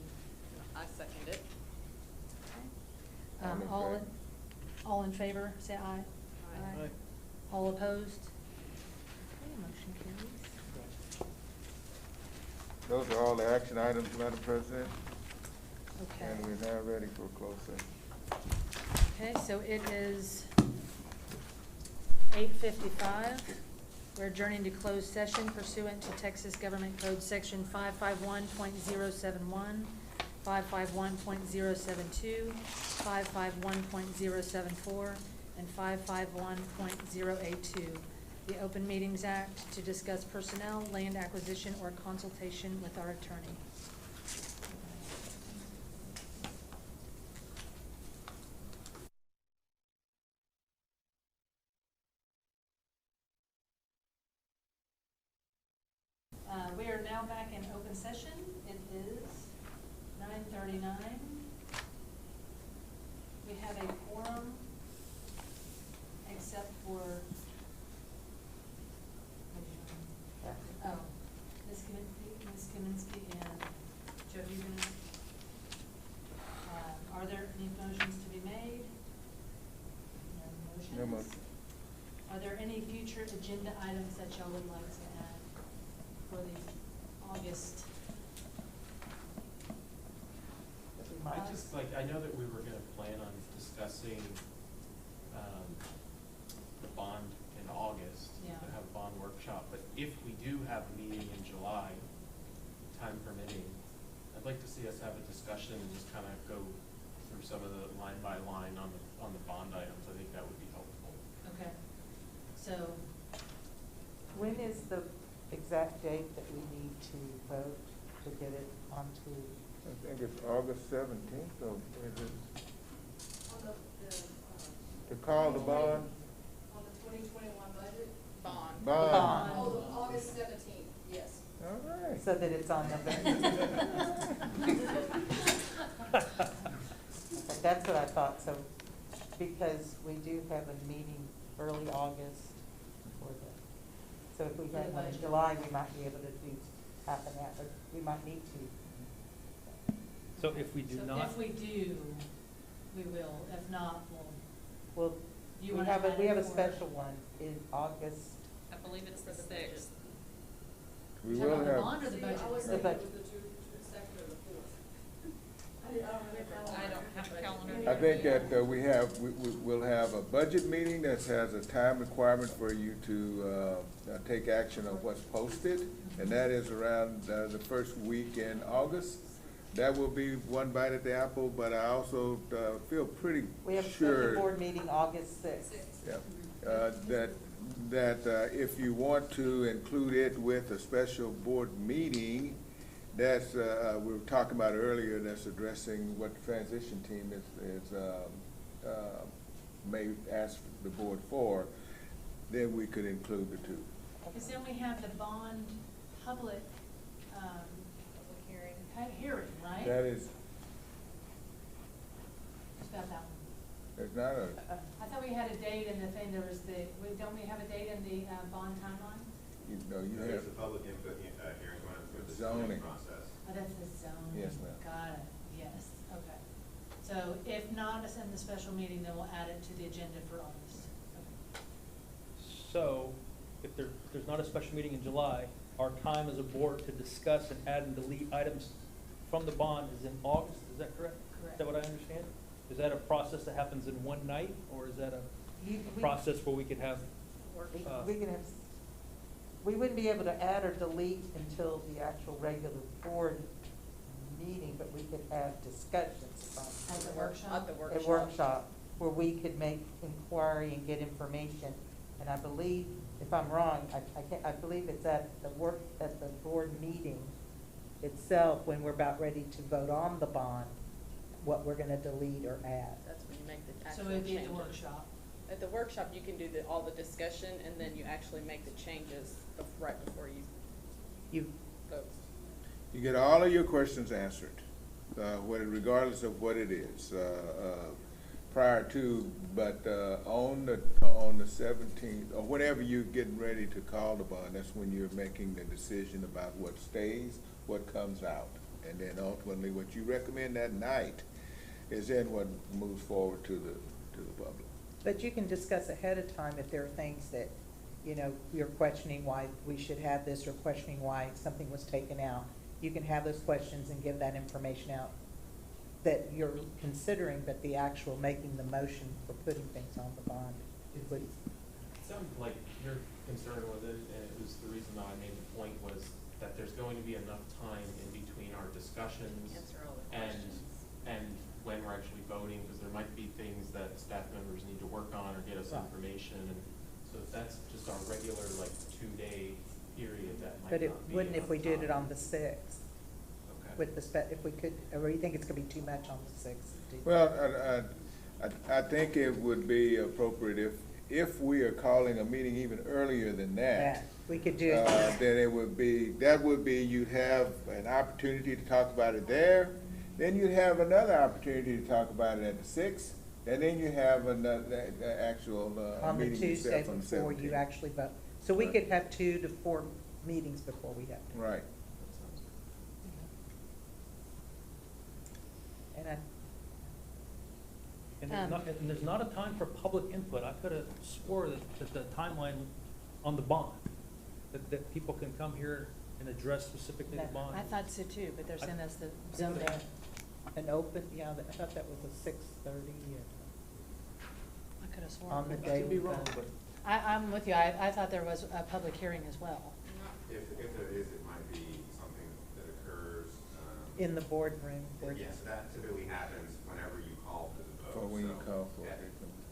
Speaker 13: I second it.
Speaker 2: All in
Speaker 1: All,
Speaker 2: favor?
Speaker 1: all in favor, say aye.
Speaker 13: Aye.
Speaker 1: All opposed? Okay, motion carries.
Speaker 2: those are all the action items, Madam President,
Speaker 1: Okay.
Speaker 2: and we're now ready for a closed session.
Speaker 1: Okay, so it is 8:55. We're adjourning to closed session pursuant to Texas Government Code Section 551.071, 551.072, 551.074, and 551.082. The Open Meetings Act to discuss personnel, land acquisition, or consultation with our attorney. We are now back in open session. It is 9:39. We have a quorum except for, oh, Ms. Kaminsky and Joe Huberman. Are there any motions to be made? No motions?
Speaker 2: No motion.
Speaker 1: Are there any future agenda items that y'all would like to add for the August?
Speaker 8: I just, like, I know that we were gonna plan on discussing, the bond in August.
Speaker 1: Yeah.
Speaker 8: To have a bond workshop, but if we do have a meeting in July, time permitting, I'd like to see us have a discussion and just kind of go through some of the line by line on the bond items. I think that would be helpful.
Speaker 1: Okay, so,
Speaker 3: When is the exact date that we need to vote to get it onto?
Speaker 2: I think it's August 17th, or is it, to call the bond?
Speaker 13: On the 2021 budget? Bond.
Speaker 2: Bond.
Speaker 13: August 17th, yes.
Speaker 2: All right.
Speaker 3: So that it's on the That's what I thought, so, because we do have a meeting early August for the, so if we had one in July, we might be able to do half of that, but we might need to.
Speaker 9: So if we do
Speaker 1: so
Speaker 9: not,
Speaker 1: if we do, we will. If not, we'll.
Speaker 3: Well,
Speaker 1: You
Speaker 3: we
Speaker 1: wanna
Speaker 3: have a,
Speaker 1: add
Speaker 3: we
Speaker 1: it
Speaker 3: have a
Speaker 1: for-
Speaker 3: special one in August.
Speaker 5: I believe it's the 6th.
Speaker 2: We
Speaker 1: Talking
Speaker 2: will
Speaker 1: about the
Speaker 2: have,
Speaker 1: bond or the budget?
Speaker 3: The budget.
Speaker 5: I don't have a calendar.
Speaker 2: I think that we'll have a budget meeting that has a time requirement for you to take action on what's posted, and that is around the first week in August. That will be one bite at the apple, but I also feel pretty
Speaker 3: We have a
Speaker 2: sure.
Speaker 3: special board meeting August 6th.
Speaker 2: Yeah, that if you want to include it with a special board meeting, that's, we were talking about earlier, that's addressing what the transition team may ask the board for, then we could include the two.
Speaker 1: Because then we have the bond public, hearing, right?
Speaker 2: That is,
Speaker 1: It's about that one.
Speaker 2: there's not a,
Speaker 1: I thought we had a date in the thing, don't we have a date in the bond timeline?
Speaker 2: you know, you
Speaker 10: There's
Speaker 2: have,
Speaker 10: a public input hearing going for the
Speaker 2: Zoning.
Speaker 10: process.
Speaker 1: Oh, that's the zone.
Speaker 2: Yes, ma'am.
Speaker 1: Got it, So if not, it's in the special meeting, then we'll add it to the agenda for August.
Speaker 9: So, if there's not a special meeting in July, our time as a board to discuss and add and delete items from the bond is in August, is that correct?
Speaker 1: Correct.
Speaker 9: Is that what I understand? Is that a process that happens in one night, or is that a
Speaker 3: We
Speaker 9: process where we could have,
Speaker 3: can have, we wouldn't be able to add or delete until the actual regular board meeting, but we could have discussions on.
Speaker 1: At the workshop?
Speaker 13: At the
Speaker 3: A workshop where we could make inquiry and get information. And I believe, if I'm wrong, I believe it's at the board meeting itself, when we're about ready to vote on the bond, what we're gonna delete or add.
Speaker 13: That's when you make the
Speaker 1: So
Speaker 13: actual
Speaker 1: it'd be
Speaker 13: changes.
Speaker 1: at the workshop.
Speaker 13: At the workshop, you can do all the discussion, and then you actually make the changes right before you
Speaker 3: You,
Speaker 13: vote.
Speaker 2: You get all of your questions answered, regardless of what it is, prior to, but on the 17th, or whenever you're getting ready to call the bond, that's when you're making the decision about what stays, what comes out. And then ultimately, what you recommend that night is then what moves forward to the public.
Speaker 3: but you can discuss ahead of time if there are things that, you know, you're questioning why we should have this, or questioning why something was taken out. You can have those questions and give that information out that you're considering, but the actual making the motion for putting things on the bond would.
Speaker 8: It sounded like your concern with it, and it was the reason that I made the point, was that there's going to be enough time in between our discussions
Speaker 13: Answer all the
Speaker 8: and,
Speaker 13: questions.
Speaker 8: and when we're actually voting, because there might be things that staff members need to work on or get us
Speaker 3: Right.
Speaker 8: information. And so if that's just our regular, like, 2-day period, that might
Speaker 3: But it
Speaker 8: not be
Speaker 3: wouldn't if we
Speaker 8: enough
Speaker 3: did it
Speaker 8: time.
Speaker 3: on the sixth,
Speaker 8: Okay.
Speaker 3: with the if we could, or you think it's gonna be too much on the sixth?
Speaker 2: Well, I think it would be appropriate if we are calling a meeting even earlier than that.
Speaker 3: We could do it.
Speaker 2: Then that would be, you'd have an opportunity to talk about it there, then you'd have another opportunity to talk about it at the 6th, and then you have another, the actual,
Speaker 3: On the
Speaker 2: meeting
Speaker 3: Tuesday
Speaker 2: itself on the
Speaker 3: before you
Speaker 2: 17th.
Speaker 3: actually vote. So we
Speaker 2: Right.
Speaker 3: could have 2 to 4 meetings before we have to.
Speaker 2: Right.
Speaker 8: That sounds good.
Speaker 3: And
Speaker 9: and there's not a time for public input. I could have swore that the timeline on the bond, that people can come here and address specifically the
Speaker 3: No,
Speaker 9: bond.
Speaker 1: I thought so too, but they're saying that's the
Speaker 3: then
Speaker 1: zoning.
Speaker 3: an open, yeah, I thought that was a 6:30
Speaker 1: I could have sworn.
Speaker 3: on the
Speaker 9: I
Speaker 3: day.
Speaker 9: could be
Speaker 3: we
Speaker 9: wrong,
Speaker 3: vote.
Speaker 9: but
Speaker 1: I'm with you. I thought there was a public hearing as well.
Speaker 10: If there is, it might be something that occurs.
Speaker 3: In the boardroom. where-
Speaker 10: Yes, that typically happens whenever you call for the vote.
Speaker 2: For when you
Speaker 10: So,
Speaker 2: call for
Speaker 10: yeah,
Speaker 2: it.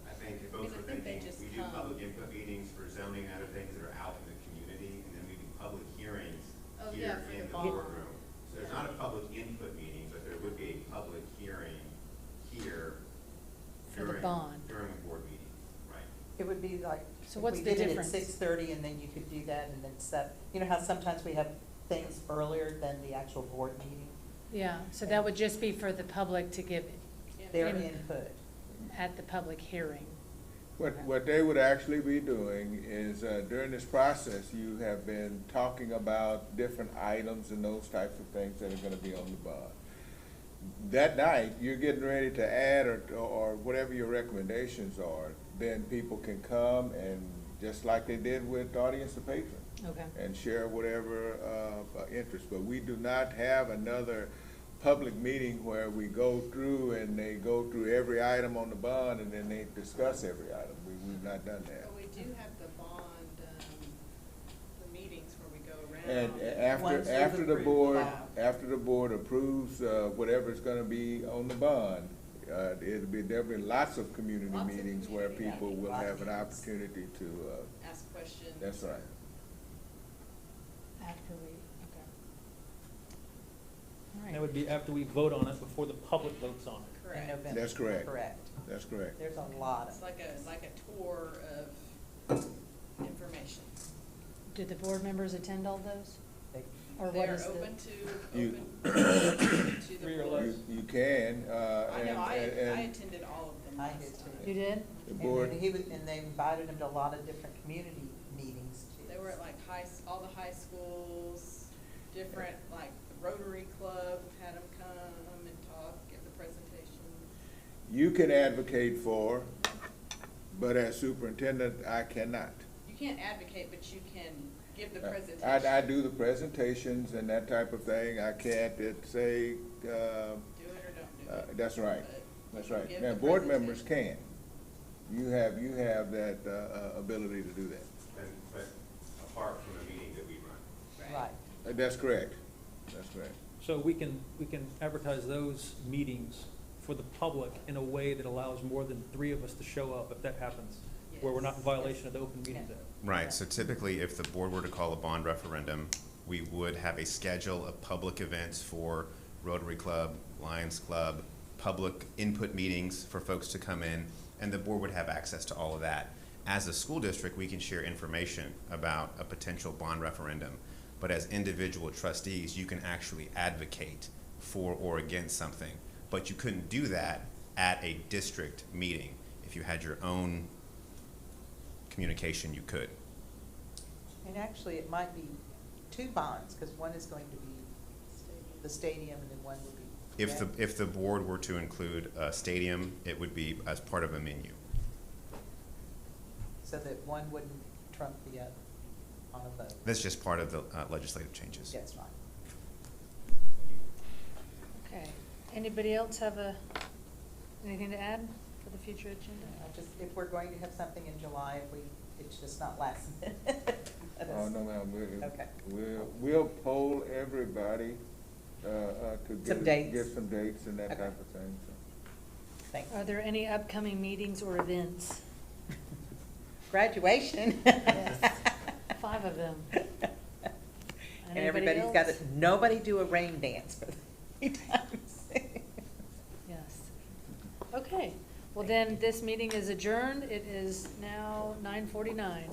Speaker 10: I think if folks
Speaker 13: I
Speaker 10: are
Speaker 13: think they
Speaker 10: thinking,
Speaker 13: just
Speaker 10: we do
Speaker 13: come.
Speaker 10: public input meetings for zoning and other things that are out in the community, and then we do public hearings
Speaker 13: Oh,
Speaker 10: here
Speaker 13: yeah, for
Speaker 10: in
Speaker 13: the
Speaker 10: the
Speaker 13: bond.
Speaker 10: boardroom. So there's not a public input meeting, but there would be a public hearing here
Speaker 1: For the
Speaker 10: during,
Speaker 1: bond.
Speaker 10: during a board meeting, right?
Speaker 3: It would be like.
Speaker 1: So
Speaker 3: if
Speaker 1: what's
Speaker 3: we
Speaker 1: the
Speaker 3: did it at
Speaker 1: difference?
Speaker 3: 6:30, and then you could do that, and then set, you know how sometimes we have things earlier than the actual board meeting?
Speaker 1: Yeah, so that would just be for the public to give
Speaker 3: Their
Speaker 1: In-
Speaker 3: input.
Speaker 1: at the public hearing.
Speaker 2: What they would actually be doing is, during this process, you have been talking about different items and those types of things that are gonna be on the bond. That night, you're getting ready to add or whatever your recommendations are, then people can come and, just like they did with audience of patron,
Speaker 1: Okay.
Speaker 2: and share whatever, interest. But we do not have another public meeting where we go through and they go through every item on the bond and then they discuss every item. We've not done that.
Speaker 13: But we do have the bond, the meetings where we go
Speaker 2: And
Speaker 13: around.
Speaker 3: Once
Speaker 2: after
Speaker 3: you've
Speaker 2: the
Speaker 3: approved
Speaker 2: board,
Speaker 3: that.
Speaker 2: after the board approves, whatever's gonna be on the bond, there'll be lots of community
Speaker 13: Lots of
Speaker 2: meetings where
Speaker 13: community
Speaker 2: people will
Speaker 3: meetings.
Speaker 2: have an opportunity to,
Speaker 13: Ask questions.
Speaker 2: that's right.
Speaker 1: After we, okay. All right.
Speaker 9: that would be after we vote on it, before the public votes on it.
Speaker 3: In
Speaker 13: Correct.
Speaker 3: November.
Speaker 2: That's correct.
Speaker 3: Correct.
Speaker 2: That's correct.
Speaker 3: There's a lot
Speaker 13: It's
Speaker 3: of.
Speaker 13: like a tour of information.
Speaker 1: Did the board members attend all those?
Speaker 3: they-
Speaker 1: Or what
Speaker 13: They're
Speaker 1: is the?
Speaker 13: open to
Speaker 2: You-
Speaker 13: to the
Speaker 9: 3 or
Speaker 13: board.
Speaker 9: less.
Speaker 2: You can,
Speaker 13: I know, I
Speaker 2: and
Speaker 13: attended all of them
Speaker 3: I
Speaker 13: last
Speaker 3: did too.
Speaker 13: time.
Speaker 1: You did?
Speaker 2: the
Speaker 3: And
Speaker 2: board,
Speaker 3: then and they invited him to a lot of different community meetings too.
Speaker 13: They were at like all the high schools, different, like the Rotary Club had them come and talk, give the presentation.
Speaker 2: you can advocate for, but as superintendent, I cannot.
Speaker 13: You can't advocate, but you can give the
Speaker 2: I
Speaker 13: presentation.
Speaker 2: do the presentations and that type of thing. I can't say,
Speaker 13: Do it or don't do it.
Speaker 2: that's right,
Speaker 13: But
Speaker 2: that's
Speaker 13: you can
Speaker 2: right.
Speaker 13: give
Speaker 2: Now,
Speaker 13: the
Speaker 2: board members
Speaker 13: presentation.
Speaker 2: can. You have that, ability to do that.
Speaker 10: But apart from the meeting that we run.
Speaker 3: Right.
Speaker 2: That's correct, that's correct.
Speaker 9: So we can advertise those meetings for the public in a way that allows more than 3 of us to show up, if that happens, where we're not in violation of the Open Meetings Act.
Speaker 10: Right, so typically, if the board were to call a bond referendum, we would have a schedule of public events for Rotary Club, Lions Club, public input meetings for folks to come in, and the board would have access to all of that. As a school district, we can share information about a potential bond referendum, but as individual trustees, you can actually advocate for or against something, but you couldn't do that at a district meeting. If you had your own communication, you could.
Speaker 3: And actually, it might be 2 bonds, because one is going to be the stadium, and then one would be.
Speaker 10: If the board were to include a stadium, it would be as part of a menu.
Speaker 3: So that one wouldn't trump the other on a vote.
Speaker 10: That's just part of the legislative changes.
Speaker 3: That's right.
Speaker 1: Okay. Anybody else have anything to add for the future agenda?
Speaker 3: If we're going to have something in July, it's just not last minute.
Speaker 2: Oh, no, ma'am,
Speaker 3: Okay.
Speaker 2: we'll poll everybody, to
Speaker 3: Some dates.
Speaker 2: get some dates and that
Speaker 3: Okay.
Speaker 2: type of thing, so.
Speaker 3: Thanks.
Speaker 1: Are there any upcoming meetings or events?
Speaker 3: Graduation.
Speaker 1: Yes. 5 of them.
Speaker 3: And
Speaker 1: Anybody
Speaker 3: everybody's got
Speaker 1: else?
Speaker 3: to, nobody do a rain dance for 3 times.
Speaker 1: Yes. Okay, well then, this meeting is adjourned. It is now 9:49.